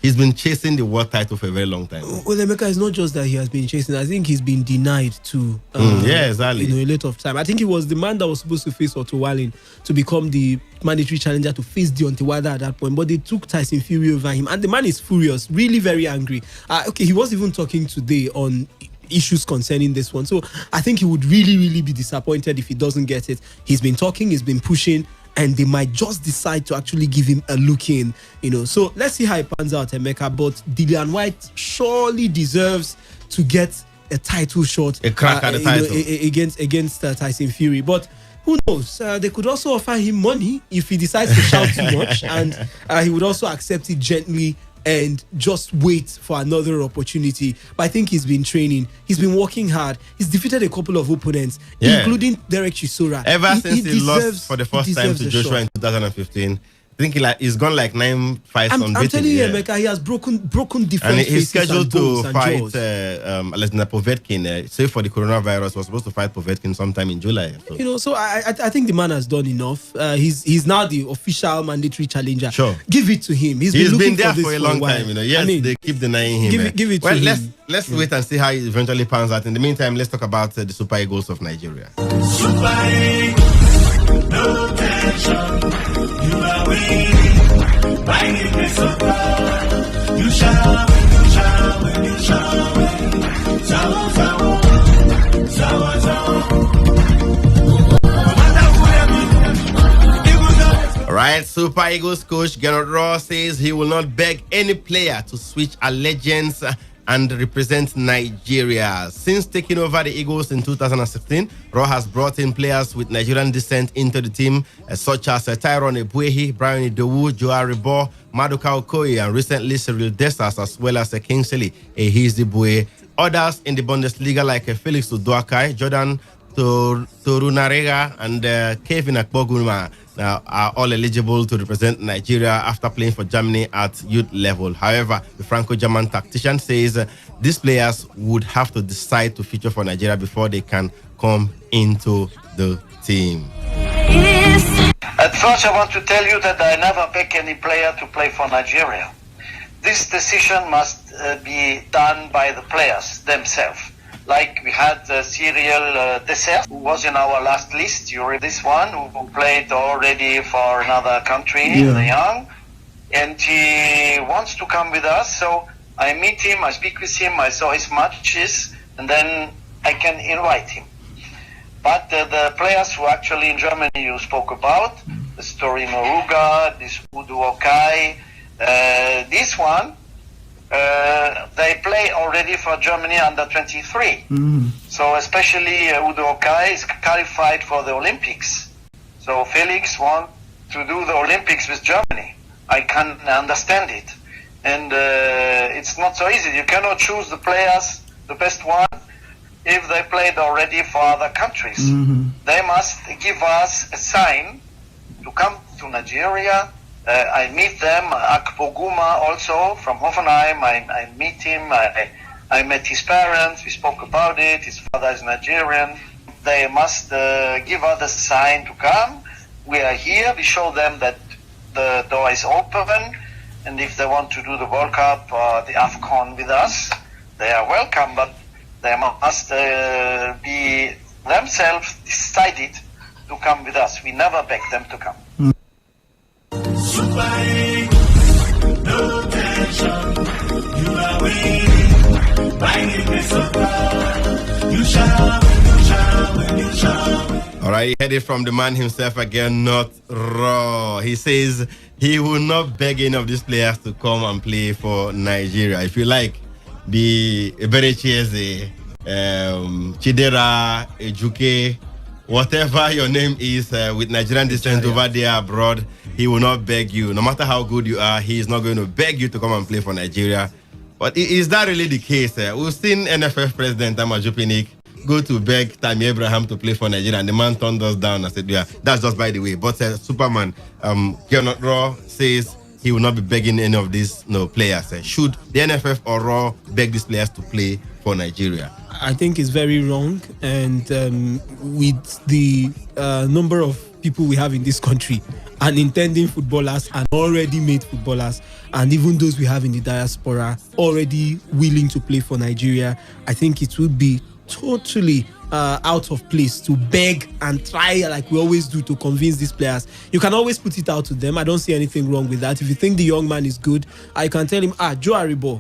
He's been chasing the world title for a very long time. Well, Emeka, it's not just that he has been chasing. I think he's been denied too. Yeah, exactly. A lot of time. I think he was the man that was supposed to face Otto Wallin to become the mandatory challenger to face Deontay Wilder at that point, but they took Tyson Fury over him, and the man is furious, really very angry. Okay, he was even talking today on issues concerning this one. So I think he would really, really be disappointed if he doesn't get it. He's been talking, he's been pushing, and they might just decide to actually give him a look in, So let's see how it pans out, Emeka. But Dillian White surely deserves to get a title shot, a crack at the title against Tyson Fury. But who knows? They could also offer him money if he decides to shout too much, and he would also accept it gently and just wait for another opportunity. But I think he's been training. He's been working hard. He's defeated a couple of opponents, including Derek Chisora. Ever since he lost for the first time to Joshua in 2015, I think he's gone like 9 fights unbeaten. I'm telling you, Emeka, he has broken different and he's faces scheduled and to fight Alexander Povetkin. Save for the coronavirus, was supposed to fight Povetkin sometime in July. So I think the man has done enough. He's now the official mandatory challenger. Sure, give it to him. He's been there for a long time. Yes, they keep denying him. Give it to him. Let's wait and see how it eventually pans out. In the meantime, let's talk about the Super Eagles of Nigeria. Super Eagles, no tension. You are winning. By the grace of God, you shall win, you shall win. All right, Super Eagles coach Gernot Ross says he will not beg any player to switch allegiance and represent Nigeria. Since taking over the Eagles in 2016, Ross has brought in players with Nigerian descent into the team, such as Tyrone Ebuehi, Brian Idowu, Joao Ribo, Maduka Okoye, and recently Cyril Dessas, as well as Kingsley Ehizibue. Others in the Bundesliga like Felix Uduakai, Jordan Torunarega, and Kevin Akpoguma are all eligible to represent Nigeria after playing for Germany at youth level. However, the Franco-German tactician says these players would have to decide to feature for Nigeria before they can come into the team. At first, I want to tell you that I never pick any player to play for Nigeria. This decision must be done by the players themselves. Like we had Cyril Dessers, who was in our last list. You read this one, who played already for another country, the young, and he wants to come with us. So I meet him, I speak with him, I saw his matches, and then I can invite him. But the players who actually in Germany you spoke about, the Story Moruga, this Udo Okai, this one, they play already for Germany under 23. So especially Udo Okai is qualified for the Olympics. So Felix wants to do the Olympics with Germany. I can understand it. And it's not so easy. You cannot choose the players, the best one, if they played already for other countries. They must give us a sign to come to Nigeria. I meet them. Akpoguma also from Hoffenheim. I meet him. I met his parents. We spoke about it. His father is Nigerian. They must give us a sign to come. We are here. We show them that the door is open. And if they want to do the World Cup or the AFCON with us, they are welcome. But they must be themselves decided to come with us. We never beg them to come. Super Eagles, no tension. You are winning. Riding this up, you shall win, you shall win, you shall win. All right, heard it from the man himself again, not raw. He says he will not beg any of these players to come and play for Nigeria. If you like, the Eberechieze, Chidera, Ejuke, whatever your name is, with Nigerian descent over there abroad, he will not beg you. No matter how good you are, he is not going to beg you to come and play for Nigeria. But is that really the case? We've seen NFF President Amaju Pinnick go to beg Tammy Abraham to play for Nigeria, and the man turned us down and said, yeah, that's just by the way. But Superman, Keonot Raw says he will not be begging any of these players. Should the NFF or Raw beg these players to play for Nigeria? I think it's very wrong, and with the number of people we have in this country and intending footballers and already made footballers, and even those we have in the diaspora already willing to play for Nigeria, I think it would be totally out of place to beg and try like we always do to convince these players. You can always put it out to them. I don't see anything wrong with that. If you think the young man is good, I can tell him, Joe Aribo,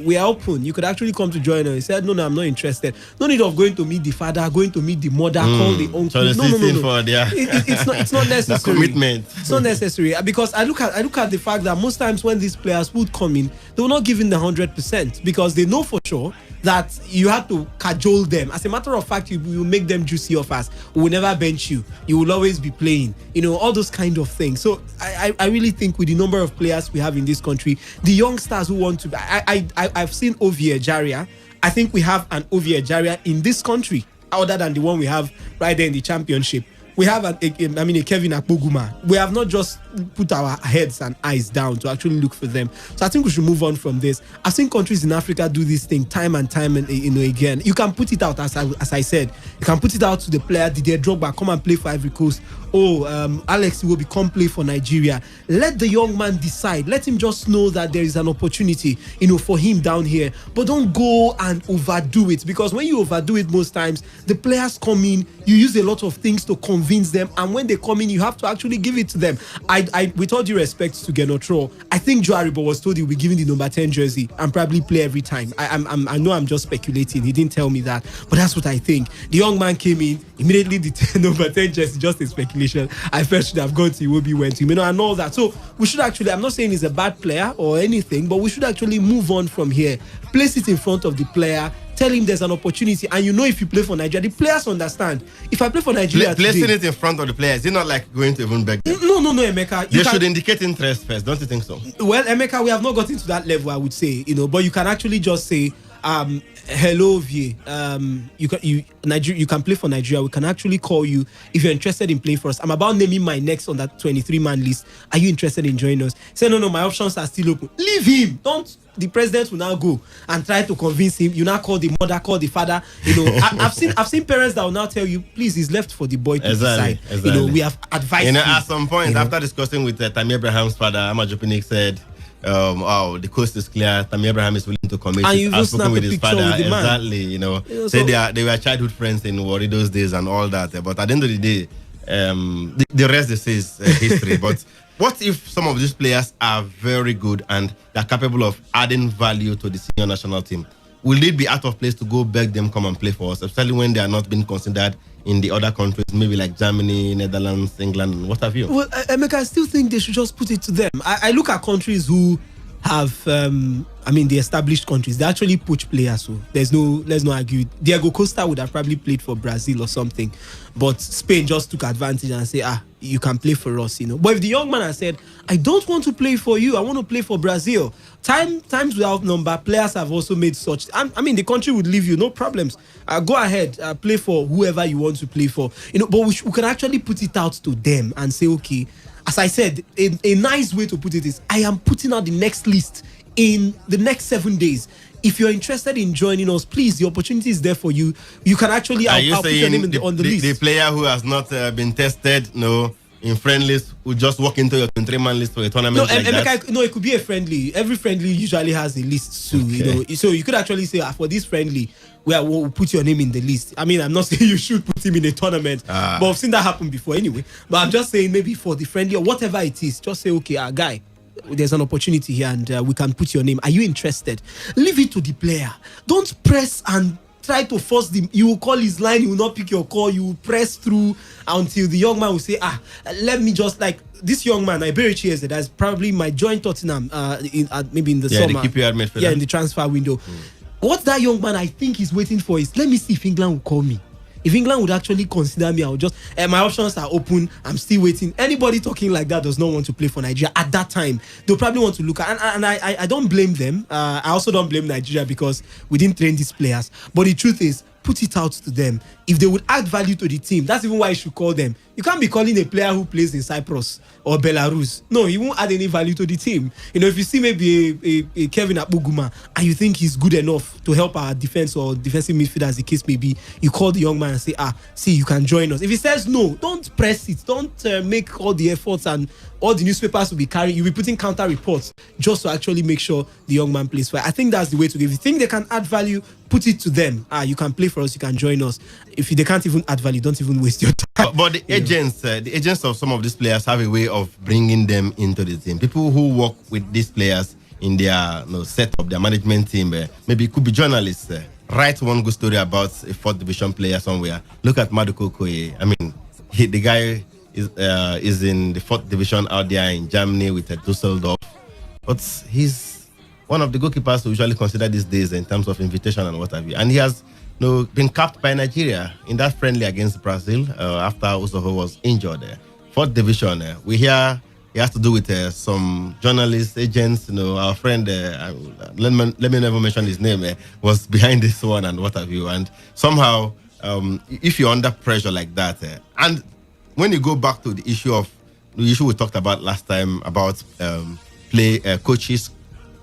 we are open. You could actually come to join us. He said, no, I'm not interested. No need of going to meet the father, going to meet the mother, call the uncle. So no. It's not necessary. The commitment. It's not necessary, because I look at the fact that most times when these players would come in, they will not give in the 100% because they know for sure that you have to cajole them. As a matter of fact, you make them juicy offers. We will never bench you. You will always be playing. All those kind of things. So I really think with the number of players we have in this country, the youngsters who want to... I've seen Ovie Ejaria. I think we have an Ovie Ejaria in this country, other than the one we have right there in the championship. We have a Kevin Akpoguma. We have not just put our heads and eyes down to actually look for them. So I think we should move on from this. I've seen countries in Africa do this thing time and time and again. You can put it out, as I said. You can put it out to the player, Didier Drogba, come and play for Ivory Coast. Alex will come play for Nigeria. Let the young man decide. Let him just know that there is an opportunity, for him down here. But don't go and overdo it, because when you overdo it most times, the players come in, you use a lot of things to convince them, and when they come in, you have to actually give it to them. With all due respect to Genotro, I think Joe Aribo was told he'll be given the number 10 jersey and probably play every time. I know I'm just speculating. He didn't tell me that, but that's what I think. The young man came in, immediately the number 10 jersey, just a speculation. I first should have gone to Iwobi, went to and all that. So we should actually, I'm not saying he's a bad player or anything, but we should actually move on from here. Place it in front of the player. Tell him there's an opportunity, and if you play for Nigeria, the players understand. If I play for Nigeria placing today, it in front of the players, it's not like going to even beg them. No, Emeka. They should indicate interest first, don't you think so? Well, Emeka, we have not gotten to that level, I would say, but you can actually just say, hello, Vie. You can play for Nigeria. We can actually call you if you're interested in playing for us. I'm about naming my next on that 23-man list. Are you interested in joining us? Say, no, my options are still open. Leave him. Don't. The president will now go and try to convince him. You now call the mother, call the father. I've seen parents that will now tell you, please, it's left for the boy to decide. Exactly. We have advised him. At some point, after discussing with Tammy Abraham's father, Amaju Pinnick said, the coast is clear. Tammy Abraham is willing to commit. And you've spoken with his father. With Exactly. Say they were childhood friends in Warri those days and all that. But at the end of the day, the rest is history. But what if some of these players are very good and they're capable of adding value to the senior national team? Will it be out of place to go beg them come and play for us, especially when they are not being considered in the other countries, maybe like Germany, Netherlands, England, what have you? Well, Emeka, I still think they should just put it to them. I look at countries who have, the established countries, they actually poach players. So let's not argue. Diego Costa would have probably played for Brazil or something, but Spain just took advantage and say, you can play for us, But if the young man has said, I don't want to play for you, I want to play for Brazil. Times we outnumber, players have also made such. The country would leave you, no problems. Go ahead, play for whoever you want to play for. But we can actually put it out to them and say, okay, as I said, a nice way to put it is, I am putting out the next list in the next 7 days. If you're interested in joining us, please, the opportunity is there for you. You can actually I'll put your name on the list. The player who has not been tested, in friendlies, will just walk into your 23-man list for a tournament that? No, it could be a friendly. Every friendly usually has a list too. Okay. So you could actually say, for this friendly, we'll put your name in the list. I mean, I'm not saying you should put him in a tournament, but I've seen that happen before anyway. But I'm just saying, maybe for the friendly or whatever it is, just say, okay, guy, there's an opportunity here and we can put your name. Are you interested? Leave it to the player. Don't press and try to force him. You will call his line, he will not pick your call. You will press through until the young man will say, let me just, like this young man, Iberichi Eze, that's probably my joint Tottenham maybe in the summer. In the transfer window. What that young man, I think, is waiting for is, let me see if England will call me. If England would actually consider me, I would just, my options are open. I'm still waiting. Anybody talking like that does not want to play for Nigeria at that time. They'll probably want to look at, and I don't blame them. I also don't blame Nigeria because we didn't train these players. But the truth is, put it out to them. If they would add value to the team, that's even why you should call them. You can't be calling a player who plays in Cyprus or Belarus. No, he won't add any value to the team. If you see maybe a Kevin Akpoguma and you think he's good enough to help our defense or defensive midfield, as the case may be, you call the young man and say, see, you can join us. If he says no, don't press it. Don't make all the efforts, and all the newspapers will be carrying. You'll be putting counter reports just to actually make sure the young man plays well. I think that's the way to go. If you think they can add value, put it to them. You can play for us, you can join us. If they can't even add value, don't even waste your time. But the agents of some of these players have a way of bringing them into the team. People who work with these players in their setup, their management team, maybe it could be journalists. Write one good story about a 4th division player somewhere. Look at Maduko Okoye. I mean, the guy is in the 4th division out there in Germany with Dusseldorf. But he's one of the goalkeepers who usually consider these days in terms of invitation and what have you. And he has been capped by Nigeria in that friendly against Brazil after Uzoho was injured. 4th division, we hear it has to do with some journalists, agents. Our friend, let me never mention his name, was behind this one and what have you. And somehow, if you're under pressure like that, and when you go back to the issue we talked about last time about coaches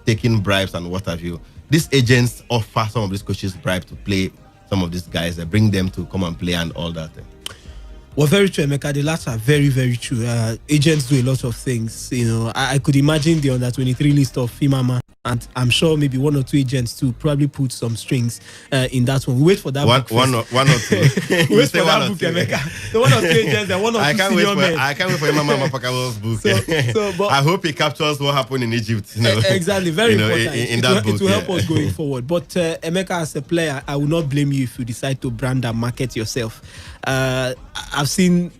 taking bribes and what have you, these agents offer some of these coaches bribes to play some of these guys, bring them to come and play and all that. Well, very true, Emeka. The last are very, very true. Agents do a lot of things. I could imagine the under 23 list of Fimama, and I'm sure maybe 1 or 2 agents to probably put some strings in that one. We wait for that book. One or two. Wait for that book, Emeka. The 1 or 2 agents and 1 or 2 senior men. I can't wait for Imama Mapakawa's book. But I hope it captures what happened in Egypt. Exactly, very important. In that book, it will help us going forward. But Emeka, as a player, I will not blame you if you decide to brand and market yourself. I've seen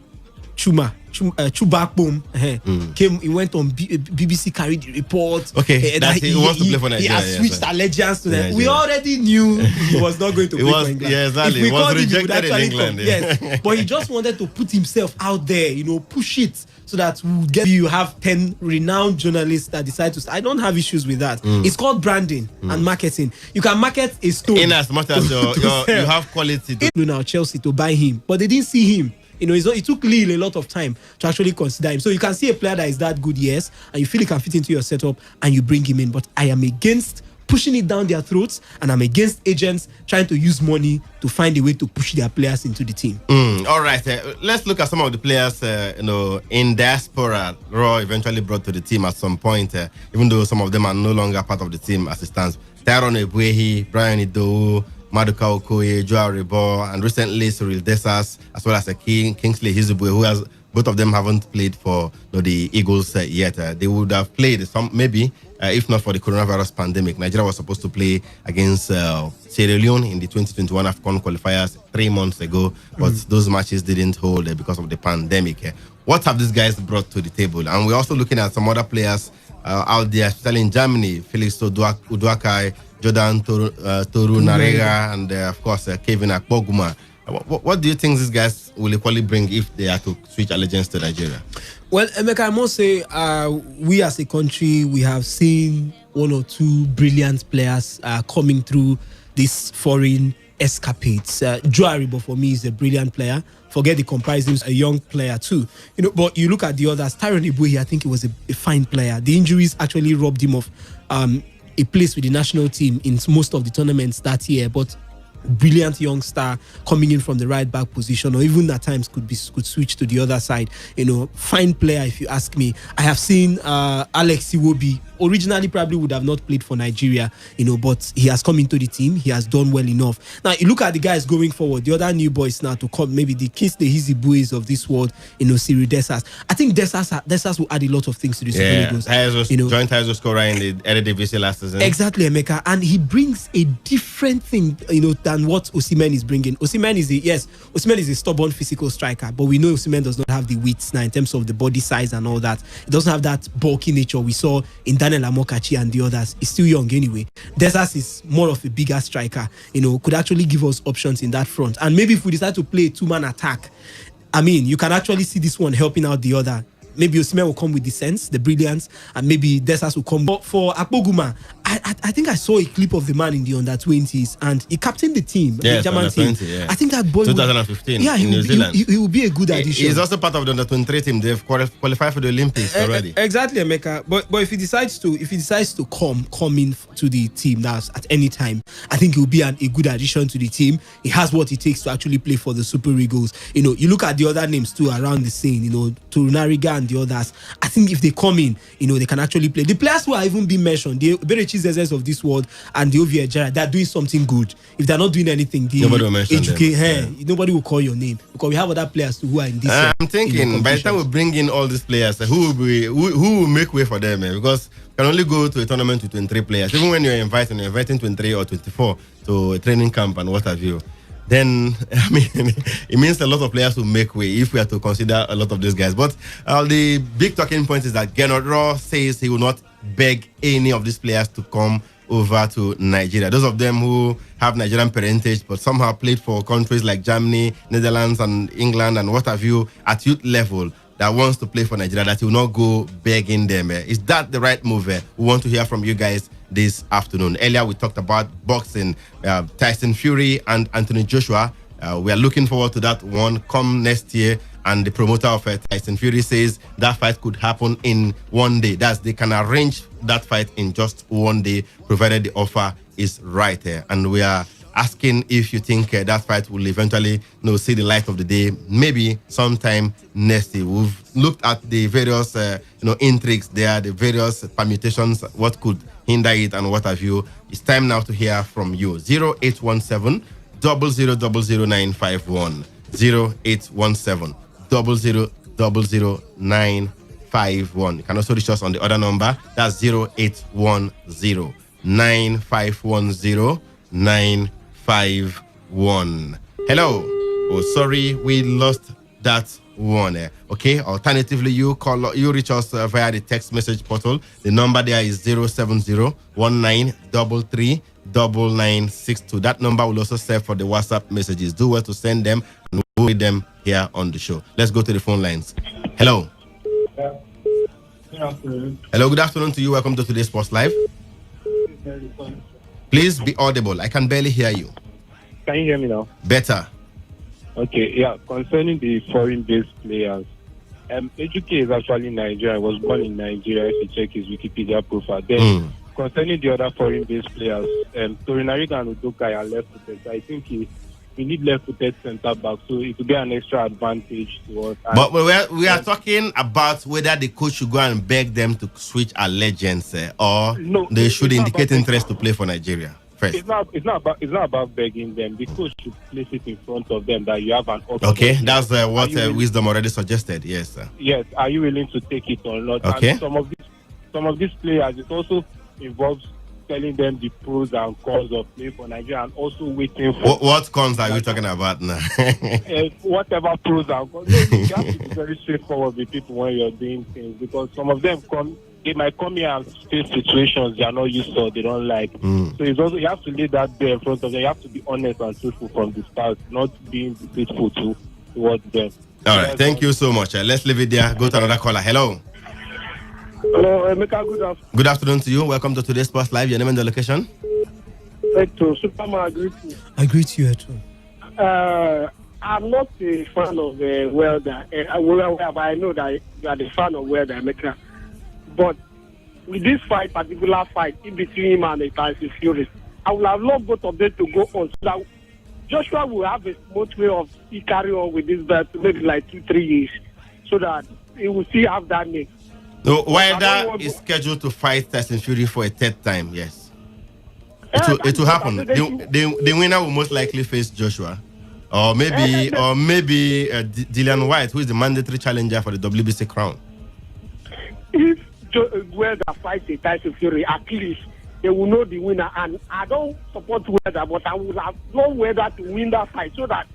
Chubakbom came. He went on BBC, carried the report. Okay, he wants to play for Nigeria. He has switched allegiance to them. We already knew he was not going to play for England. Yeah, exactly. He was rejected in England. Yes, but he just wanted to put himself out there. Push it so that you have 10 renowned journalists that decide to. I don't have issues with that. It's called branding and marketing. You can market a story in as much as you have quality. Now Chelsea to buy him, but they didn't see him. It took Lille a lot of time to actually consider him. So you can see a player that is that good, yes, and you feel he can fit into your setup and you bring him in. But I am against pushing it down their throats, and I'm against agents trying to use money to find a way to push their players into the team. All right, let's look at some of the players in diaspora Raw eventually brought to the team at some point, even though some of them are no longer part of the team as it stands. Tyrone Ebuehi, Brian Idowu, Maduka Okoye, Joao Rebo, and recently Cyril Dessas, as well as Kingsley Hizibwe, who both of them haven't played for the Eagles yet. They would have played some, maybe, if not for the coronavirus pandemic. Nigeria was supposed to play against Sierra Leone in the 2021 AFCON qualifiers 3 months ago, but those matches didn't hold because of the pandemic. What have these guys brought to the table? And we're also looking at some other players out there, especially in Germany, Felix Uduakai, Jordan Toru Narega, and of course Kevin Akpoguma. What do you think these guys will equally bring if they are to switch allegiance to Nigeria? Well, Emeka, I must say, we as a country, we have seen 1 or 2 brilliant players coming through this foreign escapades. Joe Aribo for me is a brilliant player. Forget the comparisons, a young player too. But you look at the others. Tyrone Ebuehi, I think he was a fine player. The injuries actually robbed him of a place with the national team in most of the tournaments that year. But brilliant young star coming in from the right back position, or even at times could switch to the other side. Fine player if you ask me. I have seen Alex Iwobi. Originally probably would have not played for Nigeria, but he has come into the team. He has done well enough. Now you look at the guys going forward, the other new boys now to come, maybe the Kingsley Easy Boys of this world, Cyril Dessas. I think Dessas will add a lot of things to the Super Eagles. Joint highest scorer in the Eredivisie last season. Exactly, Emeka, and he brings a different thing, than what Osimhen is bringing. Osimhen is a stubborn physical striker, but we know Osimhen does not have the width now in terms of the body size and all that. He doesn't have that bulky nature we saw in Daniel Amokachi and the others. He's still young anyway. Dessas is more of a bigger striker, could actually give us options in that front. And maybe if we decide to play a two-man attack, you can actually see this one helping out the other. Maybe Osimhen will come with the sense, the brilliance, and maybe Dessas will come. But for Akpoguma, I think I saw a clip of the man in the under-20s, and he captained the team, the German team. Yeah. I think that boy 2015 in New Zealand. He will be a good addition. He's also part of the under-23 team. They've qualified for the Olympics already. Exactly, Emeka. But if he decides to come in to the team now at any time, I think he will be a good addition to the team. He has what it takes to actually play for the Super Eagles. You look at the other names too around the scene. Torunariga and the others. I think if they come in, they can actually play. The players who are even being mentioned, the Berechis of this world and the Ovie Ejara, they're doing something good. If they're not doing anything, nobody will mention them. Nobody will call your name because we have other players who are in this. I'm thinking by the time we bring in all these players, who will make way for them? Because you can only go to a tournament with 23 players. Even when you're inviting 23 or 24 to a training camp and what have you. Then it means a lot of players will make way if we are to consider a lot of these guys. But the big talking point is that Gernot Rohr says he will not beg any of these players to come over to Nigeria. Those of them who have Nigerian parentage but somehow played for countries like Germany, Netherlands, and England, and what have you at youth level that wants to play for Nigeria, that he will not go begging them. Is that the right move? We want to hear from you guys this afternoon. Earlier we talked about boxing, Tyson Fury and Anthony Joshua. We are looking forward to that one come next year. And the promoter of Tyson Fury says that fight could happen in one day. They can arrange that fight in just one day, provided the offer is right here. And we are asking if you think that fight will eventually see the light of the day, maybe sometime next year. We've looked at the various intrigues there, the various permutations, what could hinder it and what have you. It's time now to hear from you. 0817 0000951 0817 0000951. You can also reach us on the other number. That's 0810 9510 951. Hello. Oh, sorry, we lost that one. Okay. Alternatively, you reach us via the text message portal. The number there is 070-1933-9962. That number will also serve for the WhatsApp messages. Do well to send them, and we'll read them here on the show. Let's go to the phone lines. Hello. Good afternoon. Hello, good afternoon to you. Welcome to Today's Sports Live. Please be audible. I can barely hear you. Can you hear me now? Better. Okay, yeah. Concerning the foreign-based players, Ejuke is actually Nigerian. He was born in Nigeria, if you check his Wikipedia profile. Then, concerning the other foreign-based players, Torunariga and Udokai are left-footed. So I think we need left-footed centre-back, so it will be an extra advantage to us. But we are talking about whether the coach should go and beg them to switch allegiance, or they should indicate interest to play for Nigeria first. It's not about begging them. The coach should place it in front of them that you have an option. Okay, that's what Wisdom already suggested. Yes, sir. Yes, are you willing to take it or not? Okay. And some of these players, it also involves telling them the pros and cons of playing for Nigeria, and also waiting for... What cons are we talking about now? Whatever pros and cons. You have to be very straightforward with people when you're doing things, because some of them they might come here and face situations they are not used to or they don't like. So it's also, you have to lay that there in front of them. You have to be honest and truthful from the start, not being faithful towards them. All right, thank you so much. Let's leave it there. Go to another caller. Hello. Hello, Emeka, good afternoon. Good afternoon to you. Welcome to Today's Sports Live. Your name and the location? Superman, agree to you. I greet you, Eto. I'm not a fan of Welder. But I know that you are the fan of Welder, America. But with this particular fight in between him and Tyson Fury, I would have loved both of them to go on so that Joshua will have a smooth way of carry on with this belt maybe like 2-3 years so that he will still have that name. No, Wilder is scheduled to fight Tyson Fury for a third time, yes. It will happen. The winner will most likely face Joshua. Or maybe Dillian White, who is the mandatory challenger for the WBC crown. If Wilder fights a Tyson Fury, at least they will know the winner. And I don't support Wilder, but I would have known Wilder to win that fight so that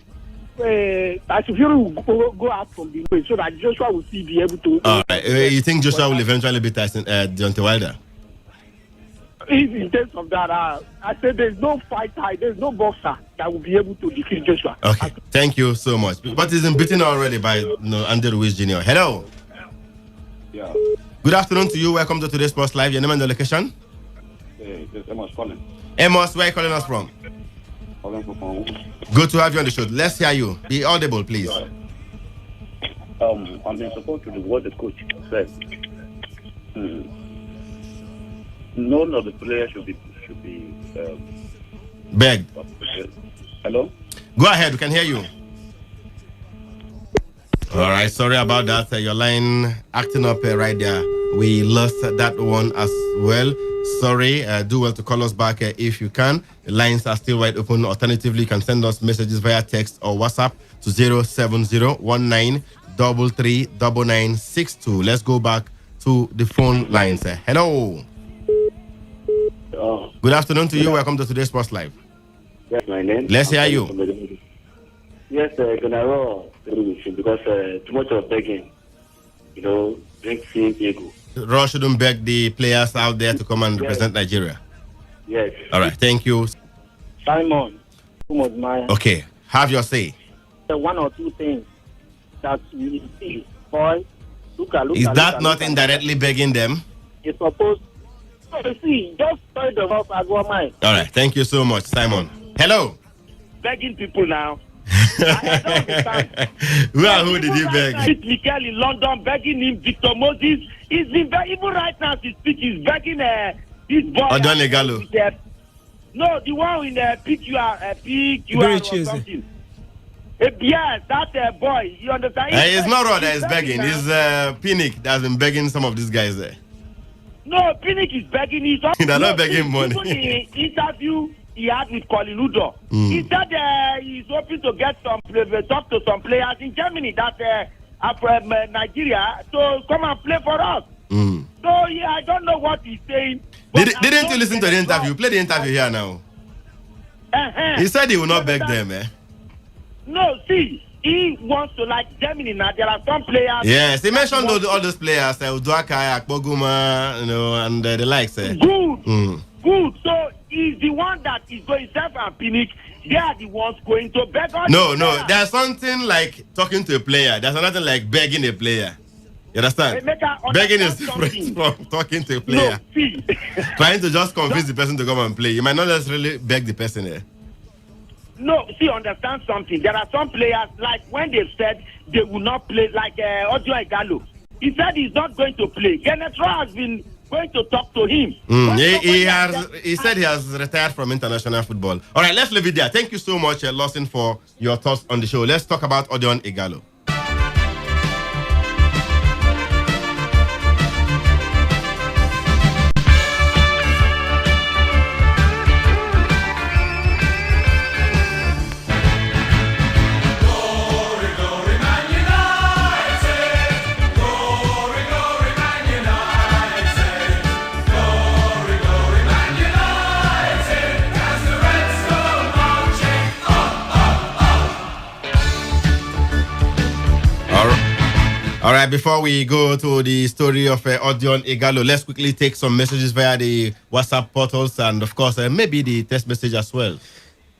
Tyson Fury will go out from the way so that Joshua will still be able to. You think Joshua will eventually beat Deontay Wilder? In terms of that, I said there's no fighter, there's no boxer that will be able to defeat Joshua. Okay, thank you so much. But he's been beaten already by Andy Ruiz Jr. Hello. Yeah. Good afternoon to you. Welcome to today's Sports Live. Your name and the location? Hey, this is Amos calling. Amos, where are you calling us from? Good to have you on the show. Let's hear you. Be audible, please. I'm in support to what the coach said. None of the players should be begged. Hello? Go ahead, we can hear you. All right, sorry about that. Your line acting up right there. We lost that one as well. Sorry, do well to call us back if you can. The lines are still wide open. Alternatively, you can send us messages via text or WhatsApp to 07019339962. Let's go back to the phone lines. Hello. Good afternoon to you. Welcome to today's Sports Live. Yes, my name. Let's hear you. Yes, General, because too much of begging, drink seeing ego. Raw shouldn't beg the players out there to come and represent Nigeria. Yes. All right, thank you. Simon, okay, have your say. One or two things that we see, boy. Look. Is that not indirectly begging them? It's supposed. See, just tell the house as well, mine. All right, thank you so much, Simon. Hello. Begging people now. I don't understand. Who did you beg? It's Mikel in London begging him. Victor Moses. He's been begging, even right now as he speaks, he's begging this boy. Odon Igalo. No, the one in the PQR or something. Yes, that boy. You understand? It's not Rod that is begging. It's Pinnick that's been begging some of these guys there. No, Pinnick is begging. They're not begging money. Even the interview he had with Colin Udo, he said he's hoping to get talk to some players in Germany that are from Nigeria to come and play for us. So I don't know what he's saying. Didn't you listen to the interview? Play the interview here now. He said he will not beg them. No, see. He wants to like Germany now. There are some players. Yes, he mentioned all those players, Uduaka, Akpoguma, and the likes. Good. Good. So he's the one that is going self and Pinnick. They are the ones going to beg on. No. There's something like talking to a player. There's nothing like begging a player. You understand? Begging is different from talking to a player. No, see. Trying to just convince the person to come and play. You might not necessarily beg the person there. No, see, understand something. There are some players, like when they said they will not play, like Ojo Igalo. He said he's not going to play. Kenneth Rowe has been going to talk to him. He said he has retired from international football. All right, let's leave it there. Thank you so much, Lawson, for your thoughts on the show. Let's talk about Odion Igalo. All right, before we go to the story of Odion Igalo, let's quickly take some messages via the WhatsApp portals and, of course, maybe the text message as well.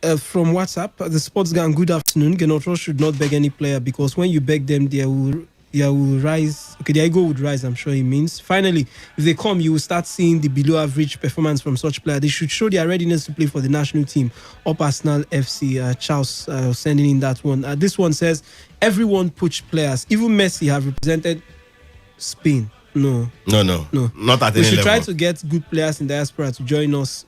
From WhatsApp, the sports gang, good afternoon. Genotro should not beg any player because when you beg them, they will will rise. Okay, the ego would rise, I'm sure he means. Finally, if they come, you will start seeing the below average performance from such players. They should show their readiness to play for the national team. Up Arsenal FC, Charles sending in that one. This one says, everyone poached players. Even Messi have represented Spain. No. Not at any level. We should try to get good players in diaspora to join us.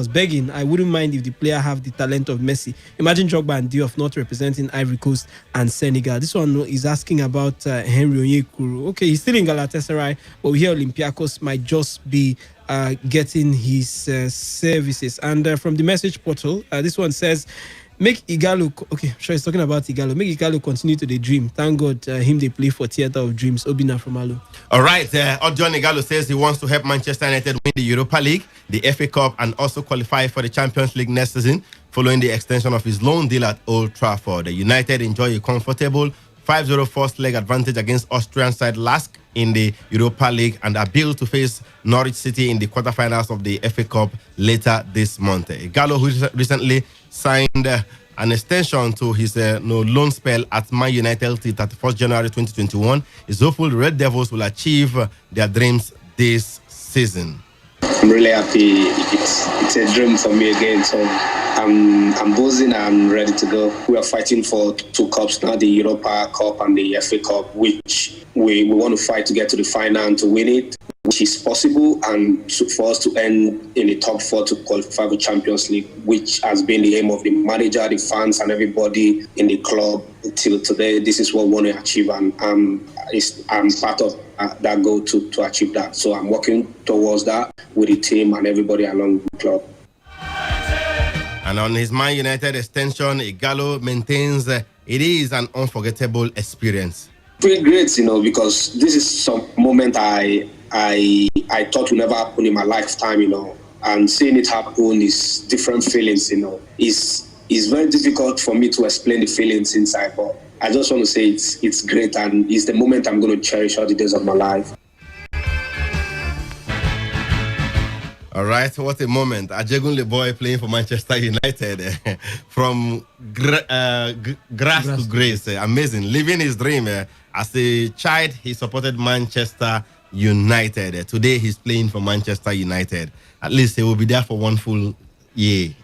Begging, I wouldn't mind if the player have the talent of Messi. Imagine Drogba and Diop not representing Ivory Coast and Senegal. This one is asking about Henry Onyekuru. Okay, he's still in Galatasaray, but we hear Olympiacos might just be getting his services. And from the message portal, this one says, make Igalo, okay, sure, he's talking about Igalo. Make Igalo continue to the dream. Thank God him they play for Theatre of Dreams. Obina from Alo. All right, John Igalo says he wants to help Manchester United win the Europa League, the FA Cup, and also qualify for the Champions League next season following the extension of his loan deal at Old Trafford. The United enjoy a comfortable 5-0 first leg advantage against Austrian side LASK in the Europa League and are built to face Norwich City in the quarterfinals of the FA Cup later this month. Igalo, who recently signed an extension to his loan spell at Man United till 31st January 2021, is hopeful the Red Devils will achieve their dreams this season. I'm really happy. It's a dream for me again. So I'm buzzing and ready to go. We are fighting for 2 cups now, the Europa Cup and the FA Cup, which we want to fight to get to the final and to win it, which is possible, and for us to end in the top 4 to qualify for Champions League, which has been the aim of the manager, the fans, and everybody in the club till today. This is what we want to achieve, and I'm part of that goal to achieve that. So I'm working towards that with the team and everybody along the club. And on his Man United extension, Igalo maintains it is an unforgettable experience. Pretty great, because this is some moment I thought would never happen in my lifetime, and seeing it happen is different feelings, It's very difficult for me to explain the feelings inside, but I just want to say it's great, and it's the moment I'm going to cherish all the days of my life. All right, what a moment. Ajegunle boy playing for Manchester United from grass to grace. Amazing. Living his dream. As a child, he supported Manchester United. Today, he's playing for Manchester United. At least he will be there for 1 full year,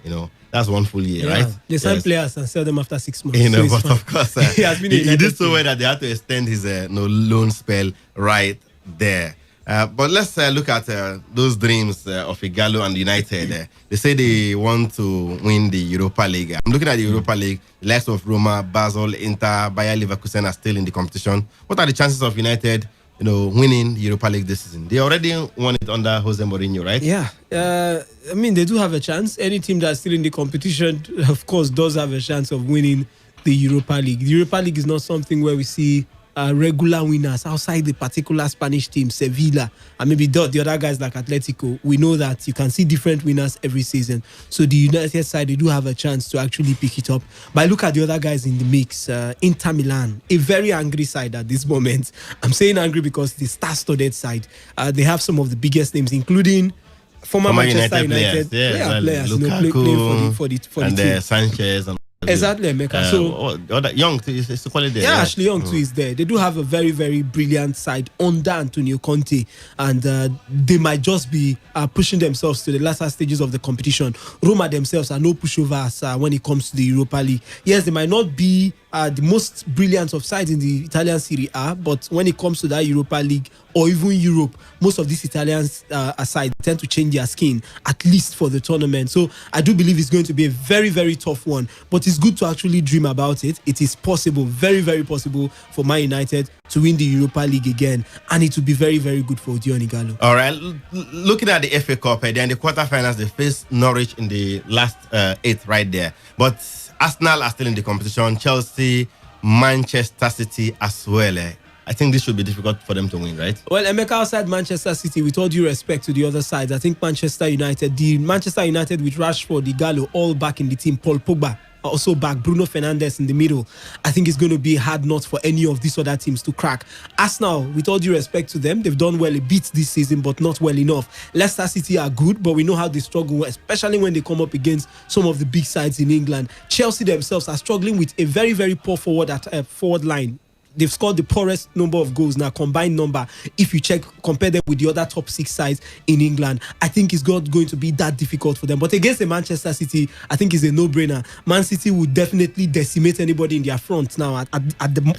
That's 1 full year, right? They sign players and sell them after 6 months. But of course, he did so well that they had to extend his loan spell right there. But let's look at those dreams of Igalo and United. They say they want to win the Europa League. I'm looking at the Europa League. The likes of Roma, Basel, Inter, Bayer Leverkusen are still in the competition. What are the chances of United, winning the Europa League this season? They already won it under Jose Mourinho, right? Yeah. They do have a chance. Any team that's still in the competition, of course, does have a chance of winning the Europa League. The Europa League is not something where we see regular winners outside the particular Spanish team, Sevilla, and maybe the other guys like Atletico. We know that you can see different winners every season. So the United side, they do have a chance to actually pick it up. But look at the other guys in the mix. Inter Milan, a very angry side at this moment. I'm saying angry because the star-studded side, they have some of the biggest names, including former Manchester United players, Lukaku, for the and team. Sanchez and Exactly, Emeka. So Young too is quality there. Yeah, Ashley Young too is there. They do have a very, very brilliant side under Antonio Conte, and they might just be pushing themselves to the latter stages of the competition. Roma themselves are no pushovers when it comes to the Europa League. Yes, they might not be the most brilliant of sides in the Italian Serie A, but when it comes to that Europa League or even Europe, most of these Italians aside tend to change their skin, at least for the tournament. So I do believe it's going to be a very, very tough one, but it's good to actually dream about it. It is possible, very, very possible for Man United to win the Europa League again, and it will be very, very good for Odion Igalo. All right, looking at the FA Cup, they're in the quarterfinals. They faced Norwich in the last 8 right there, but Arsenal are still in the competition. Chelsea, Manchester City as well. I think this should be difficult for them to win, right? Well, Emeka, outside Manchester City, with all due respect to the other sides, I think Manchester United with Rashford, Igalo, all back in the team, Paul Pogba also back, Bruno Fernandes in the middle, I think it's going to be a hard nut for any of these other teams to crack. Arsenal, with all due respect to them, they've done well a bit this season, but not well enough. Leicester City are good, but we know how they struggle, especially when they come up against some of the big sides in England. Chelsea themselves are struggling with a very, very poor forward line. they've scored the poorest number of goals now, combined number. If you compare them with the other top 6 sides in England, I think it's not going to be that difficult for them. But against the Manchester City, I think it's a no-brainer. Man City would definitely decimate anybody in their front now.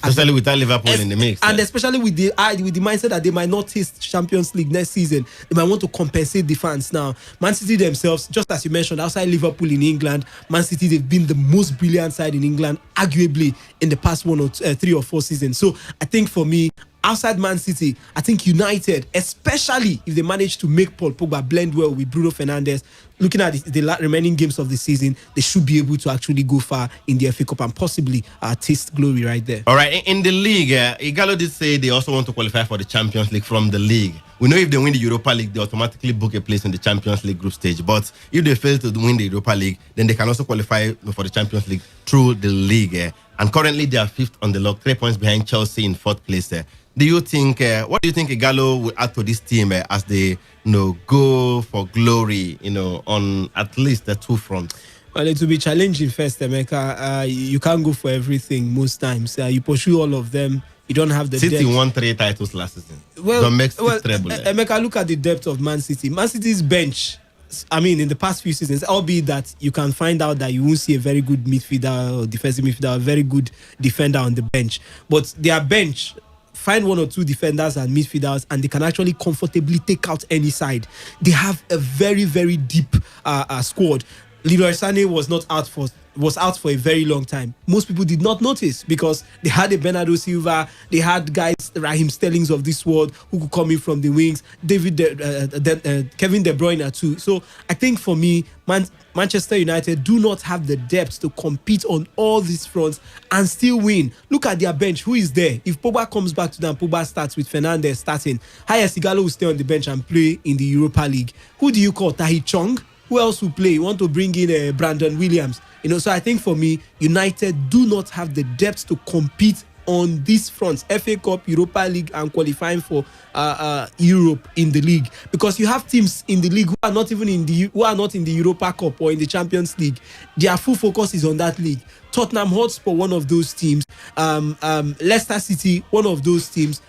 Especially without Liverpool in the mix. And especially with the mindset that they might not taste Champions League next season. They might want to compensate the fans now. Man City themselves, just as you mentioned, outside Liverpool in England, Man City, they've been the most brilliant side in England, arguably, in the past 3 or 4 seasons. So I think for me, outside Man City, I think United, especially if they manage to make Paul Pogba blend well with Bruno Fernandes, looking at the remaining games of the season, they should be able to actually go far in the FA Cup and possibly taste glory right there. All right, in the league, Igalo did say they also want to qualify for the Champions League from the league. We know if they win the Europa League, they automatically book a place in the Champions League group stage. But if they fail to win the Europa League, then they can also qualify for the Champions League through the league. And currently, they are 5th on the log, 3 points behind Chelsea in 4th place. Do you think? What do you think Igalo will add to this team as they, go for glory, on at least the 2 fronts? Well, it will be challenging first, Emeka. You can't go for everything most times. You pursue all of them. You don't have the City depth. won 3 titles last season. Emeka, look at the depth of Man City. Man City's bench, in the past few seasons, albeit that you can find out that you won't see a very good midfielder or defensive midfielder, a very good defender on the bench. But their bench, find 1 or 2 defenders and midfielders, and they can actually comfortably take out any side. They have a very, very deep squad. Leroy Sané was out for a very long time. Most people did not notice because they had a Bernardo Silva, they had guys, Raheem Sterlings of this world, who could come in from the wings, Kevin De Bruyne too. So I think for me, Manchester United do not have the depth to compete on all these fronts and still win. Look at their bench. Who is there? If Pogba comes back to them, Pogba starts with Fernandes starting. Hayes Igalo will stay on the bench and play in the Europa League. Who do you call? Tahi Chong? Who else will play? You want to bring in Brandon Williams? So I think for me, United do not have the depth to compete on these fronts, FA Cup, Europa League, and qualifying for Europe in the league, because you have teams in the league who are not even in the Europa Cup or in the Champions League. Their full focus is on that league. Tottenham Hotspur, one of those teams. Leicester City, one of those teams.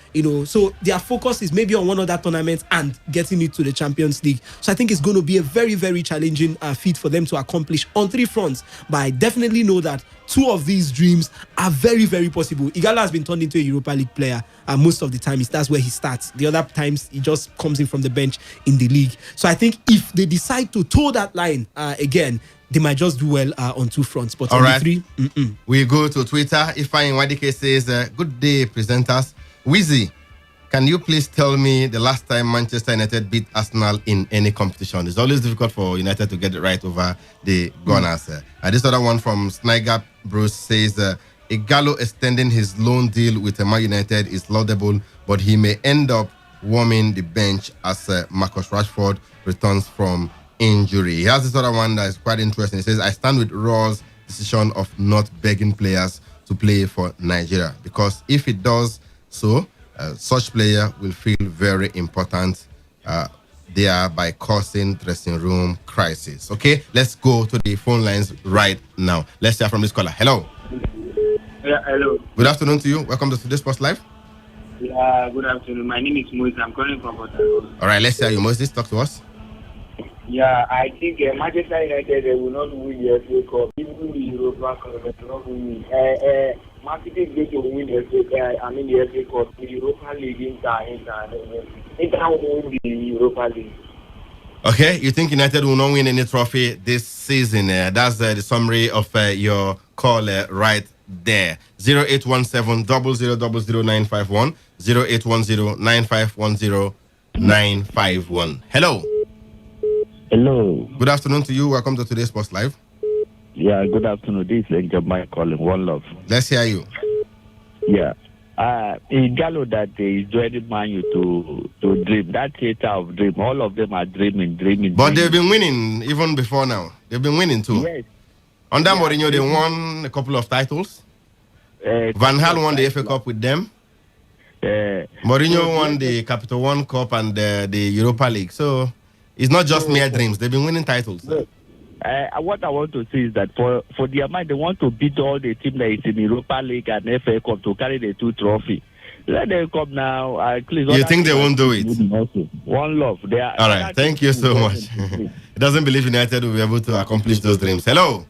So their focus is maybe on one of that tournament and getting it to the Champions League. So I think it's going to be a very, very challenging feat for them to accomplish on 3 fronts. But I definitely know that 2 of these dreams are very, very possible. Igalo has been turned into a Europa League player. Most of the time, that's where he starts. The other times, he just comes in from the bench in the league. So I think if they decide to toe that line again, they might just do well on 2 fronts. But on the 3, we go to Twitter. Ifeanyi Wadike says, good day, presenters. Wheezy, can you please tell me the last time Manchester United beat Arsenal in any competition? It's always difficult for United to get it right over the Gunners. This other one from Snyder Bruce says, Igalo extending his loan deal with Man United is laudable, but he may end up warming the bench as Marcus Rashford returns from injury. He has this other one that is quite interesting. He says, I stand with Raw's decision of not begging players to play for Nigeria, because if it does so, such player will feel very important there by causing dressing room crisis. Okay, let's go to the phone lines right now. Let's hear from this caller. Hello. Yeah, hello. Good afternoon to you. Welcome to Today Sports Live. Yeah, good afternoon. My name is Moses. I'm calling from Port Harcourt. All right, let's hear you, Moses. Talk to us. Yeah, I think Manchester United will not win the FA Cup. Even the Europa Cup, they will not win it. Man City is going to win the FA Cup. The Europa League, Inter will win the Europa League. Okay, you think United will not win any trophy this season? That's the summary of your call right there. 0817 000951 0810 9510 951. Hello. Hello. Good afternoon to you. Welcome to Today's Sports Live. Yeah, good afternoon. This is Angel Mike calling. One love. Let's hear you. Yeah. Igalo that is joining Man U to dream. That theater of dream. All of them are dreaming. But they've been winning even before now. They've been winning too. Yes. Under Mourinho, they won a couple of titles. Van Gaal won the FA Cup with them. Mourinho won the Capital One Cup and the Europa League. So it's not just mere dreams. They've been winning titles. What I want to say is that for their mind, they want to beat all the team that is in Europa League and FA Cup to carry the 2 trophy. Let them come now. You think they won't do it? One love. They are, all right. Thank you so much. He doesn't believe United will be able to accomplish those dreams. Hello.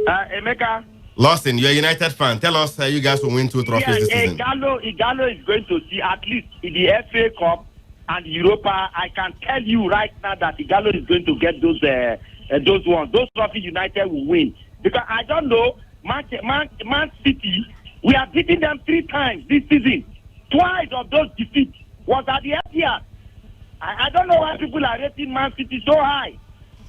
Emeka. Lawson, you're a United fan. Tell us you guys will win 2 trophies this season. Igalo is going to see at least in the FA Cup and Europa. I can tell you right now that Igalo is going to get those ones. Those trophies United will win. Because I don't know, Man City, we are beating them 3 times this season. Twice of those defeats was at the FPL. I don't know why people are rating Man City so high.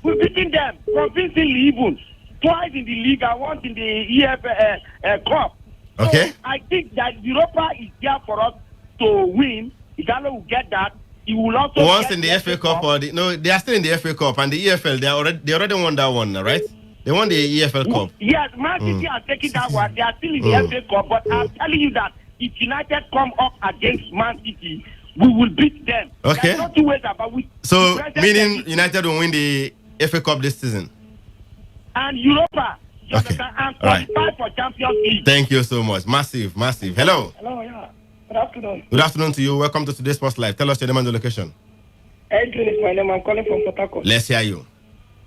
We're beating them convincingly even. Twice in the league and once in the EFL Cup. Okay. So I think that Europa is there for us to win. Igalo will get that. He will also once in the FA Cup or no, they are still in the FA Cup and the EFL. They already won that one, right? They won the EFL Cup. Yes, Man City are taking that one. They are still in the FA Cup, but I'm telling you that if United come up against Man City, we will beat them. Okay. There's not two ways about it. So meaning United will win the FA Cup this season. And Europa, okay. And qualify for Champions League. Thank you so much. Massive. Hello. Hello, yeah. Good afternoon. Good afternoon to you. Welcome to Today's Sports Live. Tell us your name and the location. Edwin is my name. I'm calling from Port Harcourt. Let's hear you.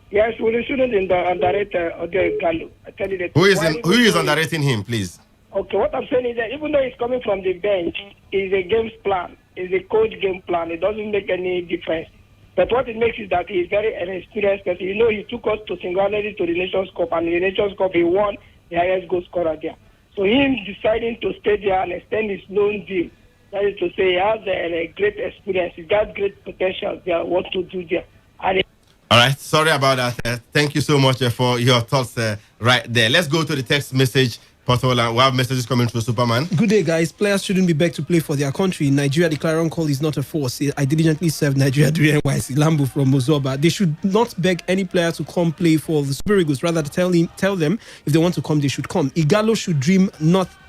Yes, we shouldn't underrate Gallo. I tell you that. Who is underrating him, please? Okay, what I'm saying is that even though he's coming from the bench, it's a game's plan. It's a coach game plan. It doesn't make any difference. But what it makes is that he's very experienced person. You know, he took us to single-handedly to the Nations Cup, and in the Nations Cup, he won the highest goal scorer there. So him deciding to stay there and extend his loan deal, that is to say, he has a great experience. He's got great potential there, what to do there. And all right, sorry about that. Thank you so much for your thoughts right there. Let's go to the text message portal and we have messages coming through. Superman. Good day, guys. Players shouldn't be begged to play for their country. In Nigeria, the clarion call is not a force. I diligently served Nigeria during NYC. Lambo from Mozoba. They should not beg any player to come play for the Super Eagles. Rather, tell them if they want to come, they should come. Igalo should dream.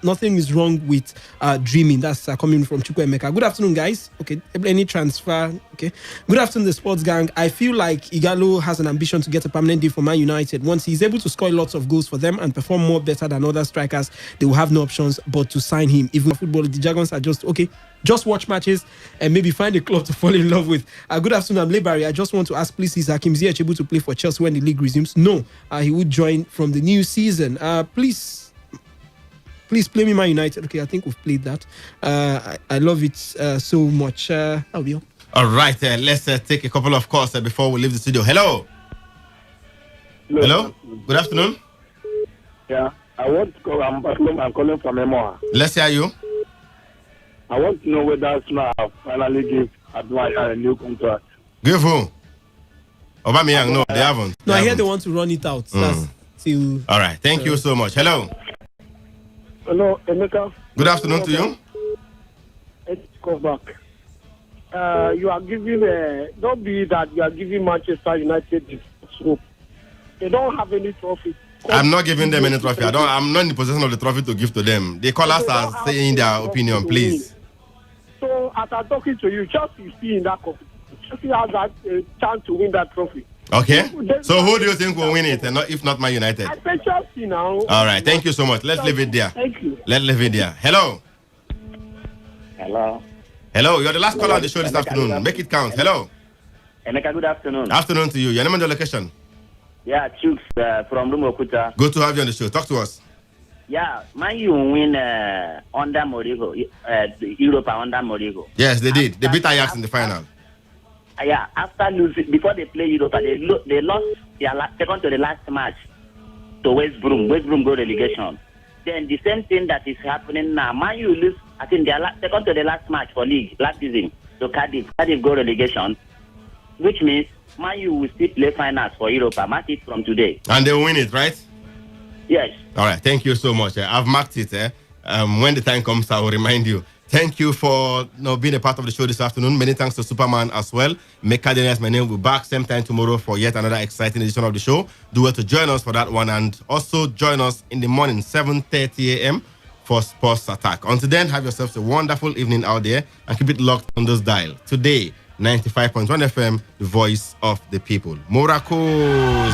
Nothing is wrong with dreaming. That's coming from Chukwuemeka. Good afternoon, guys. Okay, any transfer? Okay. Good afternoon, the sports gang. I feel like Igalo has an ambition to get a permanent deal for Man United. Once he's able to score lots of goals for them and perform more better than other strikers, they will have no options but to sign him. Even football, the Dragons are just watch matches and maybe find a club to fall in love with. Good afternoon, I'm Lebari. I just want to ask, please, is Hakim Ziyech able to play for Chelsea when the league resumes? No, he would join from the new season. Please play me Man United. Okay, I think we've played that. I love it so much. That'll be all. All right, let's take a couple of calls before we leave the studio. Hello. Good afternoon. Yeah, I'm calling from Emoa. Let's hear you. I want to know whether Arsenal finally give Adwaya a new contract. Give who? Aubameyang? No, they haven't. I hear they want to run it out. That's till. All right, thank you so much. Hello. Hello, Emeka. Good afternoon to you. Let's go back. You are giving don't be that you are giving Manchester United the hope. They don't have any trophy. I'm not giving them any trophy. I'm not in the possession of the trophy to give to them. The callers are saying their opinion, please. So as I'm talking to you, Chelsea is still in that competition. Chelsea has that chance to win that trophy. Okay. So who do you think will win it, and if not Man United? I say Chelsea now. All right. Thank you so much. Let's leave it there. Thank you. Let's leave it there. Hello. Hello. You're the last caller on the show this afternoon. Make it count. Hello. Emeka, good afternoon. Afternoon to you. Your name and your location? Yeah, Chooks from Rumokuta. Good to have you on the show. Talk to us. Yeah, Man U win under Morigo, Europa under Morigo. Yes, they did. They beat Ajax in the final. Yeah, after losing, before they play Europa, they lost their second to the last match to West Brom. West Brom go relegation. Then the same thing that is happening now. Man U lose, I think their second to the last match for league last season. So Cardiff go relegation, which means Man U will still play finals for Europa. Mark it from today. And they will win it, right? Yes. All right. Thank you so much. I've marked it. When the time comes, I will remind you. Thank you for being a part of the show this afternoon. Many thanks to Superman as well. Meka Dennis, my name will be back same time tomorrow for yet another exciting edition of the show. Do well to join us for that one, and also join us in the morning, 7:30 a.m. for Sports Attack. Until then, have yourselves a wonderful evening out there and keep it locked on this dial. Today, 95.1 FM, the voice of the people. Morakosi.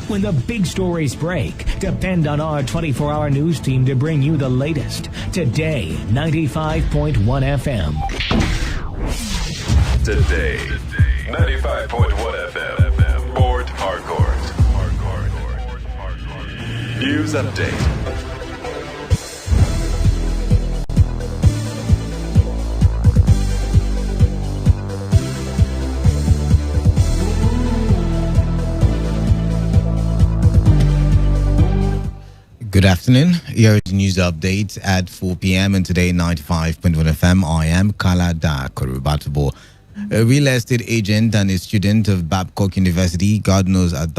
When the big stories break, depend on our 24-hour news team to bring you the latest. Today, 95.1 FM. Today, 95.1 FM. Port Harcourt. News update. Good afternoon. Here is the news update at 4 p.m. and today 95.1 FM. I am Kalada Korubatubo, a real estate agent and a student of Babcock University. God knows Adolf